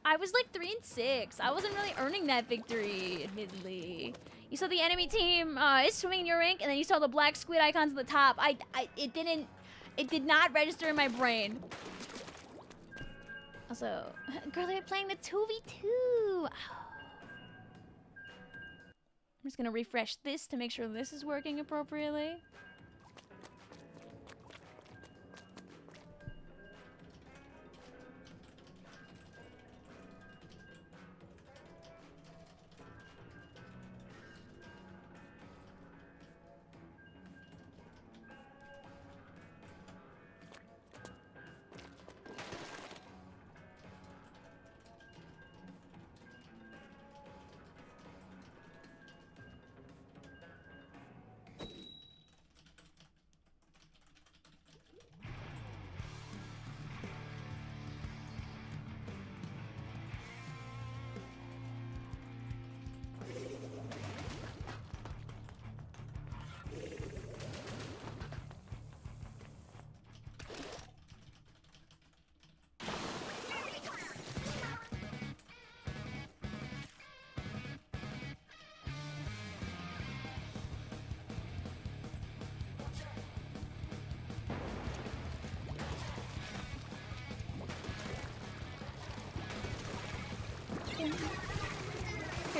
I was like 3-6. I wasn't really earning that victory, admittedly. You saw the enemy team is swimming in your rink, and then you saw the black squid icons at the top. It did not register in my brain. Also, girl, they're playing the 2v2. Oh. I'm just gonna refresh this to make sure this is working appropriately.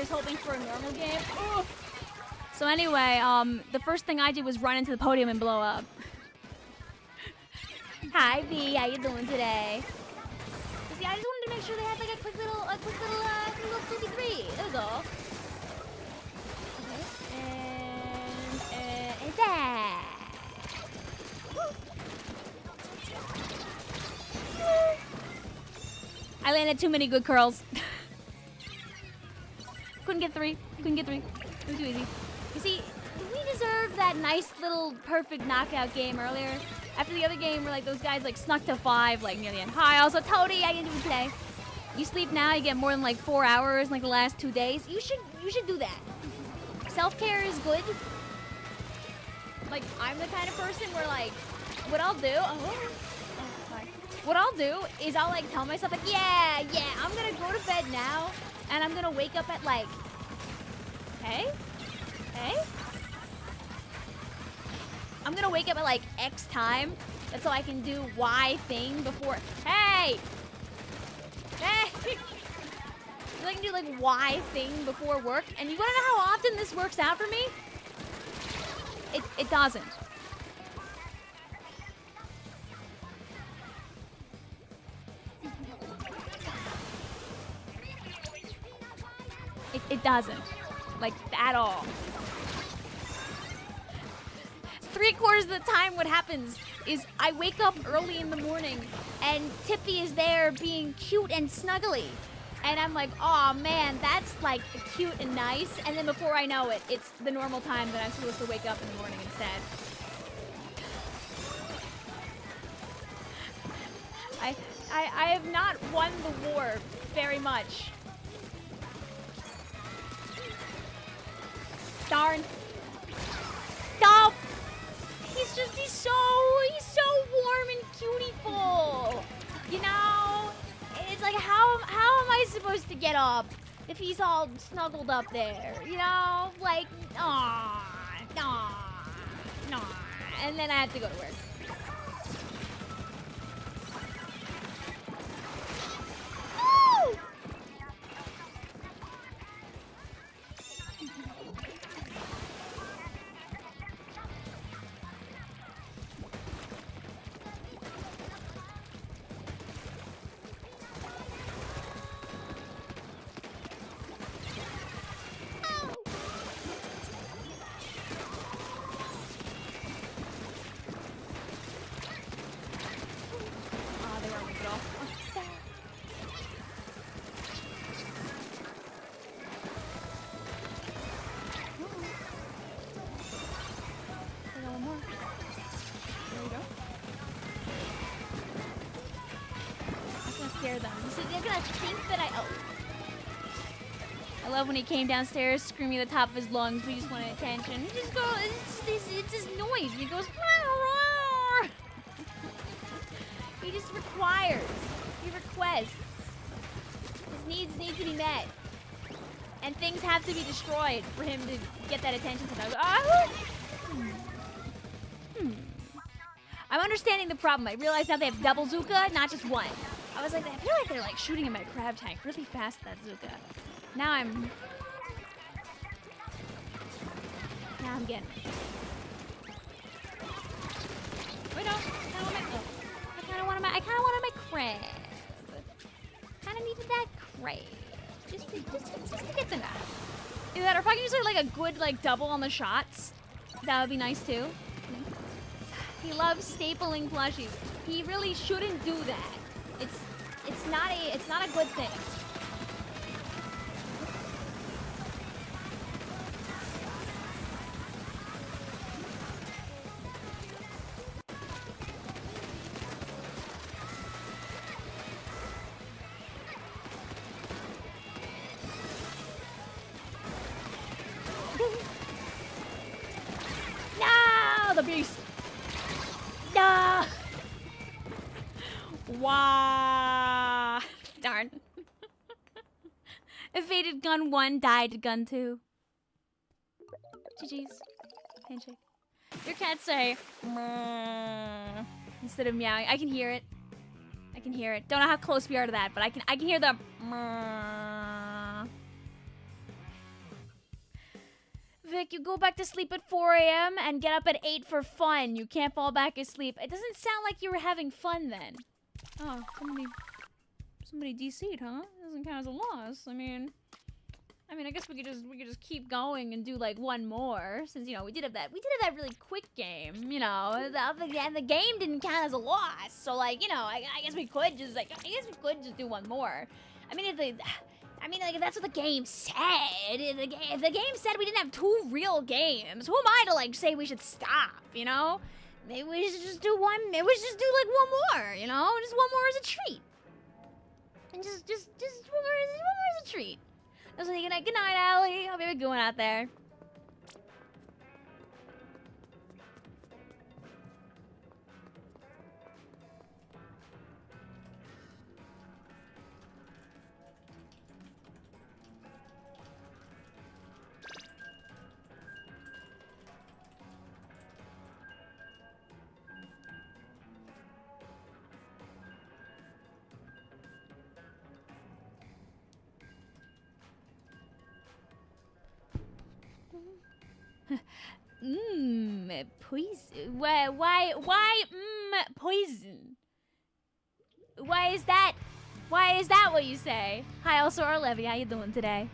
was hoping for a normal game. Ugh. So anyway, the first thing I did was run into the podium and blow up. Hi, V. How you doing today? See, I just wanted to make sure they had like a quick little 2v3. There we go. Okay. And that. I landed too many good curls. Couldn't get three. It was too easy. You see, we deserved that nice little perfect knockout game earlier. After the other game where like those guys like snuck to 5 like near the end. Hi, also Toady, I didn't do it today. You sleep now, you get more than like 4 hours in like the last 2 days. You should do that. Self-care is good. Like I'm the kind of person where like what I'll do what I'll do is I'll like tell myself like yeah, I'm gonna go to bed now and I'm gonna wake up at like hey? I'm gonna wake up at like X time. That's so I can do Y thing before. Hey! So I can do like Y thing before work. And you wanna know how often this works out for me? It doesn't. It doesn't. Like, at all. 3/4 of the time what happens is I wake up early in the morning and Tippy is there being cute and snuggly. And I'm like, oh man, that's like cute and nice. And then before I know it, it's the normal time that I'm supposed to wake up in the morning instead. I have not won the war very much. Darn. Stop! He's so warm and cutieful. You know? It's like, how am I supposed to get up if he's all snuggled up there? You know? Like, aww. And then I have to go to work. Woo! Them. So they're gonna think that I love when he came downstairs screaming at the top of his lungs, but he just wanted attention. He just goes, it's his noise. He goes, he just requires. He requests. His needs need to be met. And things have to be destroyed for him to get that attention sometimes. I'm understanding the problem. I realize now they have double Zuka, not just one. I was like, I feel like they're like shooting in my crab tank really fast, that Zuka. Now I'm getting it. Wait, no. I kinda wanted my crab. Kinda needed that crab. Just to get the nut. Either that or if I can use like a good like double on the shots, that would be nice too. He loves stapling plushies. He really shouldn't do that. It's not a good thing. No, the beast. No. Wow. Darn. Evaded gun 1, died gun 2. GG's. Handshake. Your cats say "Meow" instead of meowing. I can hear it. Don't know how close we are to that, but I can hear the "Meow." Vic, you go back to sleep at 4 a.m. and get up at 8 for fun. You can't fall back asleep. It doesn't sound like you were having fun then. Oh, somebody DC'd, huh? Doesn't count as a loss. I mean, I guess we could just keep going and do like one more, since you know we did have that really quick game. You know, the game didn't count as a loss, so like you know, I guess we could just do one more. I mean, if that's what the game said. If the game said we didn't have 2 real games, who am I to like say we should stop? You know, maybe we should just do one. Maybe we should just do like one more. You know, just one more as a treat. And just one more as a treat. So good night, Allie. Hope you have a good one out there. Poison. Why, poison? Why is that? Why is that what you say? Hi, also Arlevi, how you doing today?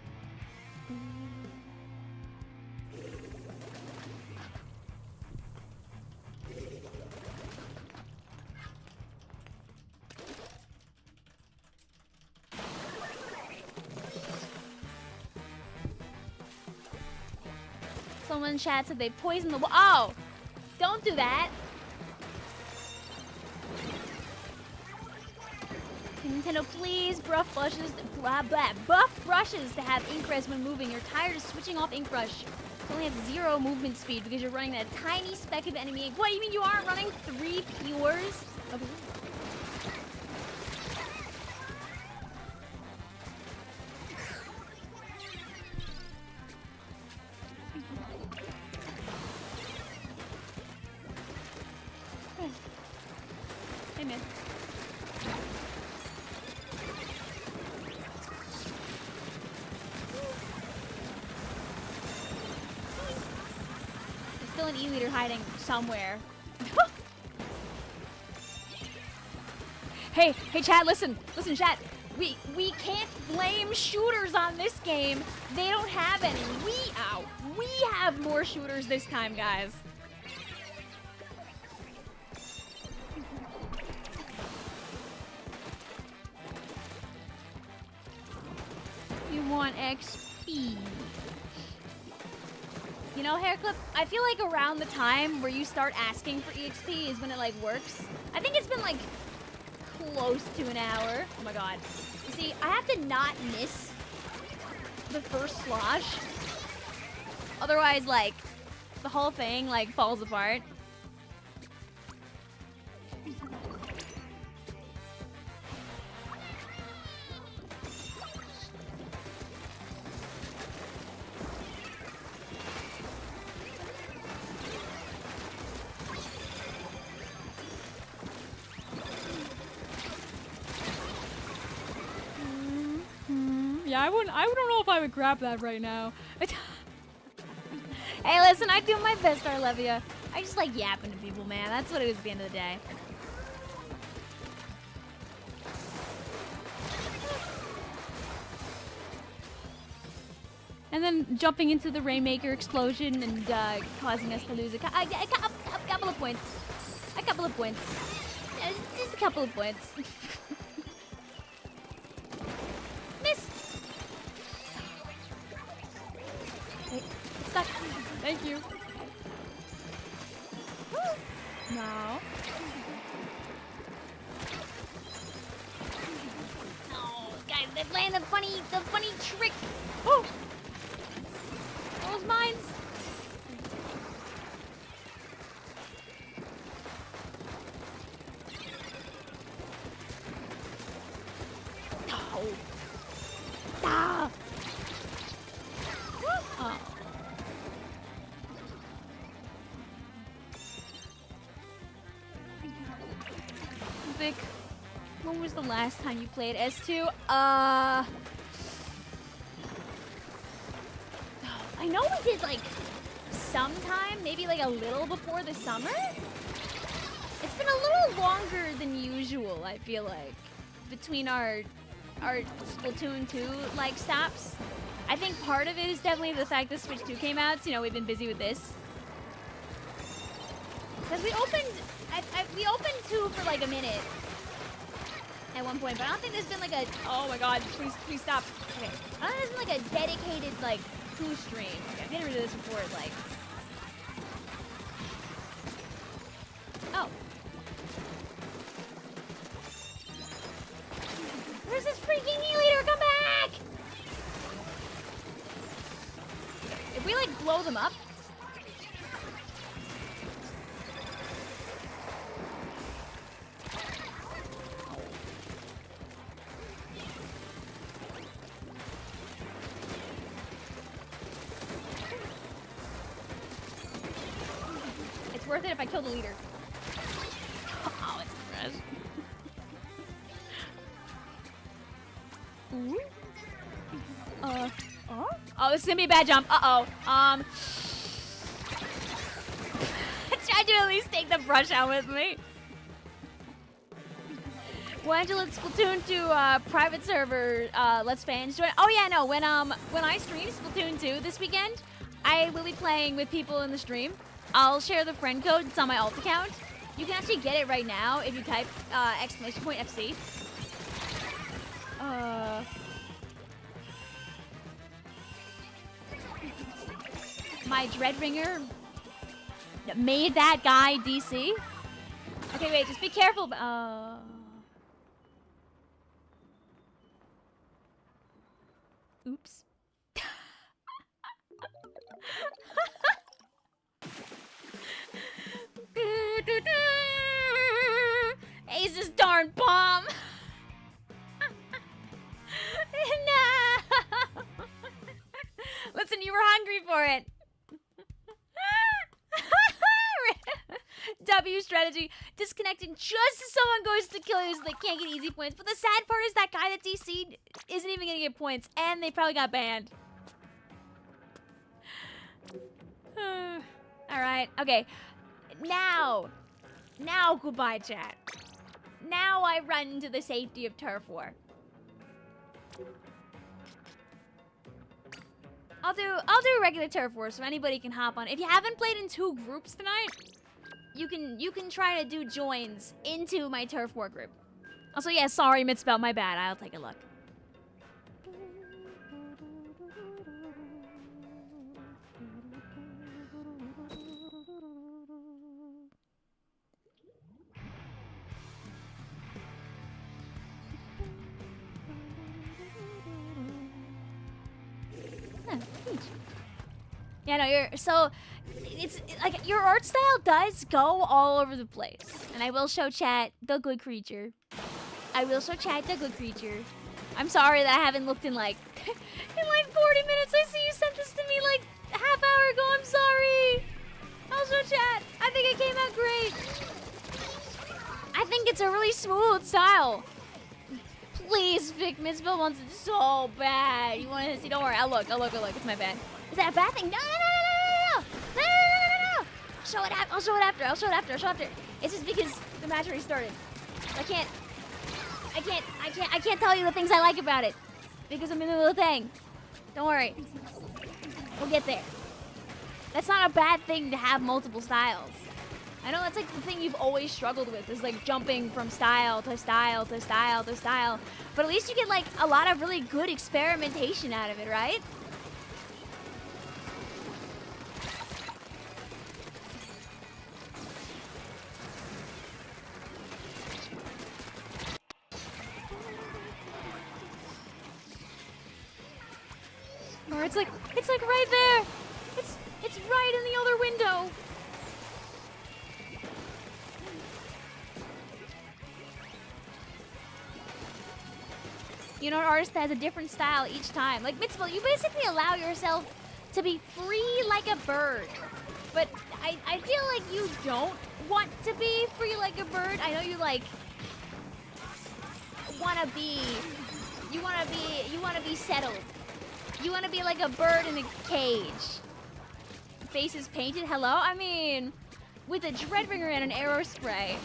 Someone in chat said they poisoned the oh! Don't do that! Can Nintendo please buff brushes to have ink res when moving? You're tired of switching off ink brush. You only have 0 movement speed because you're running that tiny speck of enemy ink. What, you mean you aren't running 3 pures? Okay. Hey, man. There's still an E-liter hiding somewhere. Hey, chat, listen, chat. We can't blame shooters on this game. They don't have any. We have more shooters this time, guys. You want XP. You know, Hairclip, I feel like around the time where you start asking for EXP is when it, like, works. I think it's been, like, close to an hour. Oh my god. You see, I have to not miss the first slosh. Otherwise, like, the whole thing, like, falls apart. Yeah, I don't know if I would grab that right now. Hey, listen, I do my best, Arlevia. I just like yapping to people, man. That's what it is at the end of the day. And then jumping into the Rainmaker explosion and causing us to lose a couple of points. A couple of points. Just a couple of points. Miss! Stuck. Thank you. No. Oh, guys, they're playing the funny trick. Oh! Those mines. Oh. Ah. Oh. Vic, when was the last time you played S2? I know we did like sometime, maybe like a little before the summer. It's been a little longer than usual, I feel like, between our Splatoon 2 like stops. I think part of it is definitely the fact that Switch 2 came out, so, you know, we've been busy with this. Because we opened, we opened 2 for like a minute at one point, but I don't think there's been like a, oh my god, please stop. Okay, I don't think there's been like a dedicated like 2 stream. Okay, I've been rid of this before, like. Oh. Where's this freaking E-liter? Come back! If we like blow them up. It's worth it if I kill the leader. Oh, it's fresh. Ooh. Oh, this is gonna be a bad jump. Uh-oh. I tried to at least take the brush out with me. Why don't you let Splatoon 2 private server let's fans join? Oh yeah, no. When I stream Splatoon 2 this weekend, I will be playing with people in the stream. I'll share the friend code. It's on my alt account. You can actually get it right now if you type !FC. My Dreadringer made that guy DC. Okay, wait, just be careful. Oops. Ace's darn bomb. No. Listen, you were hungry for it. W strategy. Disconnecting just as someone goes to kill you so they can't get easy points. But the sad part is that guy that DC'd isn't even gonna get points. And they probably got banned. Alright, okay. Now, goodbye, chat. Now I run into the safety of turf war. I'll do a regular turf war so anybody can hop on. If you haven't played in 2 groups tonight, you can try to do joins into my turf war group. Also, yeah, sorry, misspelled, my bad. I'll take a look. Yeah, no, it's like your art style does go all over the place. And I will show chat the good creature. I'm sorry that I haven't looked in like 40 minutes. I see you sent this to me like a half hour ago. I'm sorry. I'll show chat. I think it came out great. I think it's a really smooth style. Please, Vic Misspell wants it so bad. You want to see? Don't worry. I'll look. It's my bad. Is that a bad thing? No. I'll show it after. It's just because the match already started. I can't tell you the things I like about it because I'm in the little thing. Don't worry. We'll get there. That's not a bad thing to have multiple styles. I know that's like the thing you've always struggled with is like jumping from style to style to style to style. But at least you get like a lot of really good experimentation out of it, right? Or it's like right there. It's right in the other window. You know, an artist that has a different style each time. Like Mitzvah, you basically allow yourself to be free like a bird. But I feel like you don't want to be free like a bird. I know you like you wanna be settled. You wanna be like a bird in a cage. faces painted. Hello? I mean, with a Dreadringer and an arrow spray,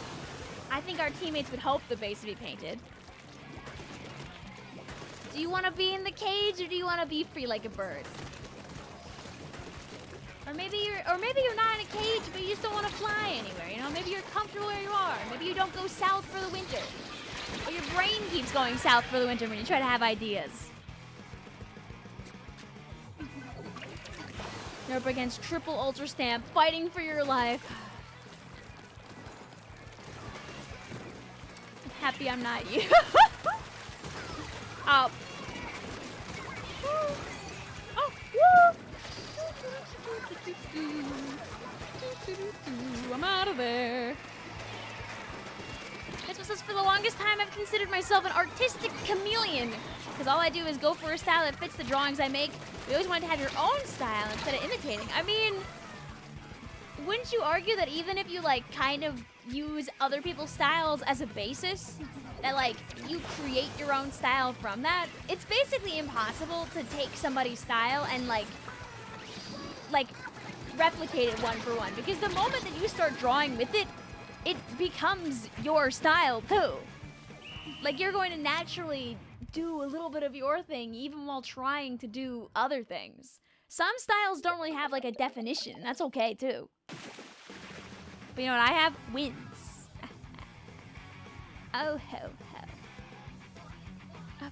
I think our teammates would hope the base would be painted. Do you want to be in the cage or do you want to be free like a bird? Or maybe you're not in a cage, but you just don't want to fly anywhere. You know, maybe you're comfortable where you are. Maybe you don't go south for the winter. Or your brain keeps going south for the winter when you try to have ideas. You're up against triple ultra stamp, fighting for your life. I'm happy I'm not you. Oh. Oh, woo! I'm out of there. This was for the longest time I've considered myself an artistic chameleon. Because all I do is go for a style that fits the drawings I make. You always wanted to have your own style instead of imitating. I mean, wouldn't you argue that even if you like kind of use other people's styles as a basis, that like you create your own style from that? It's basically impossible to take somebody's style and like replicate it one for one, because the moment that you start drawing with it, it becomes your style too. Like you're going to naturally do a little bit of your thing even while trying to do other things. Some styles don't really have like a definition. That's okay too. But you know what I have? Wins. Oh ho ho.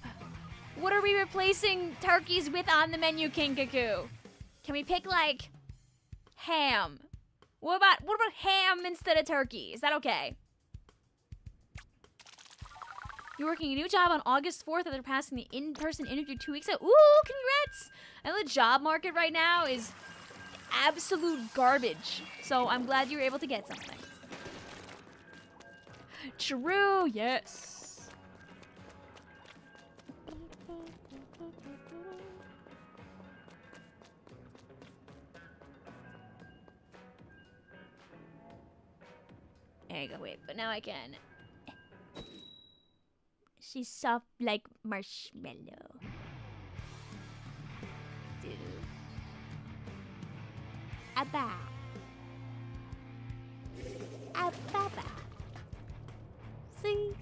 What are we replacing turkeys with on the menu, King Cuckoo? Can we pick like ham? What about ham instead of turkey? Is that okay? You're working a new job on August 4th after passing the in-person interview 2 weeks ago. Ooh, congrats! I know the job market right now is absolute garbage. So I'm glad you were able to get something. True, yes. There you go, wait, but now I can. She's soft like marshmallow. Do. Abba. Ababa. See?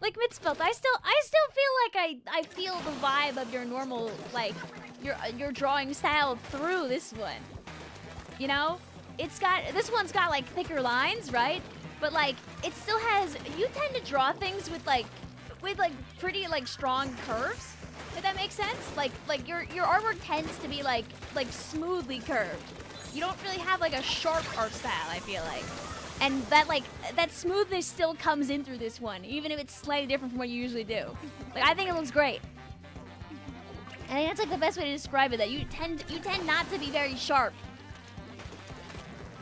Like Mitzvelt, I still feel like I feel the vibe of your normal, like your drawing style through this one. You know? This one's got like thicker lines, right? But like it still has, you tend to draw things with pretty like strong curves. If that makes sense? Like your artwork tends to be like smoothly curved. You don't really have like a sharp art style, I feel like. And that smoothness still comes in through this one, even if it's slightly different from what you usually do. Like I think it looks great. And I think that's like the best way to describe it, that you tend not to be very sharp.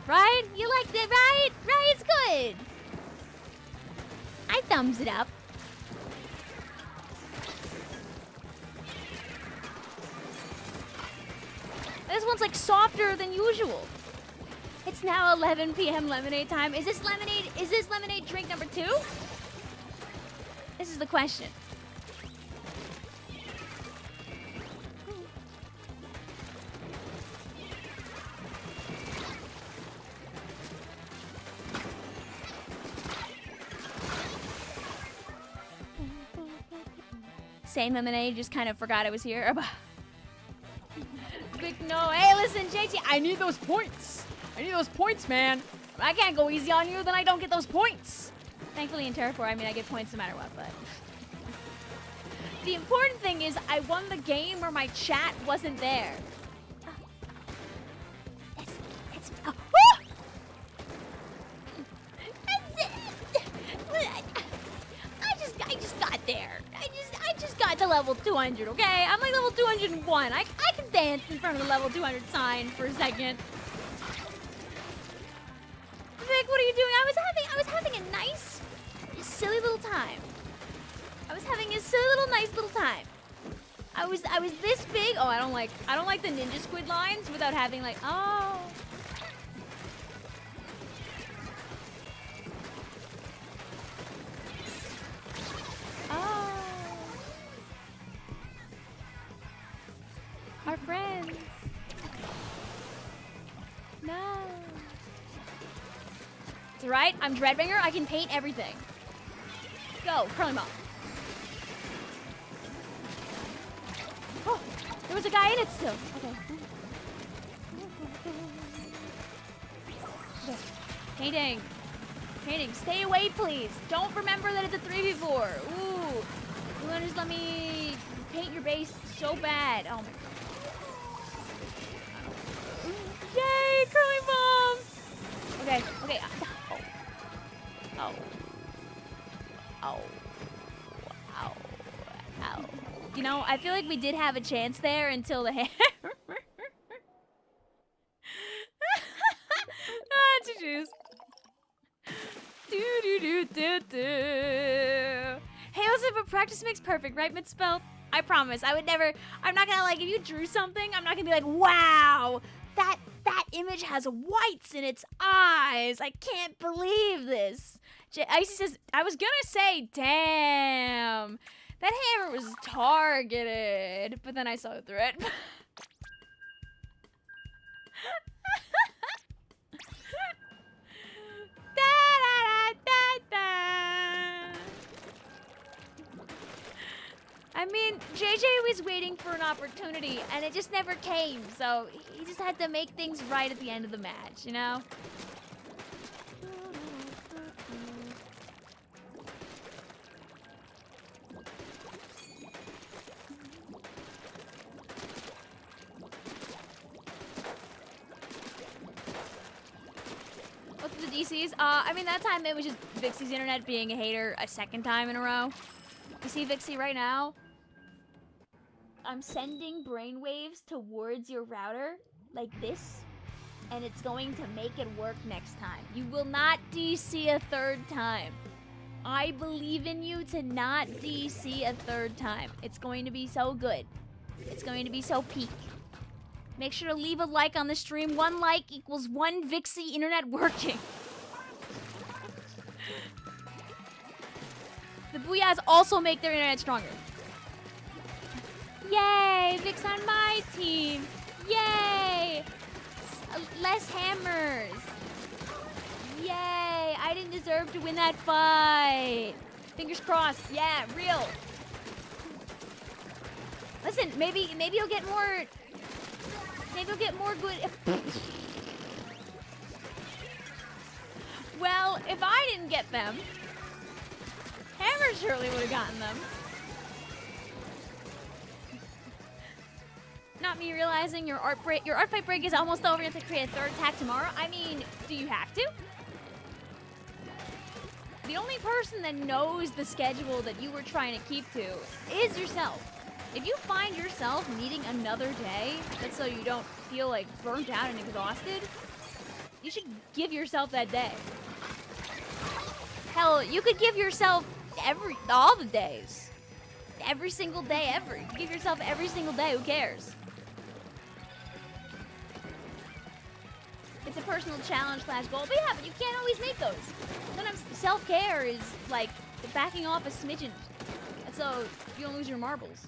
Right? You liked it, right? Right, it's good. I thumbs it up. This one's like softer than usual. It's now 11 p.m. lemonade time. Is this lemonade drink number 2? This is the question. Same lemonade, just kind of forgot I was here. Big no. Hey, listen, JT, I need those points. I need those points, man. If I can't go easy on you, then I don't get those points. Thankfully in Terraform, I mean, I get points no matter what, but... The important thing is I won the game where my chat wasn't there. Oh. I just got there. I just got to level 200, okay? I'm like level 201. I can dance in front of the level 200 sign for a second. Vic, what are you doing? I was having a nice, silly little time. I was having a silly little, nice little time. I was this big. Oh, I don't like the ninja squid lines without having like, oh. Oh. Our friend. It's alright. I'm Dreadringer. I can paint everything. Go, curling ball. Oh, there was a guy in it still. Okay. Okay. Painting. Painting. Stay away, please. Don't remember that it's a 3v4. Ooh. You want to just let me paint your base so bad. Oh my god. Yay, curling bomb. Okay, okay. Oh. Oh. Ow. Ow. You know, I feel like we did have a chance there until the hammer. Ah, choo-choos. Do-do-do-do-do. Hey, also, but practice makes perfect, right, Mitspell? I promise. I would never, I'm not gonna, like, if you drew something, I'm not gonna be like, wow, that image has whites in its eyes. I can't believe this. Icy says, I was gonna say, damn, that hammer was targeted, but then I saw through it. I mean, JJ was waiting for an opportunity, and it just never came, so he just had to make things right at the end of the match, you know? What's the DCs? I mean, that time it was just Vixie's internet being a hater a second time in a row. You see Vixie right now? I'm sending brainwaves towards your router, like this, and it's going to make it work next time. You will not DC a third time. I believe in you to not DC a third time. It's going to be so good. It's going to be so peak. Make sure to leave a like on the stream. 1 like equals 1 Vixie internet working. The Booyahs also make their internet stronger. Yay! Vix on my team! Yay! Less hammers! Yay! I didn't deserve to win that fight! Fingers crossed. Yeah, real. Listen, maybe you'll get more... Maybe you'll get more good... Well, if I didn't get them, Hammer surely would have gotten them. Not me realizing your art fight break is almost over. You have to create a third attack tomorrow. I mean, do you have to? The only person that knows the schedule that you were trying to keep to is yourself. If you find yourself needing another day, that's so you don't feel like burnt out and exhausted, you should give yourself that day. Hell, you could give yourself all the days. Every single day ever. You give yourself every single day, who cares? It's a personal challenge / goal, but yeah, but you can't always make those. Sometimes self-care is like backing off a smidgen, so you don't lose your marbles.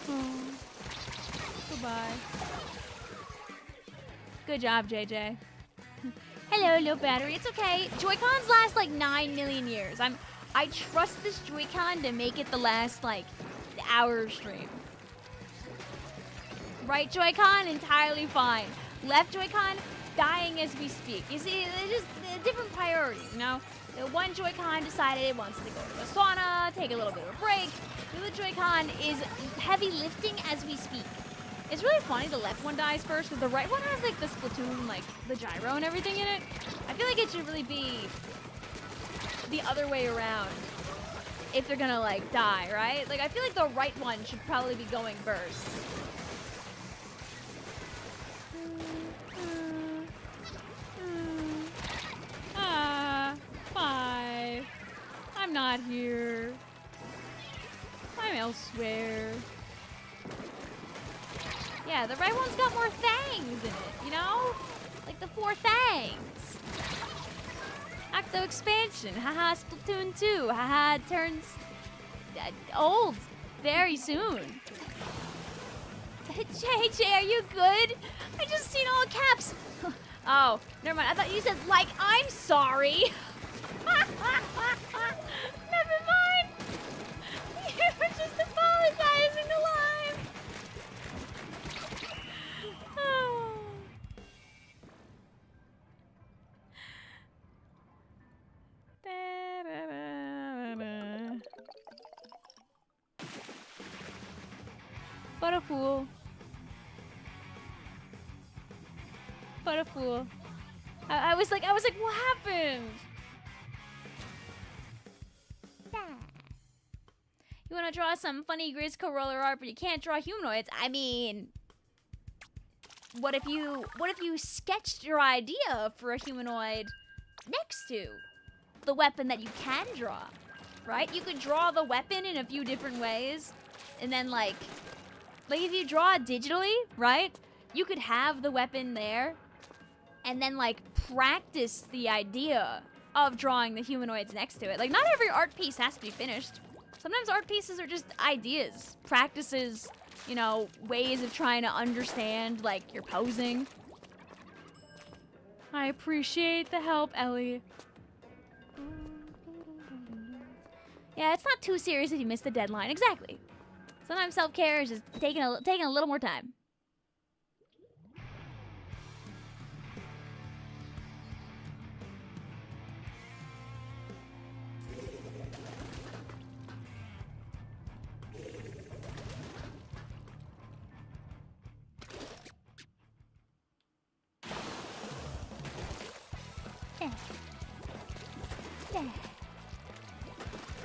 Oh. Goodbye. Good job, JJ. Hello, low battery. It's okay. Joy-Cons last like 9 million years. I trust this Joy-Con to make it the last like hour stream. Right Joy-Con, entirely fine. Left Joy-Con, dying as we speak. You see, they're just different priorities, you know? The one Joy-Con decided it wants to go to the sauna, take a little bit of a break. The other Joy-Con is heavy lifting as we speak. It's really funny the left one dies first, because the right one has like the Splatoon, like the gyro and everything in it. I feel like it should really be the other way around if they're gonna like die, right? Like I feel like the right one should probably be going first. Ah, 5. I'm not here. I'm elsewhere. Yeah, the right one's got more fangs in it, you know? Like the 4 fangs. Octo expansion. Haha, Splatoon 2. Haha, it turns old very soon. JJ, are you good? I just seen all caps. Oh, never mind. I thought you said, like, I'm sorry. Never mind. You were just apologizing to Lime. Oh. What a fool. What a fool. I was like, what happened? You want to draw some funny Grisco roller art, but you can't draw humanoids? I mean, what if you sketched your idea for a humanoid next to the weapon that you can draw, right? You could draw the weapon in a few different ways, and then like if you draw it digitally, right? You could have the weapon there, and then like practice the idea of drawing the humanoids next to it. Like, not every art piece has to be finished. Sometimes art pieces are just ideas, practices, you know, ways of trying to understand, like, your posing. I appreciate the help, Ellie. Yeah, it's not too serious if you miss the deadline. Exactly. Sometimes self-care is just taking a little more time.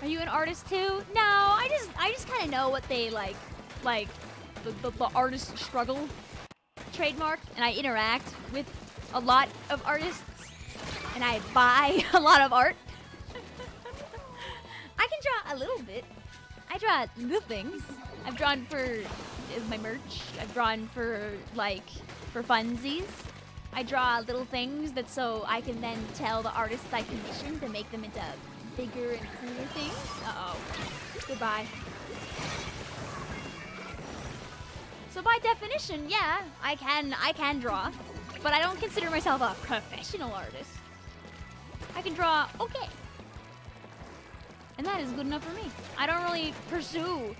Are you an artist too? No, I just kind of know what they like the artist struggle trademark, and I interact with a lot of artists, and I buy a lot of art. I can draw a little bit. I draw little things. I've drawn for my merch. I've drawn for funsies. I draw little things that so I can then tell the artists I commission to make them into bigger and cooler things. Uh-oh. Goodbye. So by definition, yeah, I can draw, but I don't consider myself a professional artist. I can draw okay. And that is good enough for me. I don't really pursue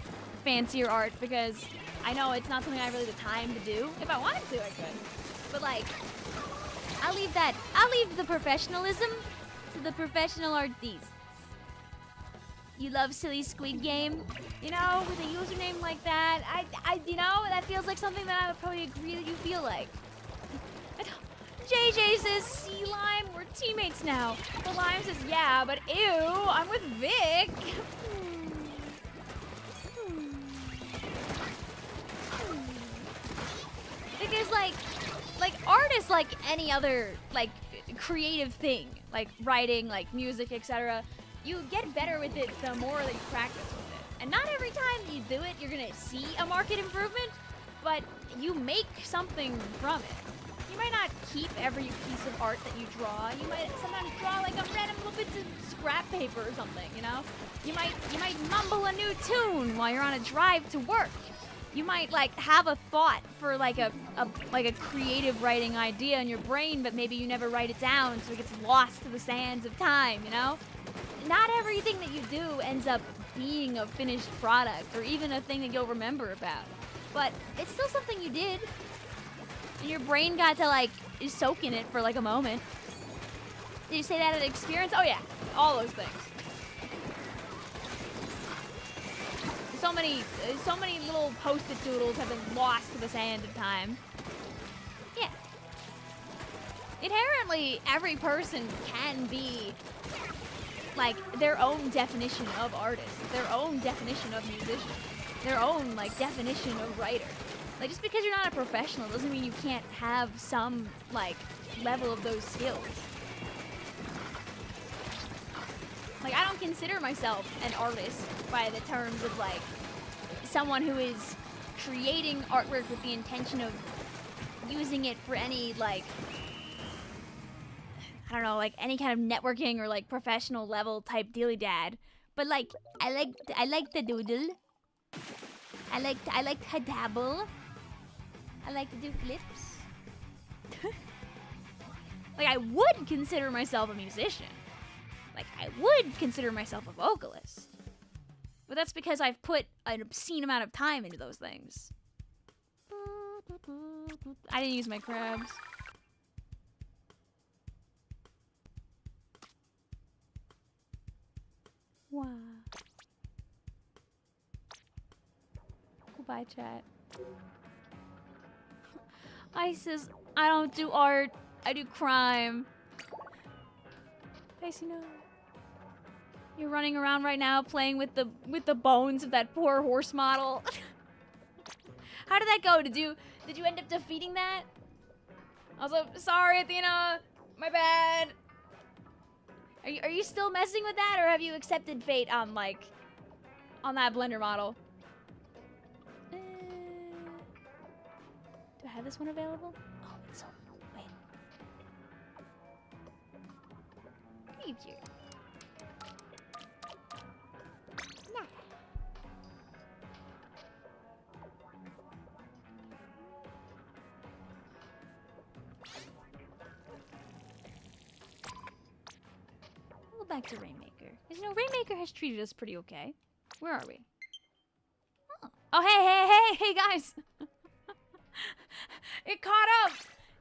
fancier art because I know it's not something I have really the time to do. If I wanted to, I could. But like, I'll leave the professionalism to the professional artistes. You love silly Squid Game? You know, with a username like that, you know, that feels like something that I would probably agree that you feel like. JJ says, see, Lime, we're teammates now. The Lime says, yeah, but ew, I'm with Vic. Because, like art is like any other, like, creative thing. Like, writing, like, music, etc. You get better with it the more that you practice with it. And not every time you do it, you're gonna see a market improvement, but you make something from it. You might not keep every piece of art that you draw. You might sometimes draw like a random little bits of scrap paper or something, you know? You might mumble a new tune while you're on a drive to work. You might like have a thought for like a creative writing idea in your brain, but maybe you never write it down, so it gets lost to the sands of time, you know? Not everything that you do ends up being a finished product or even a thing that you'll remember about. But it's still something you did. And your brain got to like soak in it for like a moment. Did you say that at experience? Oh yeah, all those things. So many little post-it doodles have been lost to the sand of time. Yeah. Inherently, every person can be like their own definition of artist, their own definition of musician, their own like definition of writer. Like, just because you're not a professional doesn't mean you can't have some like level of those skills. Like, I don't consider myself an artist by the terms of like someone who is creating artwork with the intention of using it for any like, I don't know, like any kind of networking or like professional level type dealy dad. But like, I like to doodle. I like to dabble. I like to do flips. Like, I would consider myself a musician. Like, I would consider myself a vocalist. But that's because I've put an obscene amount of time into those things. I didn't use my crabs. Wow. Goodbye, chat. Isis, I don't do art. I do crime. Icy, no. You're running around right now playing with the bones of that poor horse model. How did that go? Did you end up defeating that? Also, sorry, Athena. My bad. Are you still messing with that, or have you accepted fate on on that blender model? Do I have this one available? Oh, it's so wait. Thank you. Nah. We'll go back to Rainmaker. Because, you know, Rainmaker has treated us pretty okay. Where are we? Oh, hey, guys! It caught up!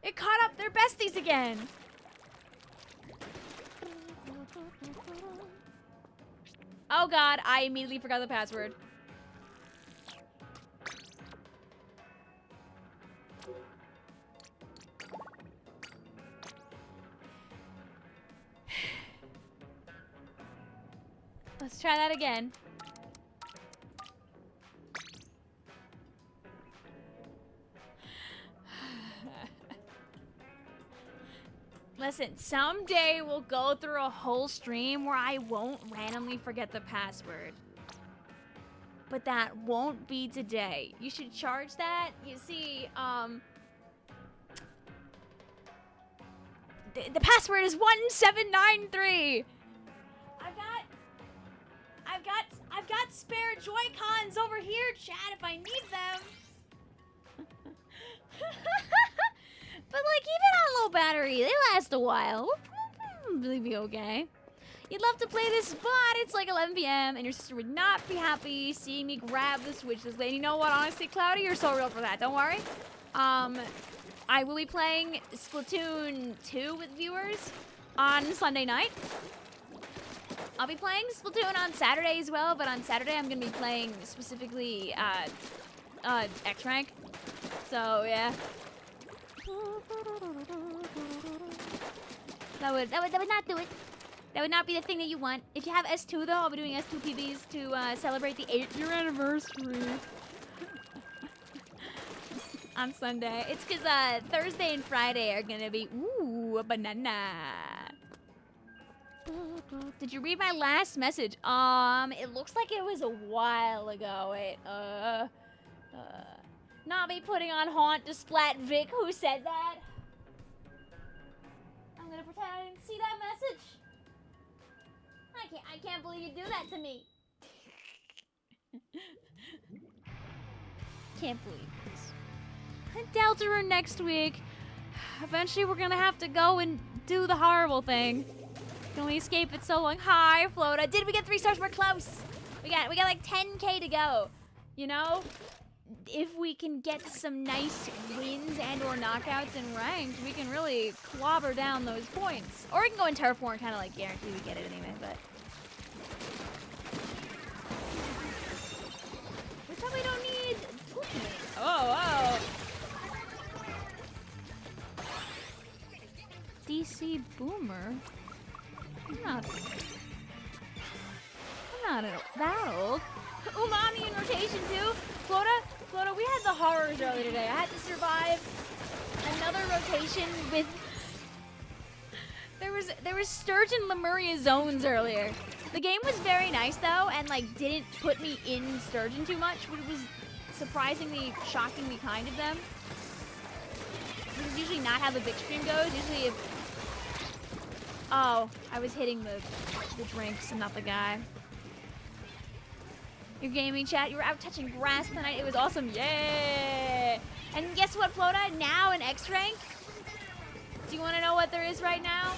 It caught up! They're besties again! Oh god, I immediately forgot the password. Let's try that again. Listen, someday we'll go through a whole stream where I won't randomly forget the password. But that won't be today. You should charge that. You see, the password is 1793. I've got spare Joy-Cons over here, chat, if I need them. But, like, even on low battery, they last a while. We'll probably be okay. You'd love to play this, but it's like 11 p.m. and your sister would not be happy seeing me grab the Switch this late. You know what? Honestly, Cloudy, you're so real for that. Don't worry. I will be playing Splatoon 2 with viewers on Sunday night. I'll be playing Splatoon on Saturday as well, but on Saturday I'm going to be playing specifically X-Rank. So, yeah. That would not do it. That would not be the thing that you want. If you have S2 though, I'll be doing S2 PBs to celebrate the 8th-year anniversary on Sunday. It's because Thursday and Friday are gonna be a banana. Did you read my last message? It looks like it was a while ago. Wait, not me putting on Haunt to splat Vic. Who said that? I'm gonna pretend I didn't see that message. I can't believe you do that to me. Can't believe this. Delta Rune next week. Eventually we're gonna have to go and do the horrible thing. Can only escape it so long. Hi, Flota. Did we get 3 stars? We're close. We got like 10k to go. You know? If we can get some nice wins and or knockouts in ranked, we can really clobber down those points. Or we can go in turf war and kind of like guarantee we get it anyway, but we probably don't need Oh. DC Boomer? I'm not that old. Umami in rotation too. Flota, we had the horrors earlier today. I had to survive another rotation with... There was Sturgeon Lemuria zones earlier. The game was very nice though, and like didn't put me in Sturgeon too much, which was surprisingly, shockingly kind of them. This is usually not how the big stream goes. Usually if... Oh, I was hitting the drinks and not the guy. Your gaming chat, you were out touching grass tonight. It was awesome. Yay! And guess what, Flota? Now in X rank. Do you want to know what there is right now?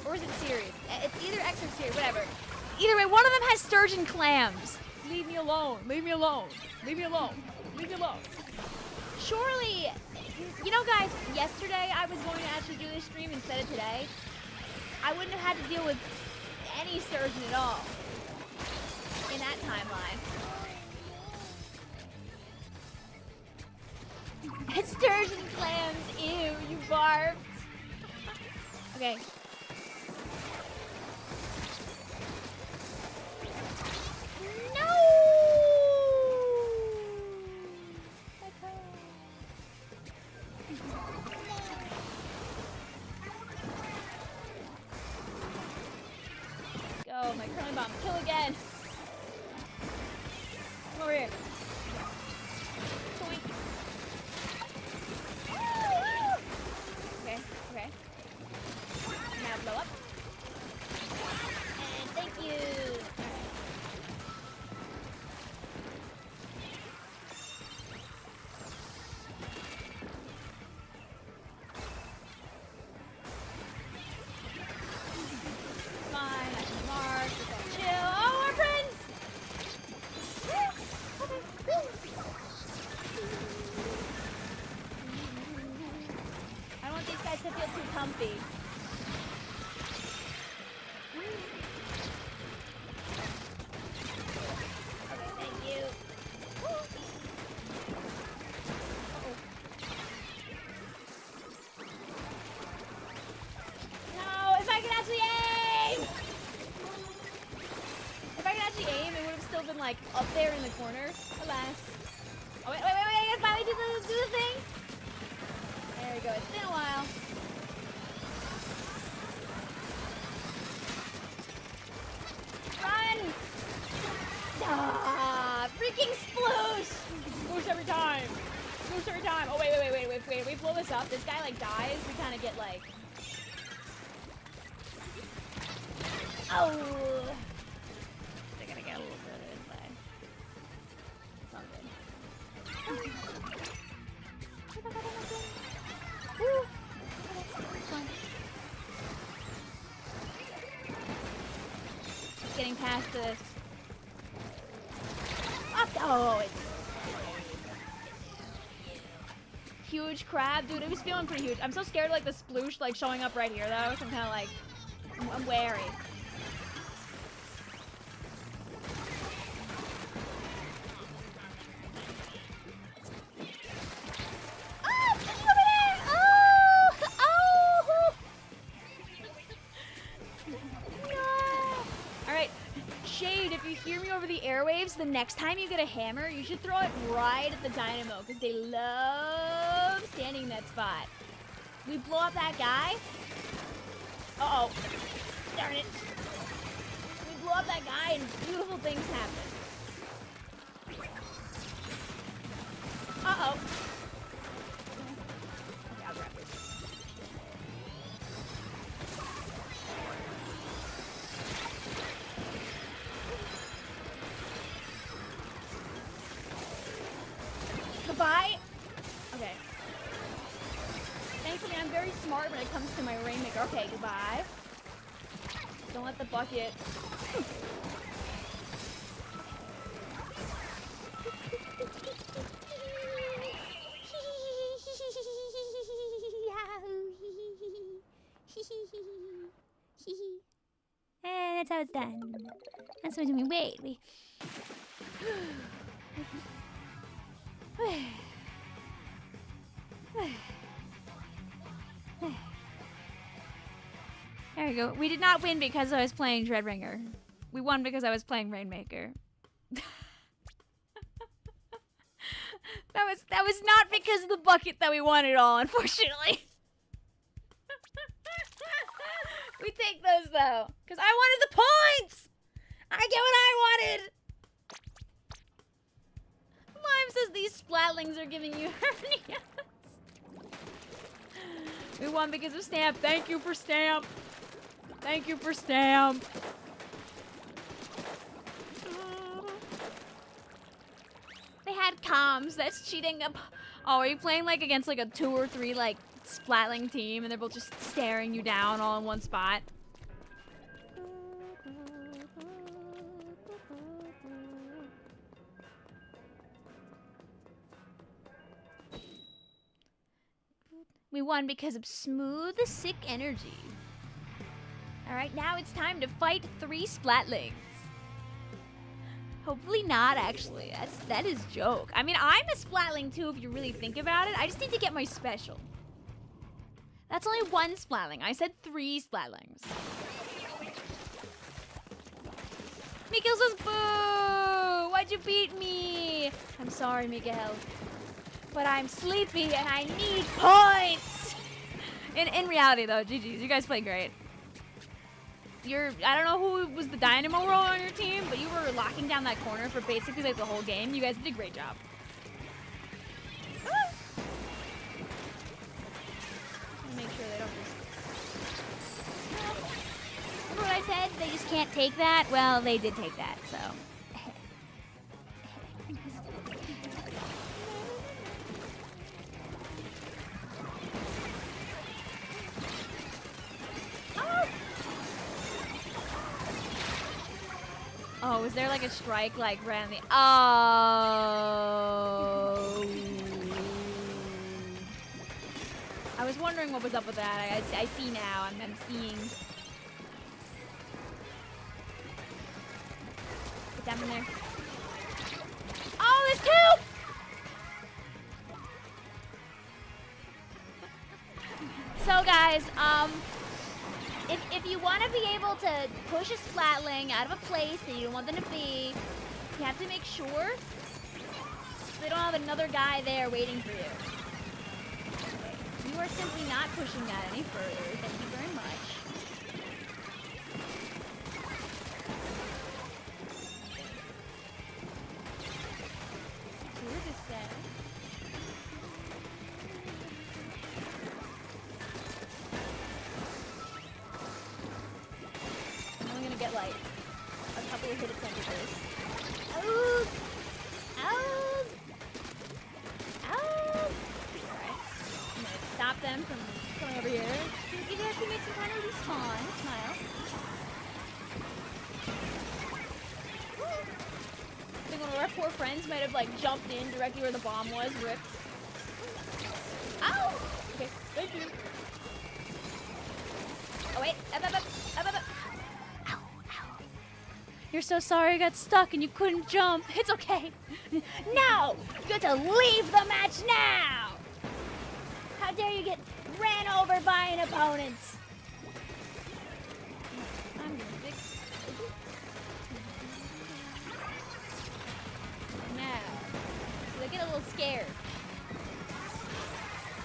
Or is it series? It's either X or series, whatever. Either way, one of them has sturgeon clams. Leave me alone. Leave me alone. Leave me alone. Leave me alone. Surely, you know, guys, yesterday I was going to actually do this stream instead of today. I wouldn't have had to deal with any sturgeon at all in that timeline. Sturgeon clams, ew, you barfed. Okay. No! Go, my curling bomb, kill again. Come over here. Okay. Now blow up. And thank you. Fine, I can mark, we're gonna chill. Oh, we're friends! I don't want these guys to feel too comfy. Okay, thank you. No, if I could actually aim! If I could actually aim, it would have still been like up there in the corner. Alas. Oh, wait, I gotta finally do the thing. There we go, it's been a while. Run! Ah, freaking sploosh! Sploosh every time. Sploosh every time. Oh, wait, we blow this up. This guy, like, dies. We kind of get, like... Oh! They're gonna get a little further inside. Something. Woo! Getting past this. Oh, it's huge crab, dude. It was feeling pretty huge. I'm so scared, like the sploosh, like showing up right here, though. So I'm kind of like, I'm wary. Airwaves, the next time you get a hammer, you should throw it right at the dynamo because they love standing in that spot. We blow up that guy. Uh-oh. Darn it. We blow up that guy and beautiful things happen. Uh-oh. Okay, I'll grab this. Goodbye. Okay. Thankfully, I'm very smart when it comes to my rainmaker. Okay, goodbye. Don't let the bucket. And that's how it's done. That's what I mean. Wait. There we go. We did not win because I was playing Dreadringer. We won because I was playing Rainmaker. That was not because of the bucket that we won it all, unfortunately. We take those though, because I wanted the points. I get what I wanted. Lime says these splatlings are giving you hernias. We won because of Stamp. Thank you for Stamp. Thank you for Stamp. They bad comms. That's cheating. Oh, are you playing like against like a 2 or 3 like splatling team and they're both just staring you down all in one spot? We won because of smooth, sick energy. Alright, now it's time to fight 3 splatlings. Hopefully not, actually. That is joke. I mean, I'm a splatling too if you really think about it. I just need to get my special. That's only 1 splatling. I said 3 splatlings. Miguel says, boo! Why'd you beat me? I'm sorry, Miguel. But I'm sleepy and I need points! In reality, though, GG's. You guys play great. I don't know who was the dynamo role on your team, but you were locking down that corner for basically like the whole game. You guys did a great job. Make sure they don't just... Remember what I said? They just can't take that? Well, they did take that, so... Oh, was there like a strike like right on the... Oh. I was wondering what was up with that. I see now. I'm seeing. Get down in there. Oh, there's 2! So guys, if you want to be able to push a splatling out of a place that you don't want them to be, you have to make sure they don't have another guy there waiting for you. Okay. You are simply not pushing that any further. Thank you very much. Here to say. Get like a couple of hit attempts at this. Oh! Oh! Oh! Alright. I'm gonna stop them from coming over here. Give our teammates some time to respawn. Smile. I think one of our poor friends might have like jumped in directly where the bomb was. Rip. Ow! Okay, thank you. Oh wait. Up, up, up. Up, up, up. You're so sorry you got stuck and you couldn't jump. It's okay. No! You have to leave the match now! How dare you get ran over by an opponent? I'm gonna fix it. Now. So they get a little scared.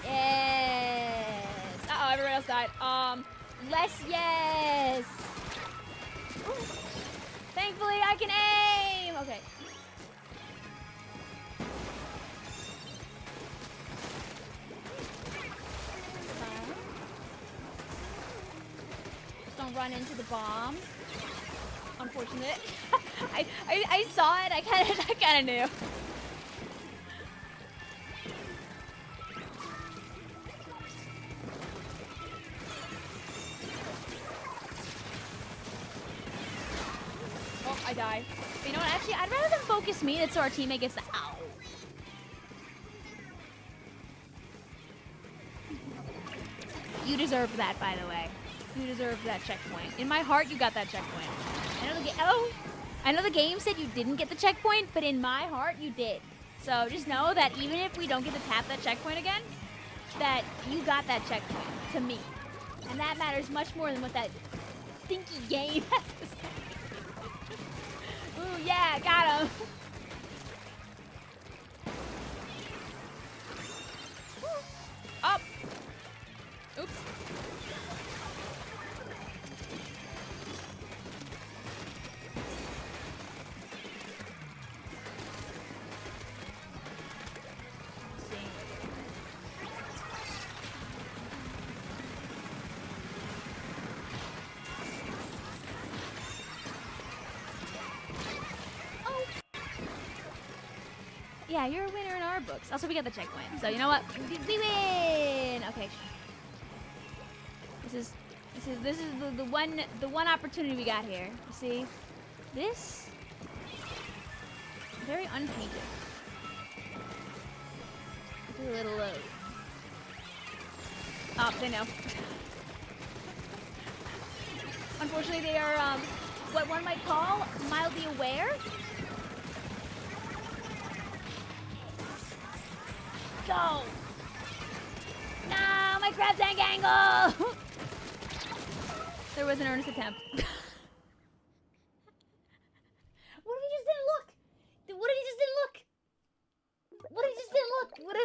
Yes! Uh-oh, everyone else died. Less yes! Ooh. Thankfully, I can aim! Okay. Just don't run into the bomb. Unfortunate. I saw it. I kind of knew. I die. But you know what? Actually, I'd rather than focus me. That's so our teammate gets the ow. You deserve that, by the way. You deserve that checkpoint. In my heart, you got that checkpoint. I know the game said you didn't get the checkpoint, but in my heart, you did. So just know that even if we don't get to tap that checkpoint again, that you got that checkpoint to me. And that matters much more than what that stinky game has to say. Ooh, yeah, got him. Up. Oops. Yeah, you're a winner in our books. Also, we got the checkpoint. So you know what? We win. Okay. This is the one opportunity we got here. You see, this very unpainted. Do a little load. Oh, they know. Unfortunately, they are what one might call mildly aware. Go! No, my crab tank angle! There was an earnest attempt. What if he just didn't look? What if he just didn't look? What if he just didn't look? What if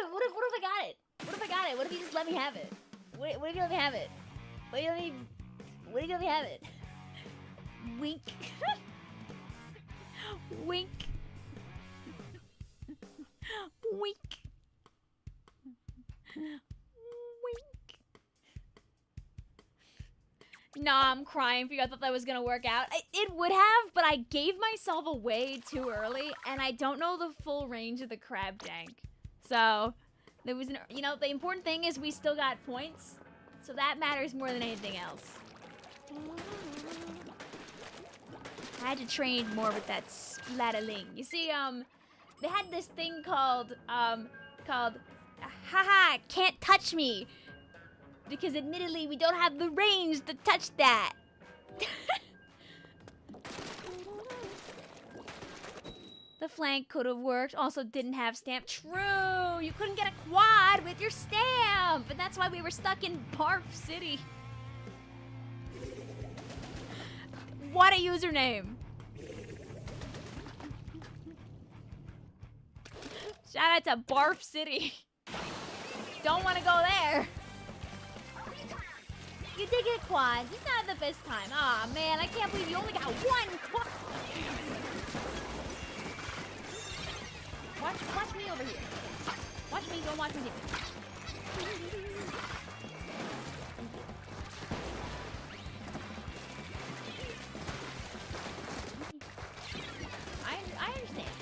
I got it? What if I got it? What if he just let me have it? What if you let me have it? What if you let me have it? Wink. Wink. Wink. Wink. Nah, I'm crying for you. I thought that was gonna work out. It would have, but I gave myself away too early, and I don't know the full range of the crab tank. So, there was you know, the important thing is we still got points, so that matters more than anything else. I had to train more with that splatling. You see, they had this thing called haha, can't touch me. Because admittedly, we don't have the range to touch that. The flank could have worked. Also didn't have stamp. True, you couldn't get a quad with your stamp. And that's why we were stuck in Barf City. What a username. Shout out to Barf City. Don't want to go there. You did get quad. Just not the best time. Aw, man, I can't believe you only got one quad. Watch me over here. Watch me, don't watch me. I understand.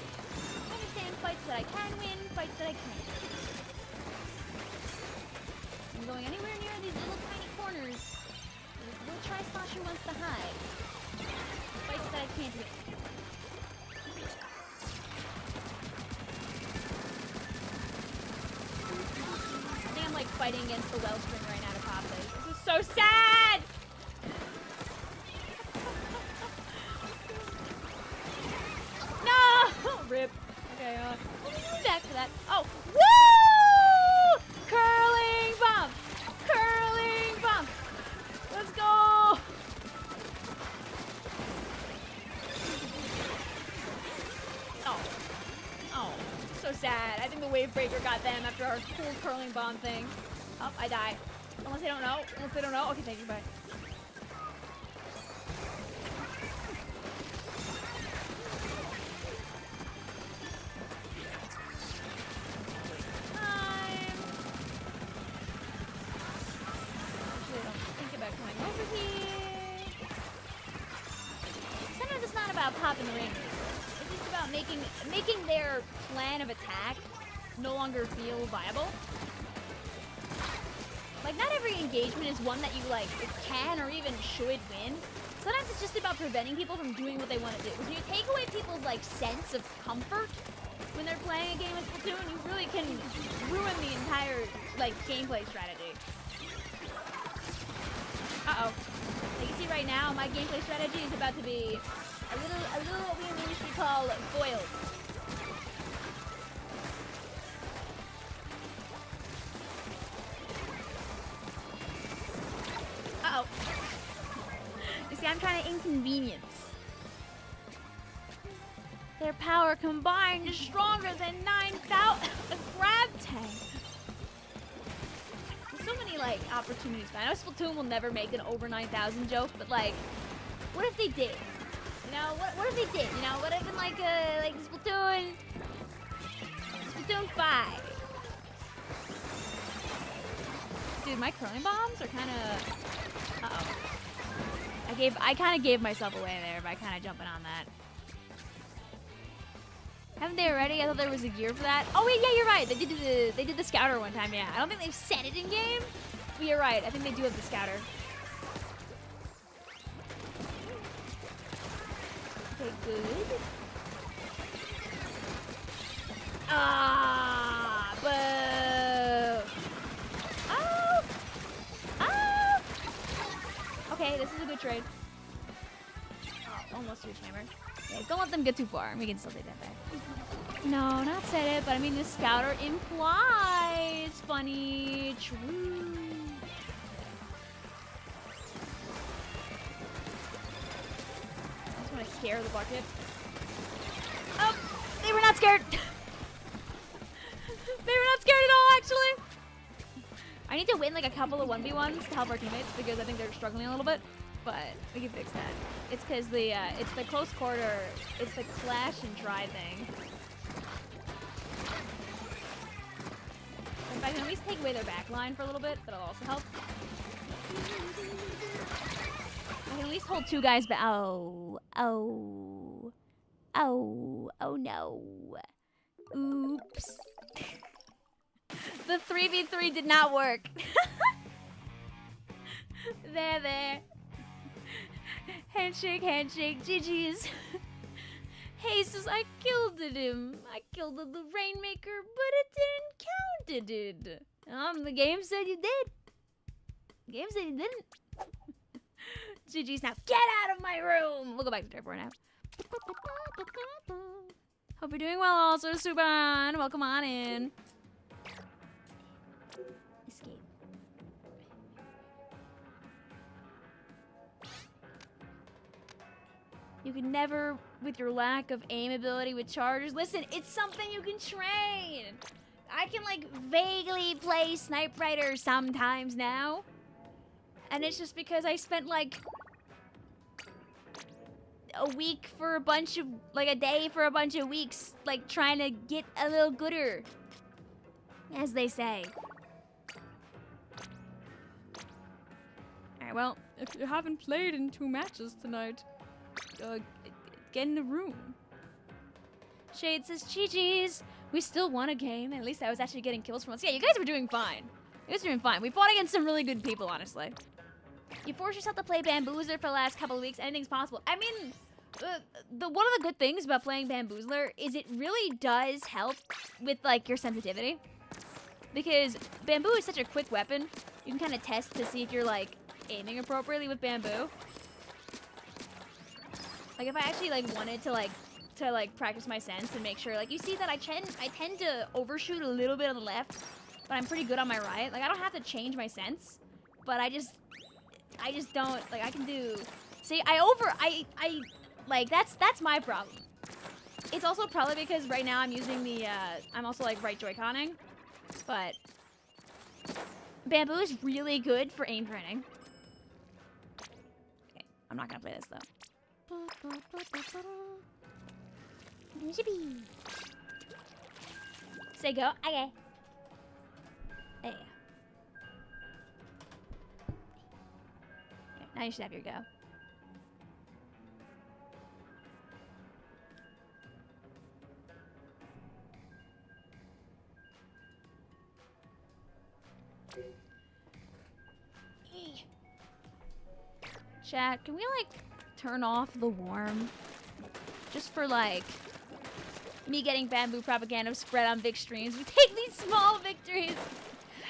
I understand fights that I can win, fights that I can't. I'm going anywhere near these little tiny corners. This little tri-slosher wants to hide. Fights that I can't win. I think I'm like fighting against the wellspring right now to pop this. This is so sad! No! Rip. Okay, we'll be back for that. Oh, woo! Curling bump! Curling bump! Let's go! Oh. Oh. So sad. I think the wave breaker got them after our cool curling bomb thing. Oh, I die. Unless they don't know. Unless they don't know. Okay, thank you, bye. Popping rings. It's just about making their plan of attack no longer feel viable. Like, not every engagement is one that you like can or even should win. Sometimes it's just about preventing people from doing what they want to do. When you take away people's like sense of comfort when they're playing a game of Splatoon, you really can ruin the entire like gameplay strategy. Uh-oh. Like you see right now, my gameplay strategy is about to be a little what we in the industry call foiled. Uh-oh. You see, I'm trying to inconvenience. Their power combined is stronger than 9,000 a grab tank. There's so many, like, opportunities. I know Splatoon will never make an over 9,000 joke, but, like, what if they did? You know, what if they did? You know, what if in like Splatoon 5? Dude, my curling bombs are kind of. I kind of gave myself away there by kind of jumping on that. Haven't they already? I thought there was a gear for that. Oh wait, yeah, you're right. They did the scouter one time. Yeah, I don't think they've set it in game. But you're right. I think they do have the scouter. Okay, good. Ah, boo. Oh. Oh. Okay, this is a good trade. Oh, almost huge hammer. Yeah, don't let them get too far. We can still take that back. No, not set it, but I mean the scouter implies funny. True. I just want to scare the bucket. Oh, they were not scared. They were not scared at all, actually. I need to win like a couple of 1v1s to help our teammates because I think they're struggling a little bit. But we can fix that. It's because it's the close quarter, it's the clash and try thing. If I can at least take away their back line for a little bit, that'll also help. I can at least hold 2 guys back. Oh no. Oops. The 3v3 did not work. There. Handshake, GG's. Hey, says I killed him. I killed the Rainmaker, but it didn't count it. The game said you did. The game said you didn't. GG's now. Get out of my room. We'll go back to Dirt 4 now. Hope you're doing well also, Suban. Welcome on in. Escape. You can never, with your lack of aim ability with chargers. Listen, it's something you can train. I can like vaguely play Snipe Rider sometimes now. And it's just because I spent like a week for a bunch of, like a day for a bunch of weeks, like trying to get a little gooder, as they say. Alright, well, if you haven't played in 2 matches tonight, get in the room. Shade says, GG's. We still won a game. At least I was actually getting kills from us. Yeah, you guys were doing fine. You guys were doing fine. We fought against some really good people, honestly. You force yourself to play Bamboozler for the last couple of weeks. Anything's possible. I mean, one of the good things about playing Bamboozler is it really does help with, like, your sensitivity. Because bamboo is such a quick weapon. You can kind of test to see if you're, like, aiming appropriately with bamboo. Like, if I actually, like, wanted to, like, practice my sense and make sure, like, you see that I tend to overshoot a little bit on the left, but I'm pretty good on my right. Like, I don't have to change my sense, but I just don't, like, I can do, see, like, that's my problem. It's also probably because right now I'm using the, I'm also, like, right Joy-Conning, but bamboo is really good for aim training. Okay, I'm not gonna play this, though. Say go. Okay. There you go. Okay, now you should have your go. Chat, can we like turn off the warm? Just for like me getting bamboo propaganda spread on big streams. We take these small victories.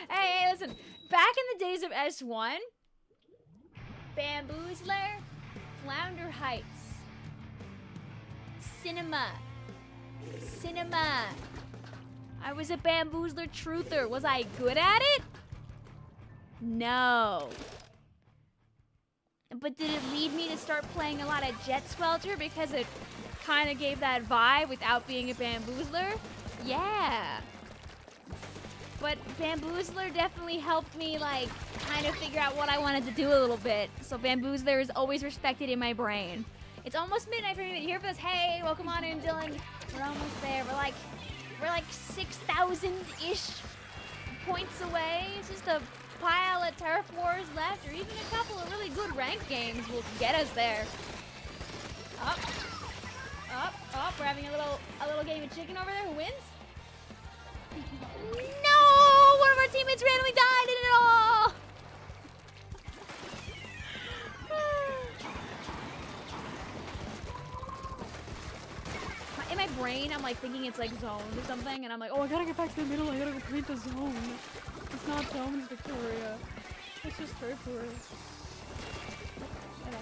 Hey, listen. Back in the days of S1, Bamboozler, Flounder Heights, Cinema. I was a Bamboozler truther. Was I good at it? No. But did it lead me to start playing a lot of Jet Swelter because it kind of gave that vibe without being a Bamboozler? Yeah. But Bamboozler definitely helped me, like, kind of figure out what I wanted to do a little bit. So Bamboozler is always respected in my brain. It's almost midnight for me to hear this. Hey, welcome on in, Dylan. We're almost there. We're like 6,000-ish points away. It's just a pile of Turf Wars left, or even a couple of really good ranked games will get us there. Up. Up. We're having a little game of chicken over there. Who wins? No! One of our teammates randomly died in it all! In my brain, I'm like thinking it's like zoned or something, and I'm like, oh, I gotta get back to the middle. I gotta complete the zone. It's not zone, it's Victoria. It's just territory. Okay.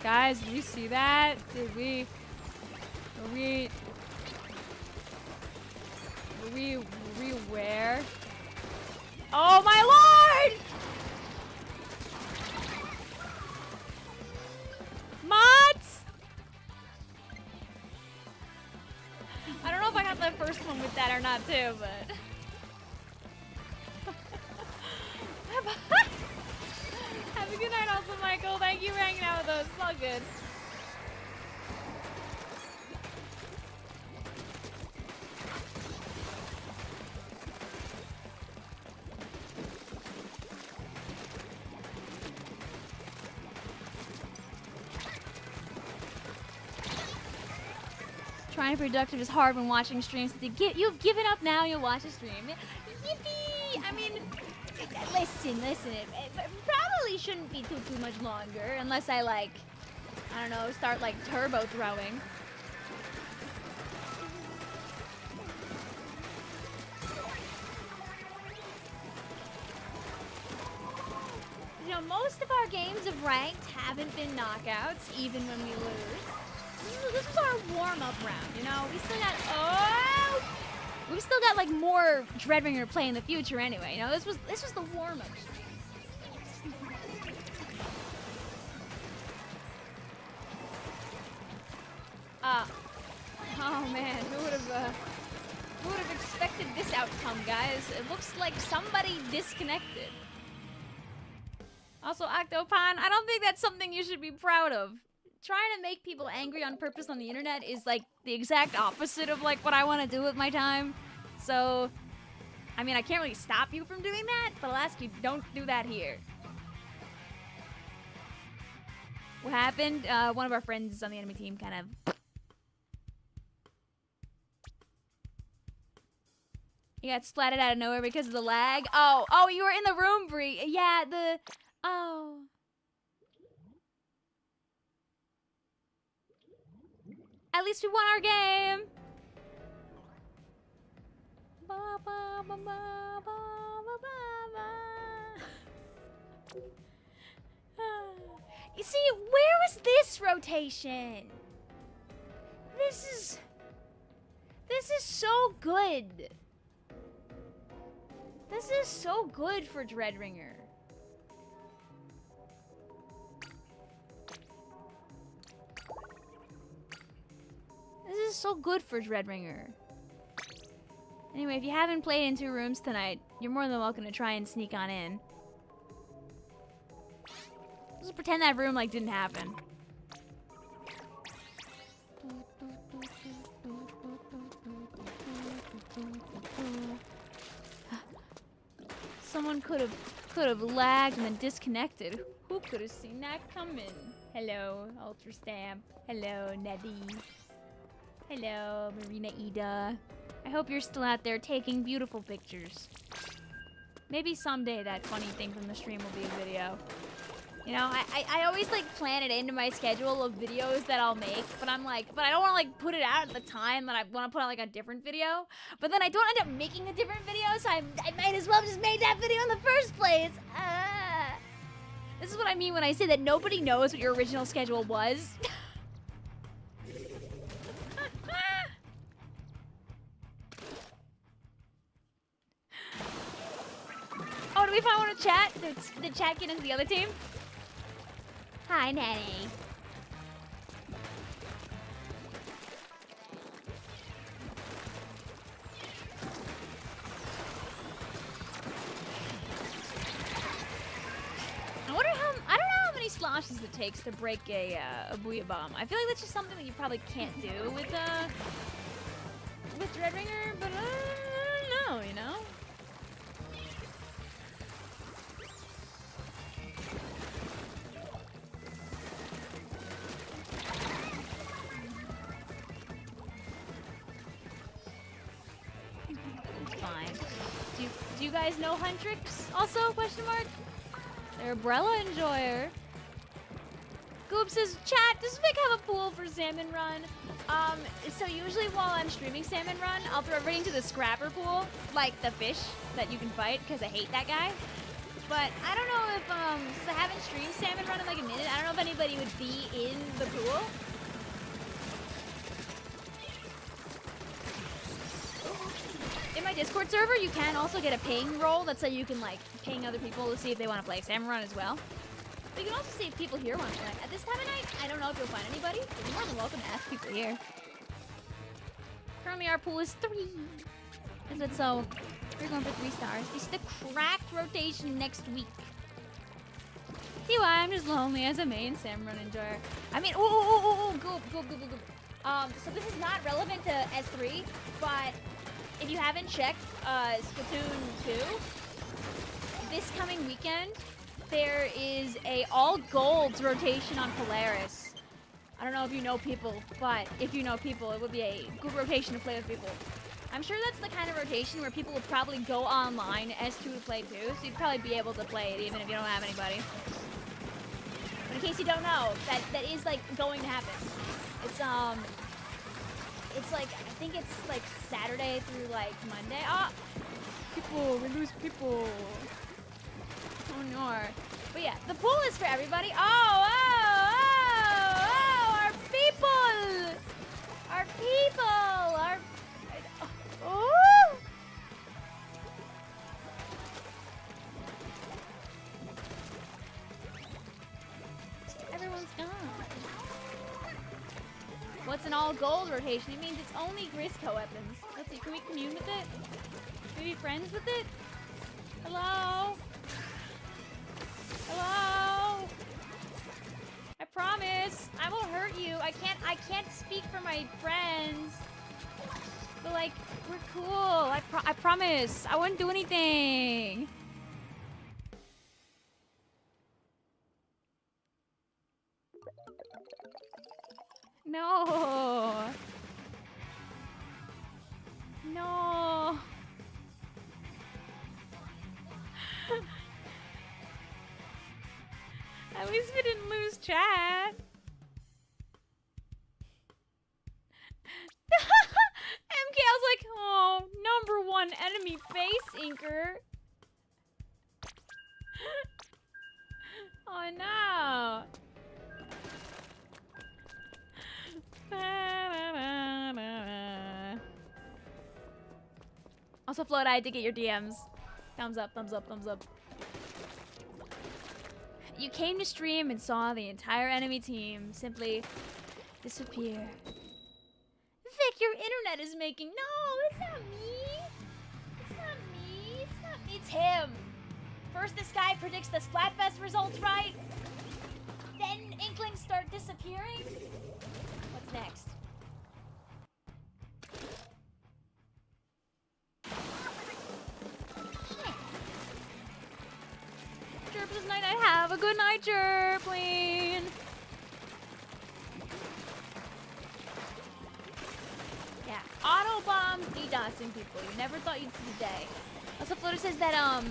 Guys, did we see that? Were we where? Oh my lord! Mods! I don't know if I got the first one with that or not too, but... Have a good night also, Michael. Thank you for hanging out with us. It's all good. Trying to be productive is hard when watching streams. You've given up now, you'll watch a stream. Yippee! I mean, listen. It probably shouldn't be too much longer unless I, like, I don't know, start, like, turbo throwing. You know, most of our games of ranked haven't been knockouts, even when we lose. This was our warm-up round, you know? We've still got like more Dreadringer play in the future anyway. You know, this was the warm-up. Oh man, who would have expected this outcome, guys? It looks like somebody disconnected. Also, Octopan, I don't think that's something you should be proud of. Trying to make people angry on purpose on the internet is like the exact opposite of like what I want to do with my time. So, I mean, I can't really stop you from doing that, but I'll ask you, don't do that here. What happened? One of our friends on the enemy team kind of... He got splatted out of nowhere because of the lag. Oh, you were in the room, Bree. Yeah, oh. At least we won our game. You see, where was this rotation? This is so good. This is so good for Dreadringer. This is so good for Dreadringer. Anyway, if you haven't played in 2 rooms tonight, you're more than welcome to try and sneak on in. Just pretend that room like didn't happen. Someone could have lagged and then disconnected. Who could have seen that coming? Hello, Ultra Stamp. Hello, Neddy. Hello, Marina Ida. I hope you're still out there taking beautiful pictures. Maybe someday that funny thing from the stream will be a video. You know, I always like plan it into my schedule of videos that I'll make, but I'm like, but I don't want to like put it out at the time that I want to put out like a different video. But then I don't end up making a different video, so I might as well just make that video in the first place. This is what I mean when I say that nobody knows what your original schedule was. Oh, did we find one in chat? Did chat get into the other team? Hi, Nanny. I don't know how many sloshes it takes to break a booyah bomb. I feel like that's just something that you probably can't do with Dreadringer, but I don't know, you know? Fine. Do you guys know Huntrix also, question mark? They're Umbrella Enjoyer. Goop says, chat, does Vic have a pool for Salmon Run? So usually while I'm streaming Salmon Run, I'll throw everything to the scrapper pool, like the fish that you can fight, because I hate that guy. But I don't know if, since I haven't streamed Salmon Run in like a minute, I don't know if anybody would be in the pool. In my Discord server, you can also get a ping roll. That's so you can like ping other people to see if they want to play Salmon Run as well. But you can also see if people here want to play. At this time of night, I don't know if you'll find anybody. But you're more than welcome to ask people here. Currently, our pool is 3. Is it so? We're going for 3 stars. This is the cracked rotation next week. See why I'm just lonely as a main Salmon Run enjoyer. I mean, go. So this is not relevant to S3, but if you haven't checked Splatoon 2, this coming weekend, there is a all golds rotation on Polaris. I don't know if you know people, but if you know people, it would be a good rotation to play with people. I'm sure that's the kind of rotation where people will probably go online S2 to play too, so you'd probably be able to play it even if you don't have anybody. But in case you don't know, that is like going to happen. It's like, I think it's like Saturday through like Monday. Oh, people, we lose people. Oh no. But yeah, the pool is for everybody. Oh, our people! Our people! Oh! Everyone's gone. What's an all gold rotation? It means it's only Grisco weapons. Let's see, can we commune with it? Can we be friends with it? Hello? Hello? I promise, I won't hurt you. I can't speak for my friends. But like, we're cool. I promise, I wouldn't do anything. No. No. At least we didn't lose chat. MK, I was like, oh, #1 enemy face inker. Oh no. Also, Float, I did get your DMs. Thumbs up, thumbs up, thumbs up. You came to stream and saw the entire enemy team simply disappear. Vic, your internet is making... No, it's not me. It's not me. It's not me. It's him. First, this guy predicts the Splatfest results right. Then Inklings start disappearing. What's next? Chirp this night. Have a good night, Chirpling. Yeah, auto bombs DDoSing people. You never thought you'd see the day. Also, Floater says that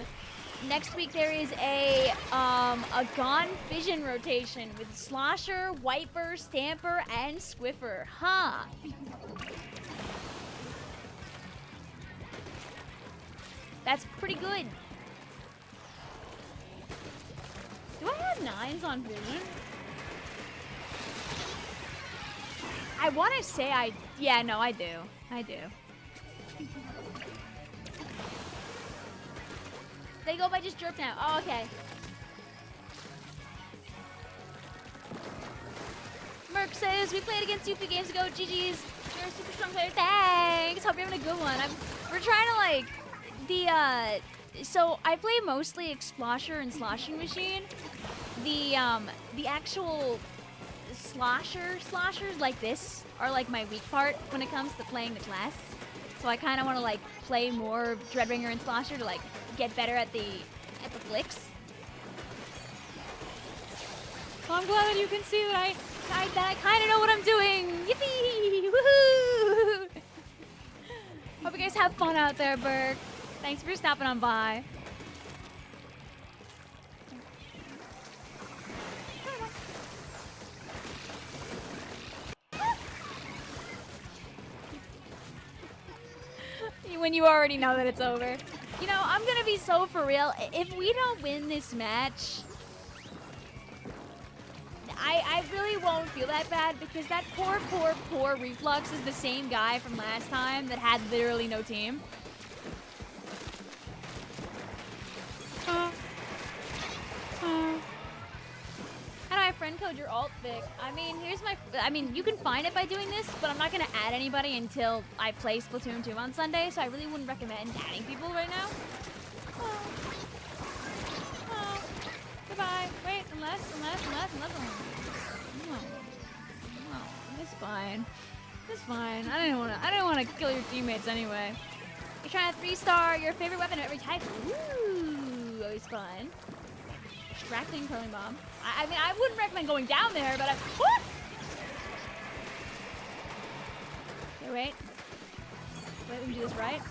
next week there is a Gone Fission rotation with Slosher, Wiper, Stamper, and Swiffer. Huh. That's pretty good. Do I have 9s on Villon? I want to say yeah, no, I do. I do. They go by just Jerp now. Oh, okay. Merc says, we played against you a few games ago. GG's. You're a super strong player. Thanks. Hope you're having a good one. We're trying to, like, so I play mostly Explosher and Sloshing Machine. the actual sloshers like this are like my weak part when it comes to playing the class. So I kind of want to like play more Dreadringer and Slosher to like get better at the flicks. So I'm glad that you can see that I kind of know what I'm doing. Yippee! Woohoo! Hope you guys have fun out there, Burke. Thanks for stopping on by. When you already know that it's over. You know, I'm gonna be so for real. If we don't win this match, I really won't feel that bad because that poor Reflux is the same guy from last time that had literally no team. How do I friend code your alt, Vic? I mean, you can find it by doing this, but I'm not gonna add anybody until I play Splatoon 2 on Sunday, so I really wouldn't recommend adding people right now. Oh. Goodbye. Wait, unless. No, it's fine. It's fine. I didn't wanna kill your teammates anyway. You're trying to 3-star your favorite weapon of every type. Ooh, always fun. Distracting curling bomb. I mean, I wouldn't recommend going down there, but what? Okay, wait. Wait, let me do this right.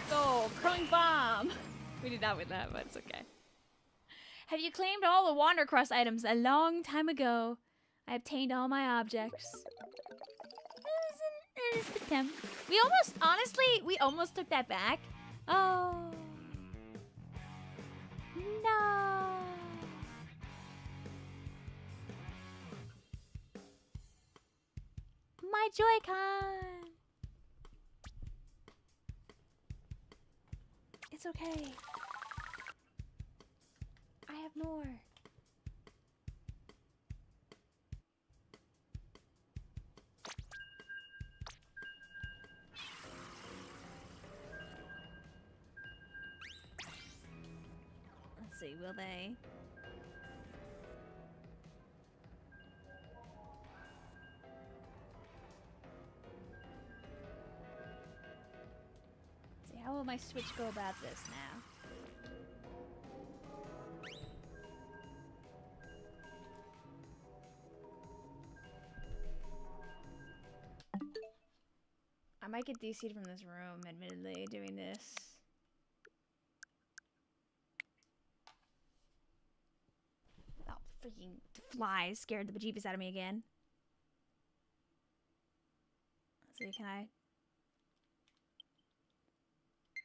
Go, curling bomb. We did not win that, but it's okay. Have you claimed all the Wandercrust items? A long time ago, I obtained all my objects. It was an attempt. We almost took that back. Oh. No. My Joy-Con. It's okay. I have more. Let's see, will they? Let's see, how will my Switch go about this now? I might get DC'd from this room, admittedly, doing this. Oh, freaking flies scared the bejeebus out of me again. Let's see, can I?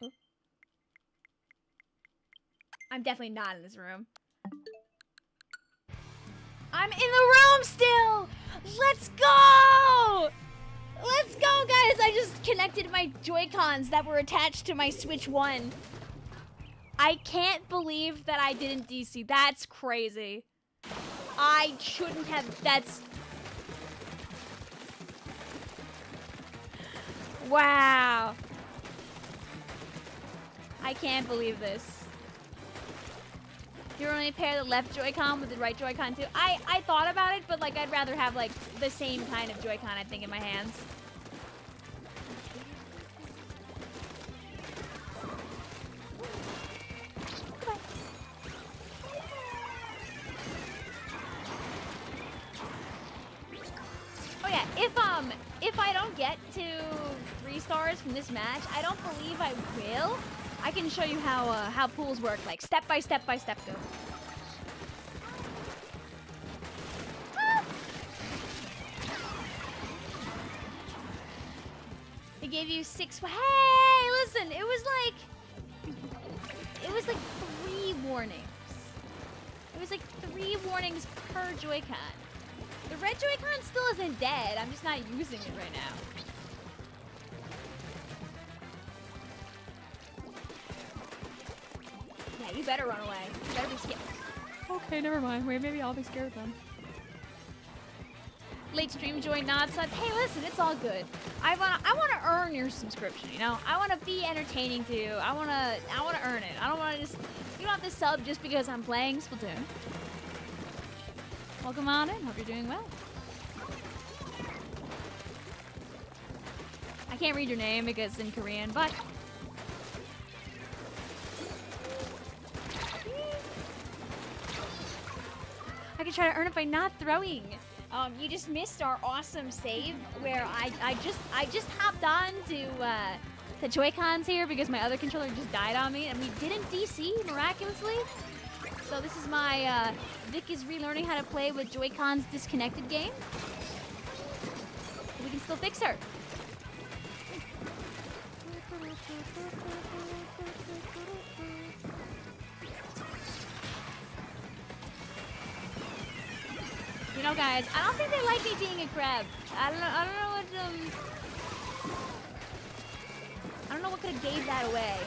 Oh. I'm definitely not in this room. I'm in the room still! Let's go! Let's go, guys! I just connected my Joy-Cons that were attached to my Switch 1. I can't believe that I didn't DC. That's crazy. I shouldn't have... That's... Wow. I can't believe this. You only pair the left Joy-Con with the right Joy-Con too. I thought about it, but like I'd rather have like the same kind of Joy-Con I think in my hands. Oh yeah, if I don't get to 3 stars from this match, I don't believe I will. I can show you how pools work, like step by step by step. Go. Ah! They gave you 6. Hey, listen, it was like 3 warnings. It was like 3 warnings per Joy-Con. The red Joy-Con still isn't dead. I'm just not using it right now. Yeah, you better run away. You better be scared. Okay, never mind. Wait, maybe I'll be scared then. Late stream join nods. Hey, listen, it's all good. I wanna earn your subscription. You know, I wanna be entertaining to you. I wanna earn it. I don't wanna just. You don't have to sub just because I'm playing Splatoon. Welcome on in. Hope you're doing well. I can't read your name because it's in Korean, but. I can try to earn it by not throwing. You just missed our awesome save where I just hopped on to the Joy-Cons here because my other controller just died on me and we didn't DC miraculously. So this is my Vic is relearning how to play with Joy-Cons disconnected game. We can still fix her. You know, guys, I don't think they like me being a crab. I don't know what could have gave that away.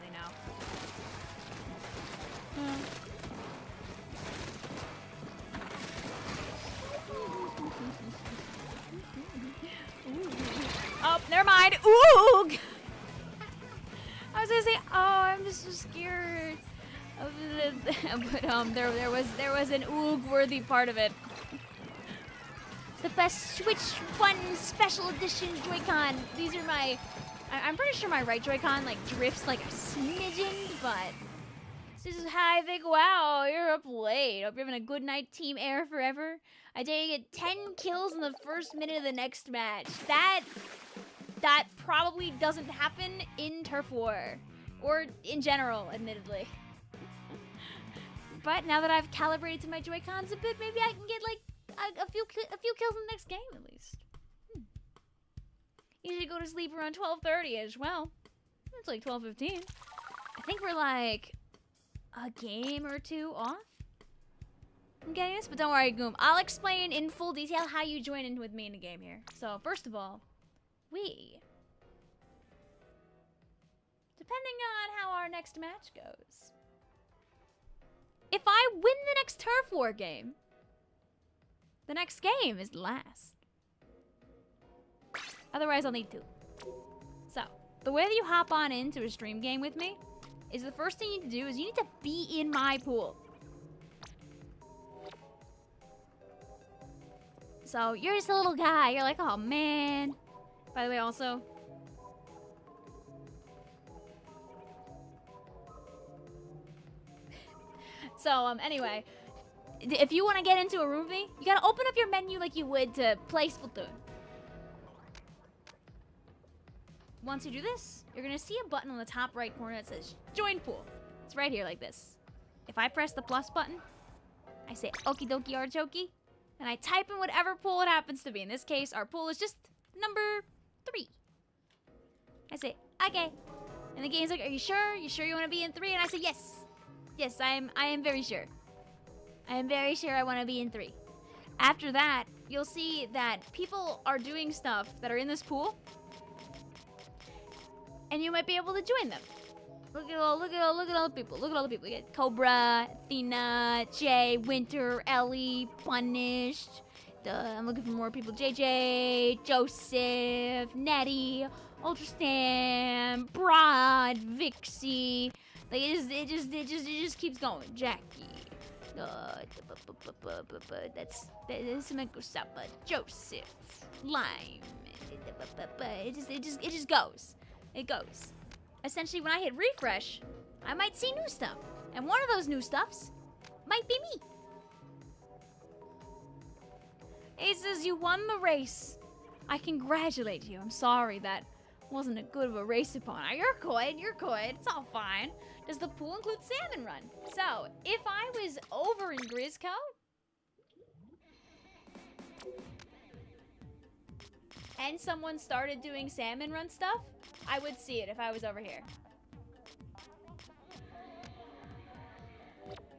They know. Oh, never mind. Ooh! I was gonna say, oh, I'm just so scared. But there was an oog-worthy part of it. The best Switch One Special Edition Joy-Con. These are my. I'm pretty sure my right Joy-Con like drifts like a smidgen, but this is hi Vic. Wow, you're up late. Hope you're having a good night, Team Air forever. I dare you get 10 kills in the first minute of the next match. That probably doesn't happen in Turf War. Or in general, admittedly. But now that I've calibrated to my Joy-Cons a bit, maybe I can get like a few kills in the next game at least. Usually go to sleep around 12:30ish. Well, it's like 12:15. I think we're like a game or two off from getting this, but don't worry, Goom. I'll explain in full detail how you join in with me in the game here. So first of all, depending on how our next match goes, if I win the next Turf War game, the next game is the last. Otherwise, I'll need two. So, the way that you hop on into a stream game with me is the first thing you need to do is you need to be in my pool. So, you're just a little guy. You're like, oh, man. By the way, also, so, anyway, if you want to get into a room with me, you gotta open up your menu like you would to play Splatoon. Once you do this, you're gonna see a button on the top right corner that says Join Pool. It's right here like this. If I press the plus button, I say okie dokie artichoke, and I type in whatever pool it happens to be. In this case, our pool is just number 3. I say, okay. And the game's like, are you sure? You sure you want to be in 3? And I say, yes. Yes, I am very sure. I am very sure I want to be in 3. After that, you'll see that people are doing stuff that are in this pool, and you might be able to join them. Look at all the people. Look at all the people. You get Cobra, Athena, Jay, Winter, Ellie, Punished. I'm looking for more people. JJ, Joseph, Nettie, Ultra Stam, Broad, Vixie. Like it just keeps going. Jackie. That's Microsoft. Joseph, Lime. It just goes. It goes. Essentially, when I hit refresh, I might see new stuff, and one of those new stuffs might be me. It says you won the race. I congratulate you. I'm sorry that wasn't a good of a race opponent. You're good. You're good. It's all fine. Does the pool include salmon run? So, if I was over in Grizzco, and someone started doing salmon run stuff, I would see it if I was over here.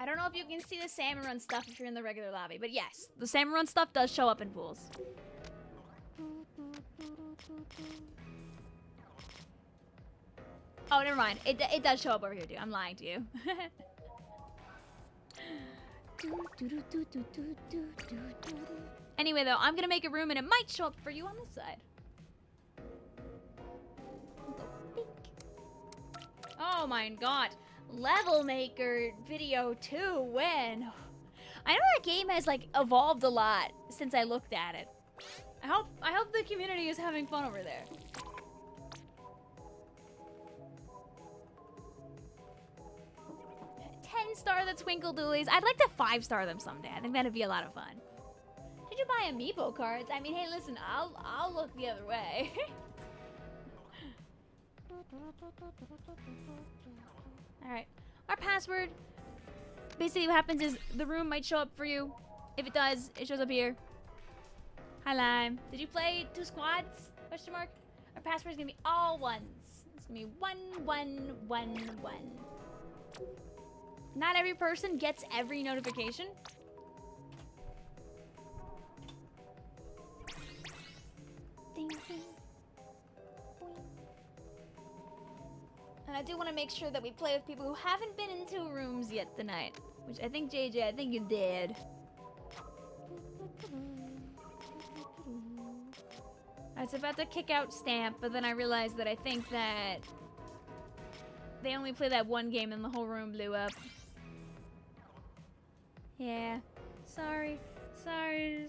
I don't know if you can see the salmon run stuff if you're in the regular lobby, but yes, the salmon run stuff does show up in pools. Oh, never mind. It does show up over here, too. I'm lying to you. Anyway, though, I'm gonna make a room and it might show up for you on this side. Oh my god. Level Maker video 2 win. I know that game has like evolved a lot since I looked at it. I hope the community is having fun over there. Star the Twinkle Doolies. I'd like to 5-star them someday. I think that'd be a lot of fun. Did you buy amiibo cards? I mean, hey, listen, I'll look the other way. All right, our password. Basically, what happens is the room might show up for you. If it does, it shows up here. Hi, Lime. Did you play 2 squads? Question mark. Our password is gonna be all ones. It's gonna be 1111. Not every person gets every notification. Ding, ding. Boing. And I do want to make sure that we play with people who haven't been into rooms yet tonight. Which I think, JJ, I think you did. I was about to kick out Stamp, but then I realized that I think that they only play that one game and the whole room blew up. Yeah. Sorry. Today.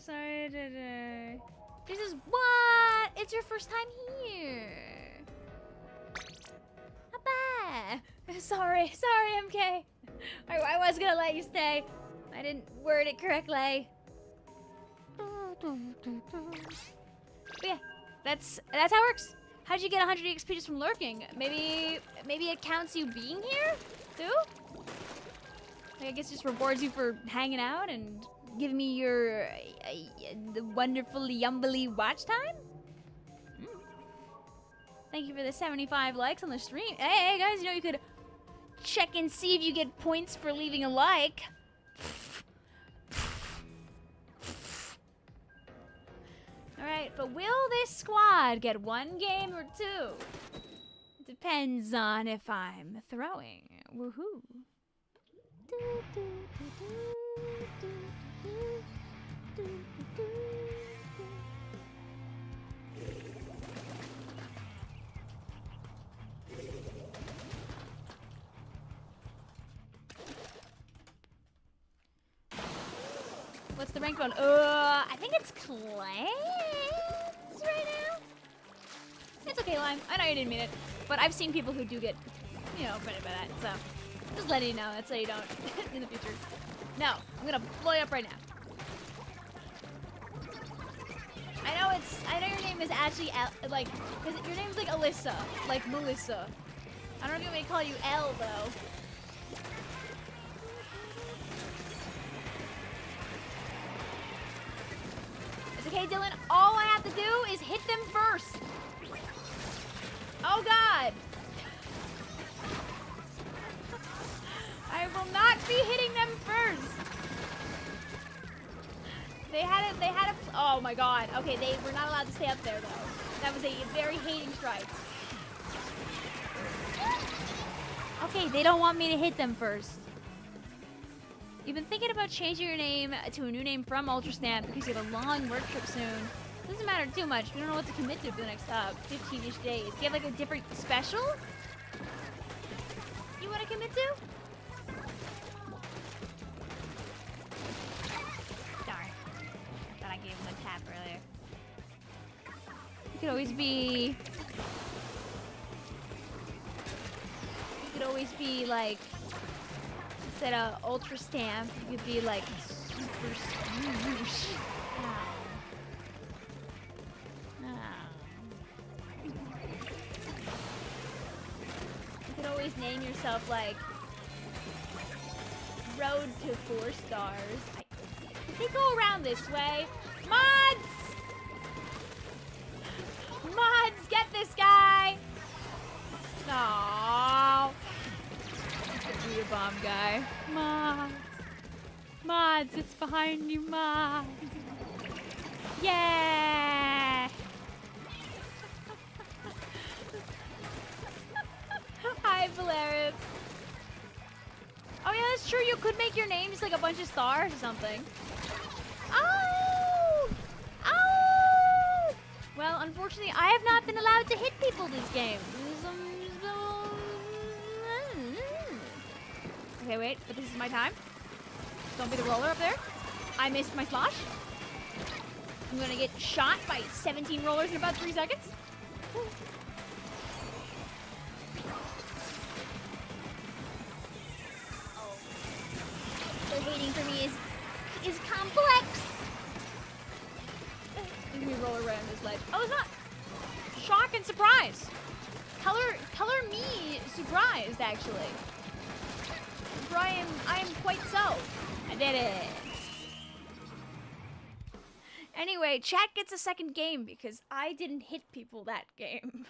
This is what? It's your first time here. Not bad. Sorry, MK. I was gonna let you stay. I didn't word it correctly. But yeah, that's how it works. How'd you get 100 XP just from lurking? Maybe it counts you being here, too? I guess it just rewards you for hanging out and giving me your the wonderfully yumbly watch time. Thank you for the 75 likes on the stream. Hey guys, you know you could check and see if you get points for leaving a like. All right, but will this squad get 1 game or 2? It depends on if I'm throwing. Woohoo. What's the rank on? I think it's clans right now. It's okay, Lime. I know you didn't mean it, but I've seen people who do get, you know, credit by that, so just letting you know that's so you don't in the future. No, I'm gonna blow you up right now. I know your name is actually like, cause your name's like Alyssa, like Melissa. I don't know if you want me to call you L though. It's okay, Dylan. All I have to do is hit them first. Oh God. I will not be hitting them first. They had a, oh my God. Okay, they were not allowed to stay up there though. That was a very hating strike. Okay, they don't want me to hit them first. You've been thinking about changing your name to a new name from Ultrastamp because you have a long work trip soon. Doesn't matter too much. We don't know what to commit to for the next 15-ish days. Do you have like a different special you want to commit to? Darn. I thought I gave him a tap earlier. You could always be... You could always be like... Instead of Ultra Stamp, you could be like Super Swoosh. You could always name yourself like Road to 4 stars. They go around this way. Mods! Mods, get this guy! Aww. Be a bomb guy. Mods. Mods, it's behind you, Mods. Yeah! hilarious. Oh yeah, that's true. You could make your name just like a bunch of stars or something. Oh! Oh! Well, unfortunately, I have not been allowed to hit people this game. Okay, wait, but this is my time. Don't be the roller up there. I missed my slosh. I'm gonna get shot by 17 rollers in about 3 seconds. Oh. The waiting for me is complex. Let me roll around this ledge. Oh, it's not. Shock and surprise. Color me surprised, actually. For I am quite so. I did it. Anyway, chat gets a second game because I didn't hit people that game.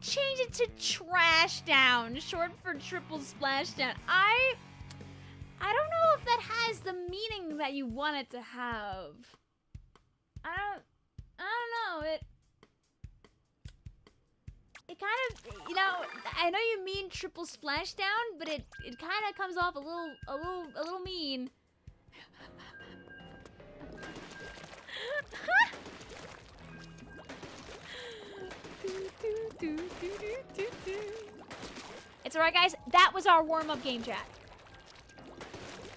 Change it to trash down, short for triple splashdown. I don't know if that has the meaning that you want it to have. I don't know. It kind of, you know, I know you mean triple splashdown, but it kind of comes off a little mean. It's alright, guys. That was our warm-up game, chat.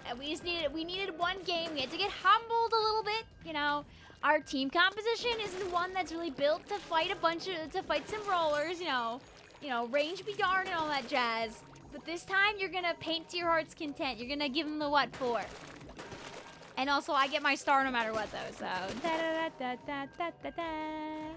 And we needed one game. We had to get humbled a little bit, you know. Our team composition isn't one that's really built to fight some rollers, you know, range be darned and all that jazz. But this time you're gonna paint to your heart's content. You're gonna give them the what for. And also I get my star no matter what though. So da da da da da da da.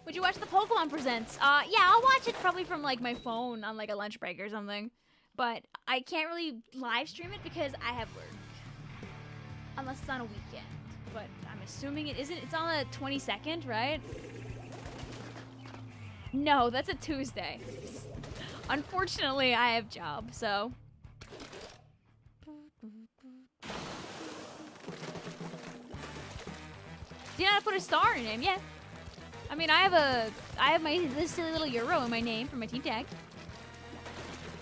Would you watch the Pokemon Presents? Yeah, I'll watch it probably from like my phone on like a lunch break or something. But I can't really live stream it because I have work. Unless it's on a weekend, but I'm assuming it isn't. It's on the 22nd, right? No, that's a Tuesday. Unfortunately, I have job, so. Do you know how to put a star in your name? Yeah. I mean, I have this silly little euro in my name for my team tag.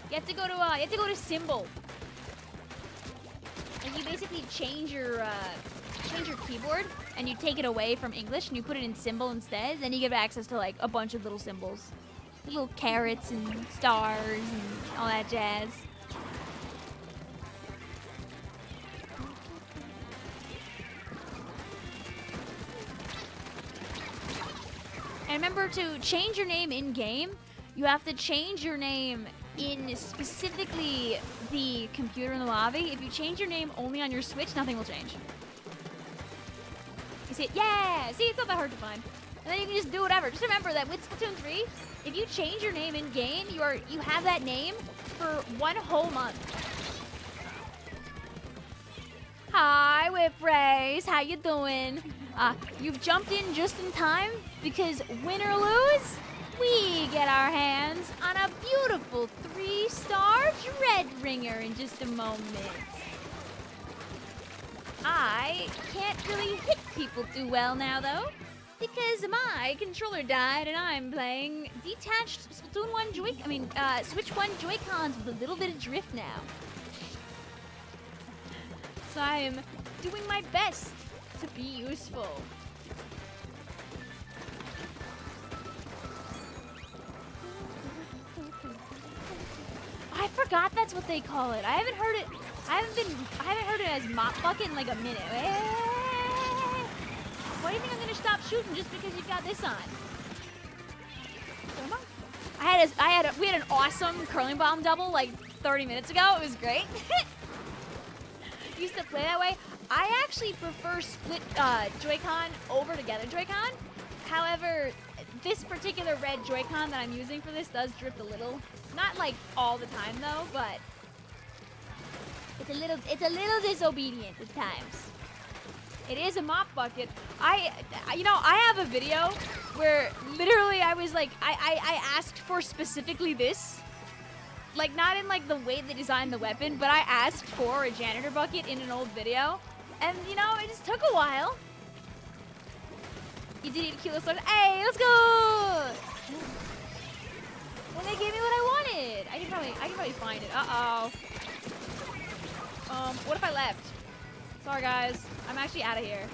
You have to go to symbol. And you basically change your keyboard and you take it away from English and you put it in symbol instead. Then you get access to like a bunch of little symbols, little carrots and stars and all that jazz. And remember to change your name in game. You have to change your name in specifically the computer in the lobby. If you change your name only on your Switch, nothing will change. You see it? Yeah! See, it's not that hard to find. And then you can just do whatever. Just remember that with Splatoon 3, if you change your name in game, you have that name for 1 whole month. Hi, Whip Race. How you doing? You've jumped in just in time because win or lose, we get our hands on a beautiful 3-star WRINGER in just a moment. I can't really hit people too well now, though, because my controller died and I'm playing detached Splatoon 1 Switch 1 Joy-Cons with a little bit of drift now. So I am doing my best to be useful. I forgot that's what they call it. I haven't heard it as mop bucket in like a minute. Why do you think I'm gonna stop shooting just because you've got this on? We had an awesome curling bomb double like 30 minutes ago. It was great. Used to play that way. I actually prefer split Joy-Con over together Joy-Con. However, this particular red Joy-Con that I'm using for this does drift a little. Not like all the time though, but it's a little disobedient at times. It is a mop bucket. I have a video where literally I was like, I asked for specifically this. Like, not in, like, the way they designed the weapon, but I asked for a janitor bucket in an old video. And, you know, it just took a while. You did eat a kilo sword. Hey, let's go! And they gave me what I wanted. I can probably find it. Uh-oh. What if I left? Sorry, guys. I'm actually out of here.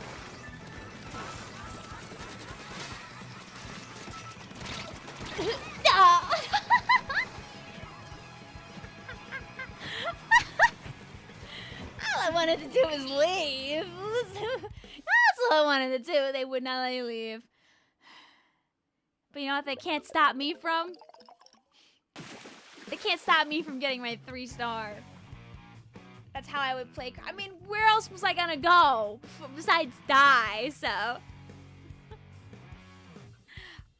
All I wanted to do was leave. That's all I wanted to do. They would not let me leave. But you know what they can't stop me from? They can't stop me from getting my 3-star. That's how I would play. I mean, where else was I gonna go besides die? So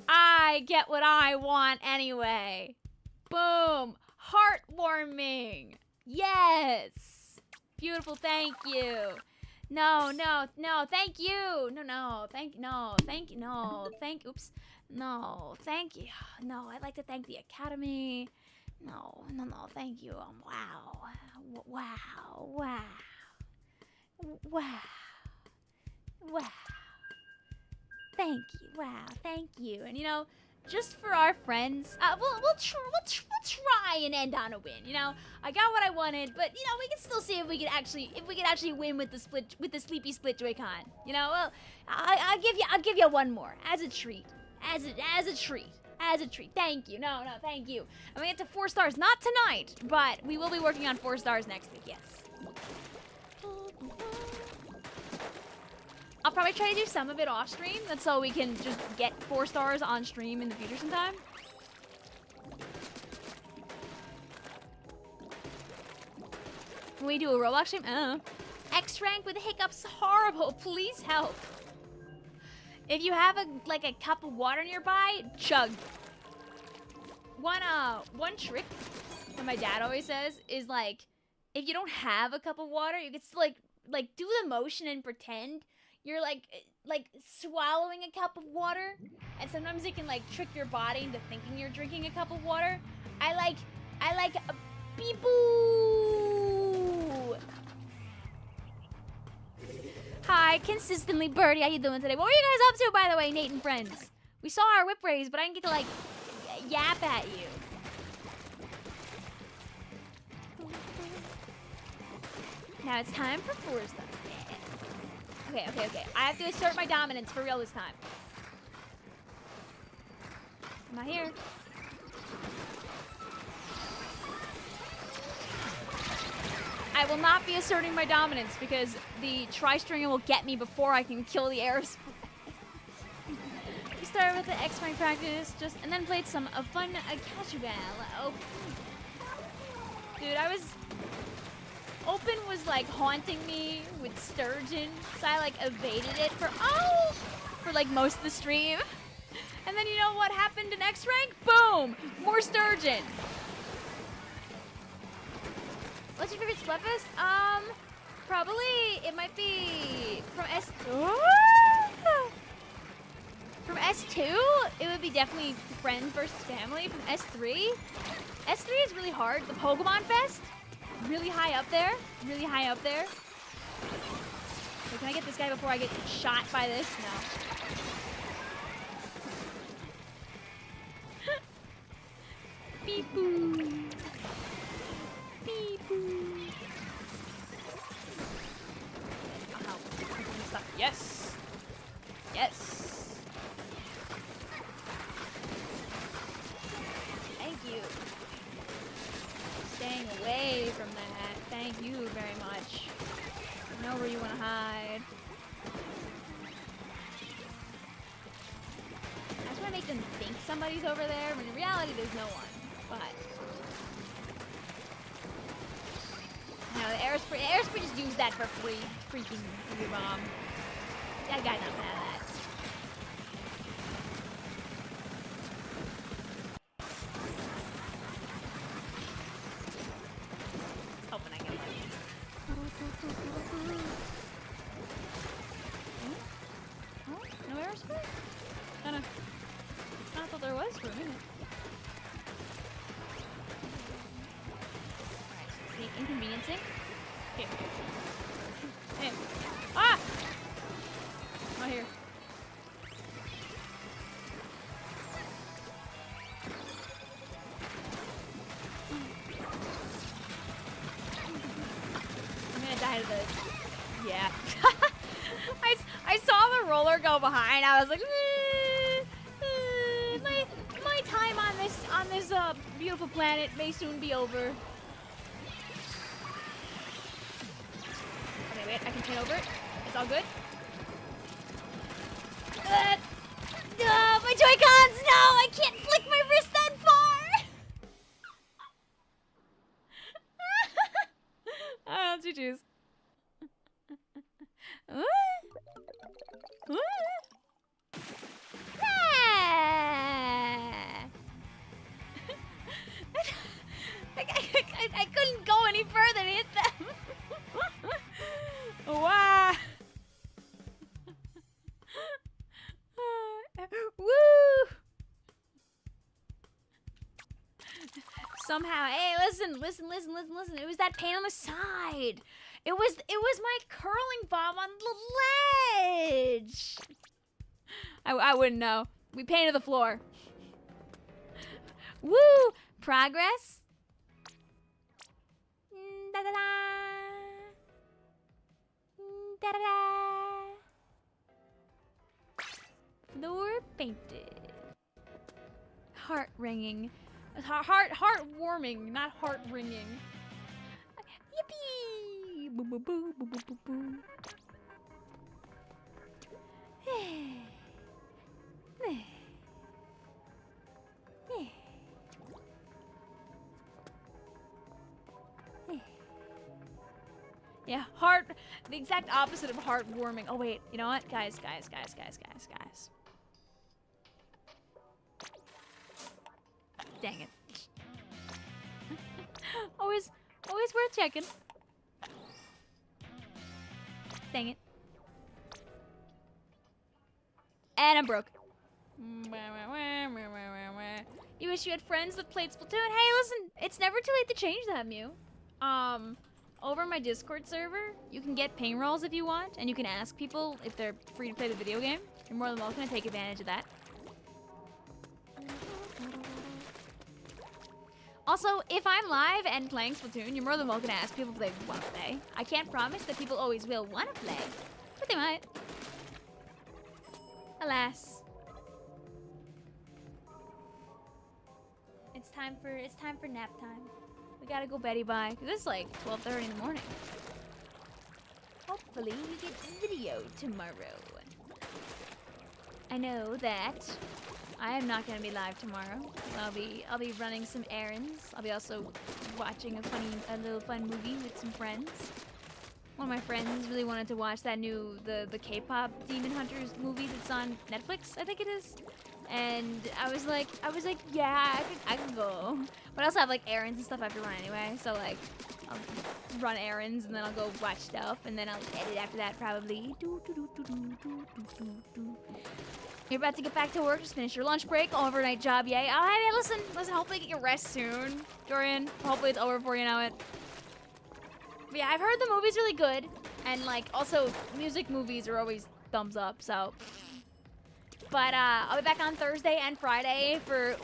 I get what I want anyway. Boom. Heartwarming. Yes. Beautiful. Thank you. No, thank you. No, thank you. No, I'd like to thank the Academy. No, thank you. Wow. Thank you. And you know, just for our friends, we'll try and end on a win. You know, I got what I wanted, but you know, we can still see if we could actually win with the sleepy split Joy-Con. You know, well, I'll give you one more as a treat, as a treat. Thank you. No, thank you. I'm gonna get to 4 stars, not tonight, but we will be working on 4 stars next week. Yes. I'll probably try to do some of it off stream. That's so we can just get 4 stars on stream in the future sometime. Can we do a Roblox stream? X rank with hiccups, horrible. Please help. If you have a cup of water nearby, chug. One trick that my dad always says is like, if you don't have a cup of water, you can still like do the motion and pretend you're like swallowing a cup of water, and sometimes it can like trick your body into thinking you're drinking a cup of water. I like a beep-boo. Hi, consistently Birdie. How you doing today? What were you guys up to, by the way, Nate and friends? We saw our whip raise, but I didn't get to like yap at you. Now it's time for 4 stars. Okay. I have to assert my dominance for real this time. I'm not here. I will not be asserting my dominance because the tri-stringer will get me before I can kill the airspray. We started with the X-rank practice, and then played some fun casual. Oh, dude, Open was like haunting me with Sturgeon, so I like evaded it for like most of the stream. And then you know what happened in X rank? Boom! More Sturgeon. What's your favorite Splatfest? Probably it might be from From S2, it would be definitely friends versus family. From S3 is really hard. The Pokemon Fest. Really high up there. Wait, can I get this guy before I get shot by this? No. Beep boo. Beep boo. Ow. Yes. Thank you. Staying away from that. Thank you very much. I know where you want to hide. I just want to make them think somebody's over there, when in reality there's no one. But no, the airspray just use that for free. Freaking your bomb. That guy not mad at that. No aerospace? I thought there was for a minute. inconveniencing. Here. Hey. Ah! Not here. I'm gonna die to this. Yeah. I saw the roller go behind. I was like, my time on this beautiful planet may soon be over. Okay, wait, I can turn over it. It's all good. My Joy-Cons! No, I can't flick my wrist that far! Oh, GG's. I couldn't go any further to hit them. Wow. Woo! Somehow, hey, listen. It was that pain on the side. It was my curling bomb on the ledge. I wouldn't know. We painted the floor. Woo! Progress. Da da da. Da da da. Floor painted. Heart ringing. Heart-warming, not heart-ringing. Yippee! Boo boo boo boo boo boo boo. Yeah, the exact opposite of heartwarming. Oh wait, you know what? Guys. Dang it. always worth checking. Dang it. And I'm broke. You wish you had friends that played Splatoon? Hey, listen, it's never too late to change that, Mew. Over my Discord server, you can get ping rolls if you want, and you can ask people if they're free to play the video game. You're more than welcome to take advantage of that. Also, if I'm live and playing Splatoon, you're more than welcome to ask people if they want to play. I can't promise that people always will want to play, but they might. Alas. It's time for nap time. We gotta go Betty bye. This is like 12:30 in the morning. Hopefully we get video tomorrow. I know that I am not gonna be live tomorrow. I'll be running some errands. I'll be also watching a little fun movie with some friends. One of my friends really wanted to watch that new the K-pop Demon Hunters movie that's on Netflix, I think it is. And I was like, yeah, I can go. But I also have like errands and stuff I have to run anyway. So like, I'll run errands and then I'll go watch stuff and then I'll edit after that probably. You're about to get back to work, just finish your lunch break, overnight job, yay. Oh, hey, listen, hopefully you get your rest soon, Dorian. Hopefully it's over before you know it. But yeah, I've heard the movie's really good. And like, also, music movies are always thumbs up, so. But I'll be back on Thursday and Friday for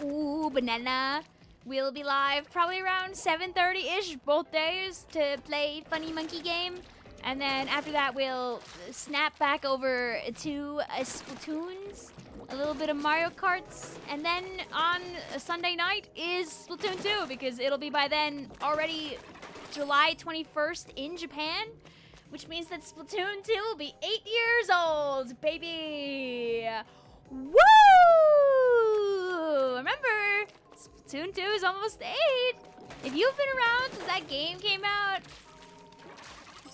Banana. We'll be live probably around 7:30-ish both days to play Funny Monkey Game. And then after that, we'll snap back over to Splatoons, a little bit of Mario Karts. And then on Sunday night is Splatoon 2, because it'll be by then already July 21st in Japan, which means that Splatoon 2 will be 8 years old, baby! Woo! Remember, Splatoon 2 is almost 8. If you've been around since that game came out,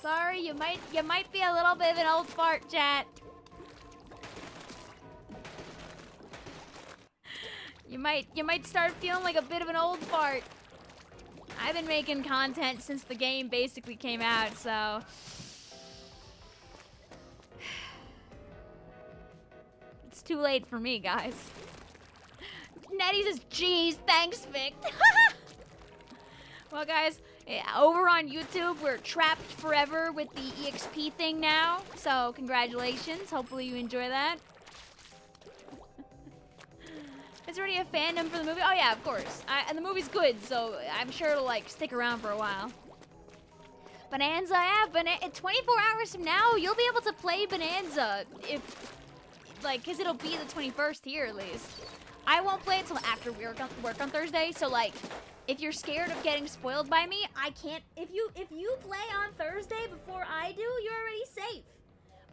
sorry, you might be a little bit of an old fart, chat. You might start feeling like a bit of an old fart. I've been making content since the game basically came out, so it's too late for me, guys. Nettie says, geez, thanks, Vic. Well, guys, Over on YouTube, we're trapped forever with the EXP thing now. So congratulations. Hopefully you enjoy that. Is there already a fandom for the movie? Oh yeah, of course. And the movie's good, so I'm sure it'll like stick around for a while. Bonanza, yeah, 24 hours from now, you'll be able to play Bonanza if, like, cause it'll be the 21st here at least. I won't play it till after work on Thursday, so like, if you're scared of getting spoiled by me, I can't. If you play on Thursday before I do, you're already safe.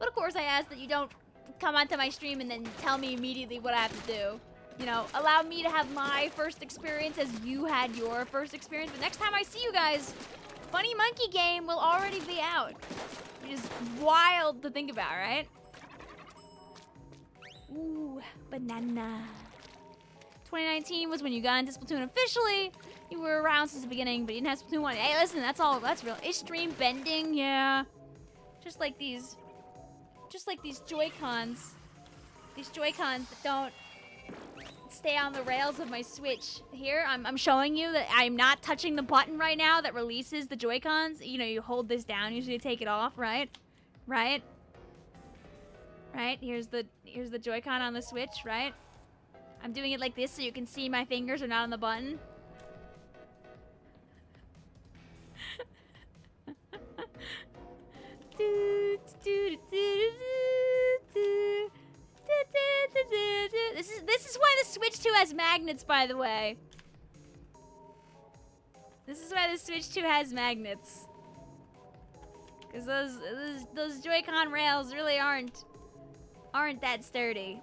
But of course, I ask that you don't come onto my stream and then tell me immediately what I have to do. You know, allow me to have my first experience as you had your first experience. But next time I see you guys, Funny Monkey game will already be out. Which is wild to think about, right? Ooh, banana. 2019 was when you got into Splatoon officially. You were around since the beginning, but you didn't have Splatoon 1. Hey, listen, that's real. Is stream bending? Yeah. Just like these Joy-Cons. These Joy-Cons that don't stay on the rails of my Switch. Here, I'm showing you that I'm not touching the button right now that releases the Joy-Cons. You know, you hold this down usually to take it off, right? Right? Right? Here's the Joy-Con on the Switch, right? I'm doing it like this so you can see my fingers are not on the button. This is why the Switch 2 has magnets, by the way. This is why the Switch 2 has magnets. Because those Joy-Con rails really aren't that sturdy.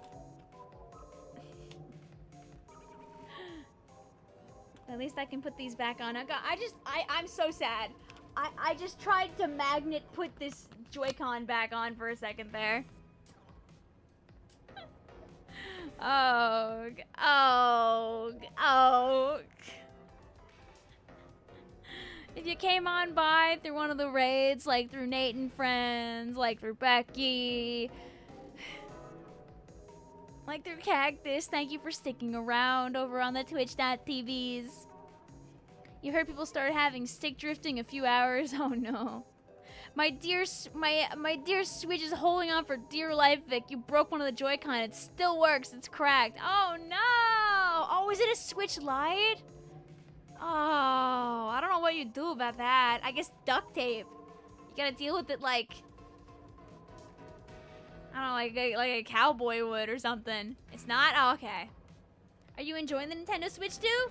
At least I can put these back on. I'm so sad. I just tried to magnet put this Joy-Con back on for a second there. Oh. If you came on by through one of the raids, like through Nate and Friends, like through Becky, like through Cactus, thank you for sticking around over on the Twitch.tvs. You heard people started having stick drifting a few hours. Oh no. My dear Switch is holding on for dear life, Vic. You broke one of the Joy-Con. It still works. It's cracked. Oh no! Oh, is it a Switch Lite? Oh, I don't know what you do about that. I guess duct tape. You gotta deal with it like, I don't know, like a cowboy would or something. It's not? Oh, okay. Are you enjoying the Nintendo Switch too?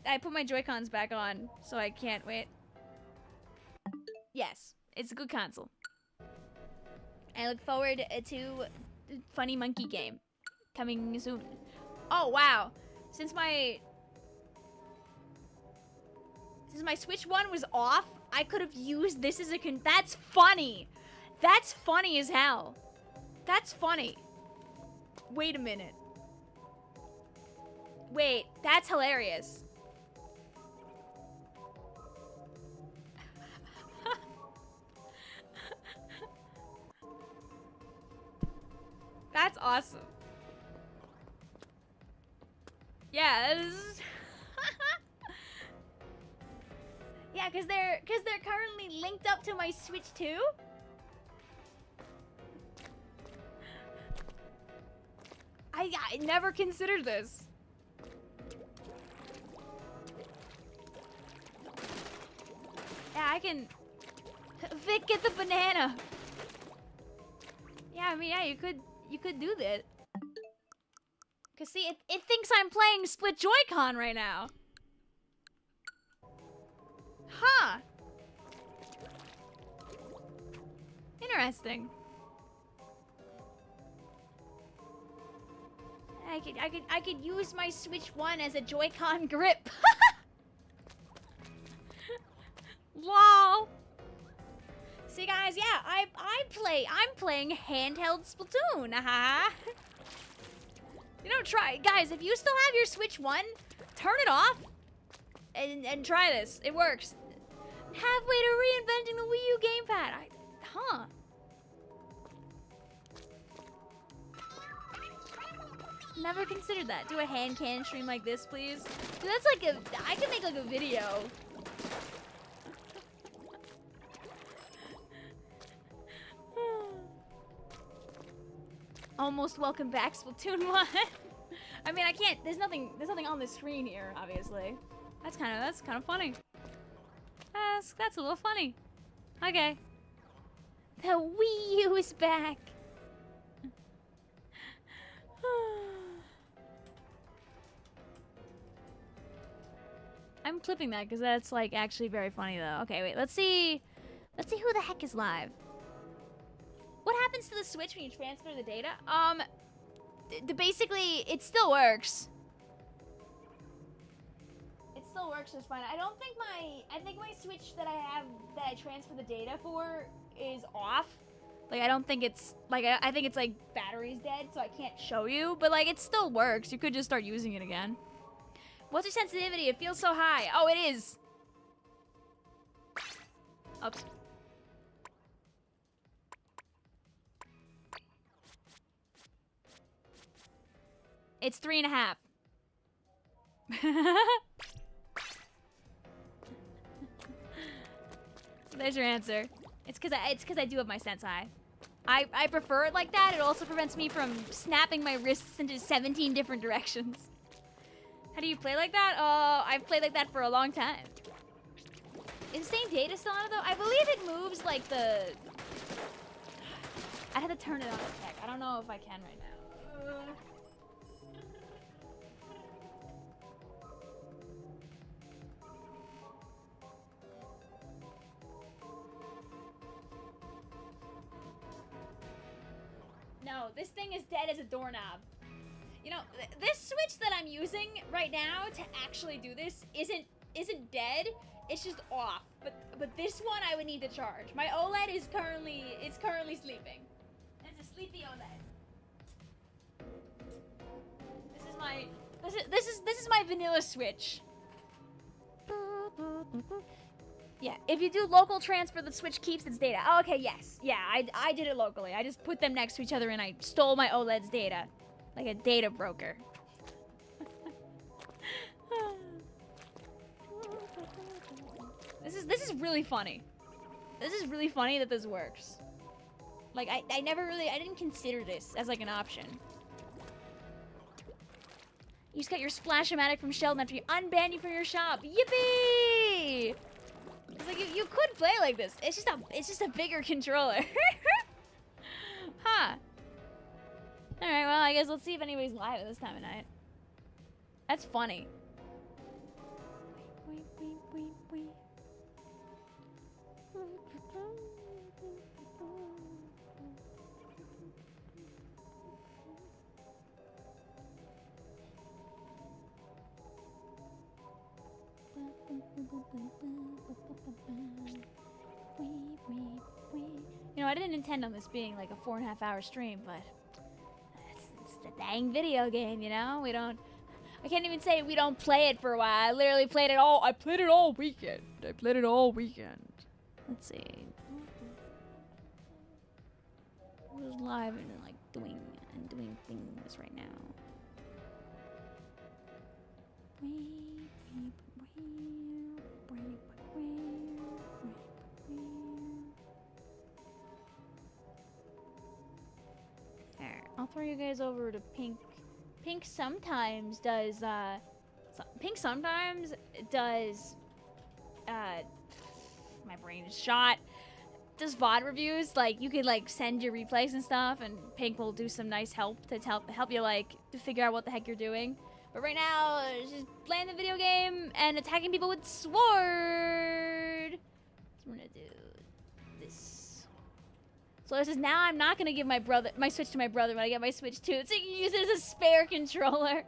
I put my Joy-Cons back on, so I can't wait. Yes, it's a good console. I look forward to Funny Monkey game coming soon. Oh wow! Since my Switch 1 was off, I could have used this as a that's funny. That's funny as hell. That's funny. Wait a minute. Wait, that's hilarious. That's awesome. Yeah, that is yeah, cause they're currently linked up to my Switch 2. I never considered this. Yeah, I can. Vic, get the banana. Yeah, I mean, yeah, you could do that. Cause see, it thinks I'm playing Split Joy-Con right now. Huh. Interesting. I could use my Switch 1 as a Joy-Con grip. Lol. See guys, yeah, I'm playing handheld Splatoon. You know, try guys, if you still have your Switch 1, turn it off and try this. It works. Halfway to reinventing the Wii U gamepad. Huh. Never considered that. Do a hand cannon stream like this, please. Dude, that's like I can make like a video. Almost welcome back, Splatoon 1. I mean, I can't. There's nothing on the screen here, obviously. That's kind of funny. That's a little funny. Okay. The Wii U is back. I'm clipping that because that's like actually very funny though. Okay, wait. Let's see who the heck is live. What happens to the Switch when you transfer the data? Basically, it still works. It still works just fine. I think my Switch that I transfer the data for is off. Like, I don't think it's, like, I think it's, like, battery's dead, so I can't show you. But, like, it still works. You could just start using it again. What's your sensitivity? It feels so high. Oh, it is. Oops. It's 3.5. There's your answer. It's cause I do have my sense high. I prefer it like that. It also prevents me from snapping my wrists into 17 different directions. How do you play like that? I've played like that for a long time. Is the same data still on it though? I believe it moves like the... I had to turn it on to check. I don't know if I can right now. No, this thing is dead as a doorknob. You know, this Switch that I'm using right now to actually do this isn't dead. It's just off. But this one I would need to charge. My OLED is currently sleeping. It's a sleepy OLED. This is my vanilla Switch. Yeah, if you do local transfer, the Switch keeps its data. Oh, okay, yes. Yeah, I did it locally. I just put them next to each other and I stole my OLED's data. Like a data broker. This is really funny. This is really funny that this works. Like, I didn't consider this as like an option. You just got your Splash-O-Matic from Sheldon after you unbanned you from your shop. Yippee! It's like you could play like this. It's just a bigger controller. Huh. Alright, well, I guess let's see if anybody's live at this time of night. That's funny. You know, I didn't intend on this being like a 4.5-hour stream, but it's the dang video game, you know? I can't even say we don't play it for a while. I literally played it all. I played it all weekend. Let's see. Who's live and like doing things right now? There, I'll throw you guys over to Pink. Pink sometimes does my brain is shot. Does VOD reviews, like you could like send your replays and stuff, and Pink will do some nice help to help you like to figure out what the heck you're doing. But right now, she's playing the video game and attacking people with sword. So I'm gonna do this. So this is now I'm not gonna give my Switch to my brother when I get my Switch 2, so you can use it as a spare controller.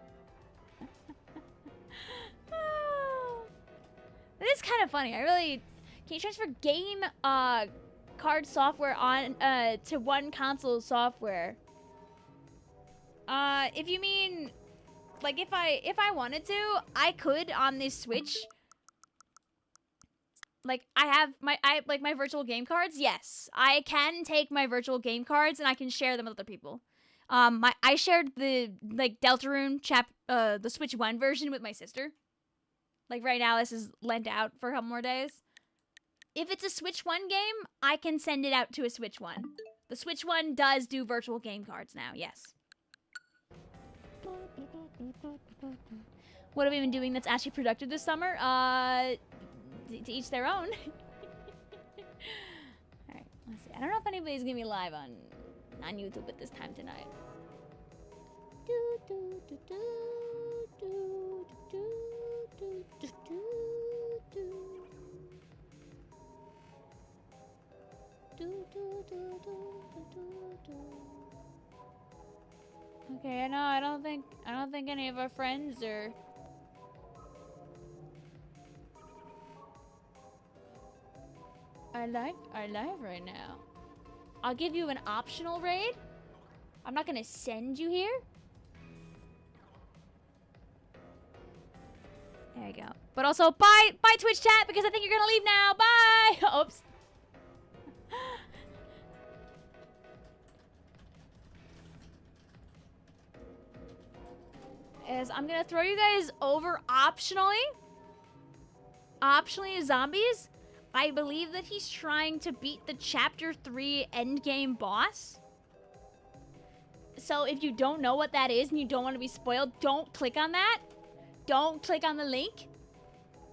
It is kind of funny. Can you transfer game card software on to one console software? If you mean like if I wanted to, I could on this Switch. Like I have my virtual game cards. Yes, I can take my virtual game cards and I can share them with other people. I shared the like Deltarune the Switch 1 version with my sister. Like right now, this is lent out for a couple more days. If it's a Switch 1 game, I can send it out to a Switch 1. The Switch one does do virtual game cards now, yes. What have we been doing that's actually productive this summer? To each their own. Alright, let's see. I don't know if anybody's gonna be live on YouTube at this time tonight. Okay, no, I don't think any of our friends are live right now. I'll give you an optional raid. I'm not gonna send you here. There you go. But also, bye Twitch chat, because I think you're gonna leave now. Bye. Oops. Is I'm gonna throw you guys over optionally zombies. I believe that he's trying to beat the chapter 3 endgame boss. So if you don't know what that is and you don't want to be spoiled, don't click on that. Don't click on the link.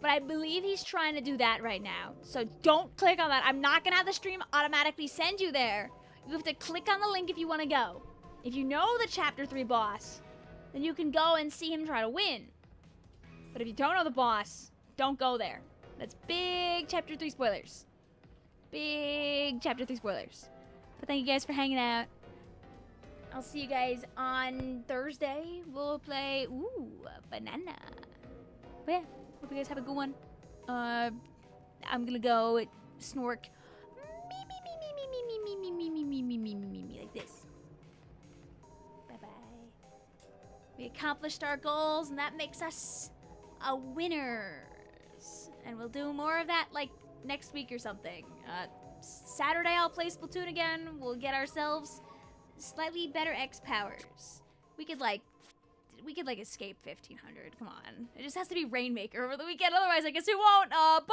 But I believe he's trying to do that right now. So don't click on that. I'm not gonna have the stream automatically send you there. You have to click on the link if you want to go. If you know the chapter 3 boss, then you can go and see him try to win. But if you don't know the boss, don't go there. That's big chapter 3 spoilers. Big chapter 3 spoilers. But thank you guys for hanging out. I'll see you guys on Thursday. We'll play, banana. But yeah, hope you guys have a good one. I'm gonna go snork. Me, like this. Bye-bye. We accomplished our goals, and that makes us a winner. And we'll do more of that, like, next week or something. Saturday I'll play Splatoon again. We'll get ourselves slightly better X powers. We could escape 1500. Come on. It just has to be Rainmaker over the weekend. Otherwise, I guess we won't. Bye!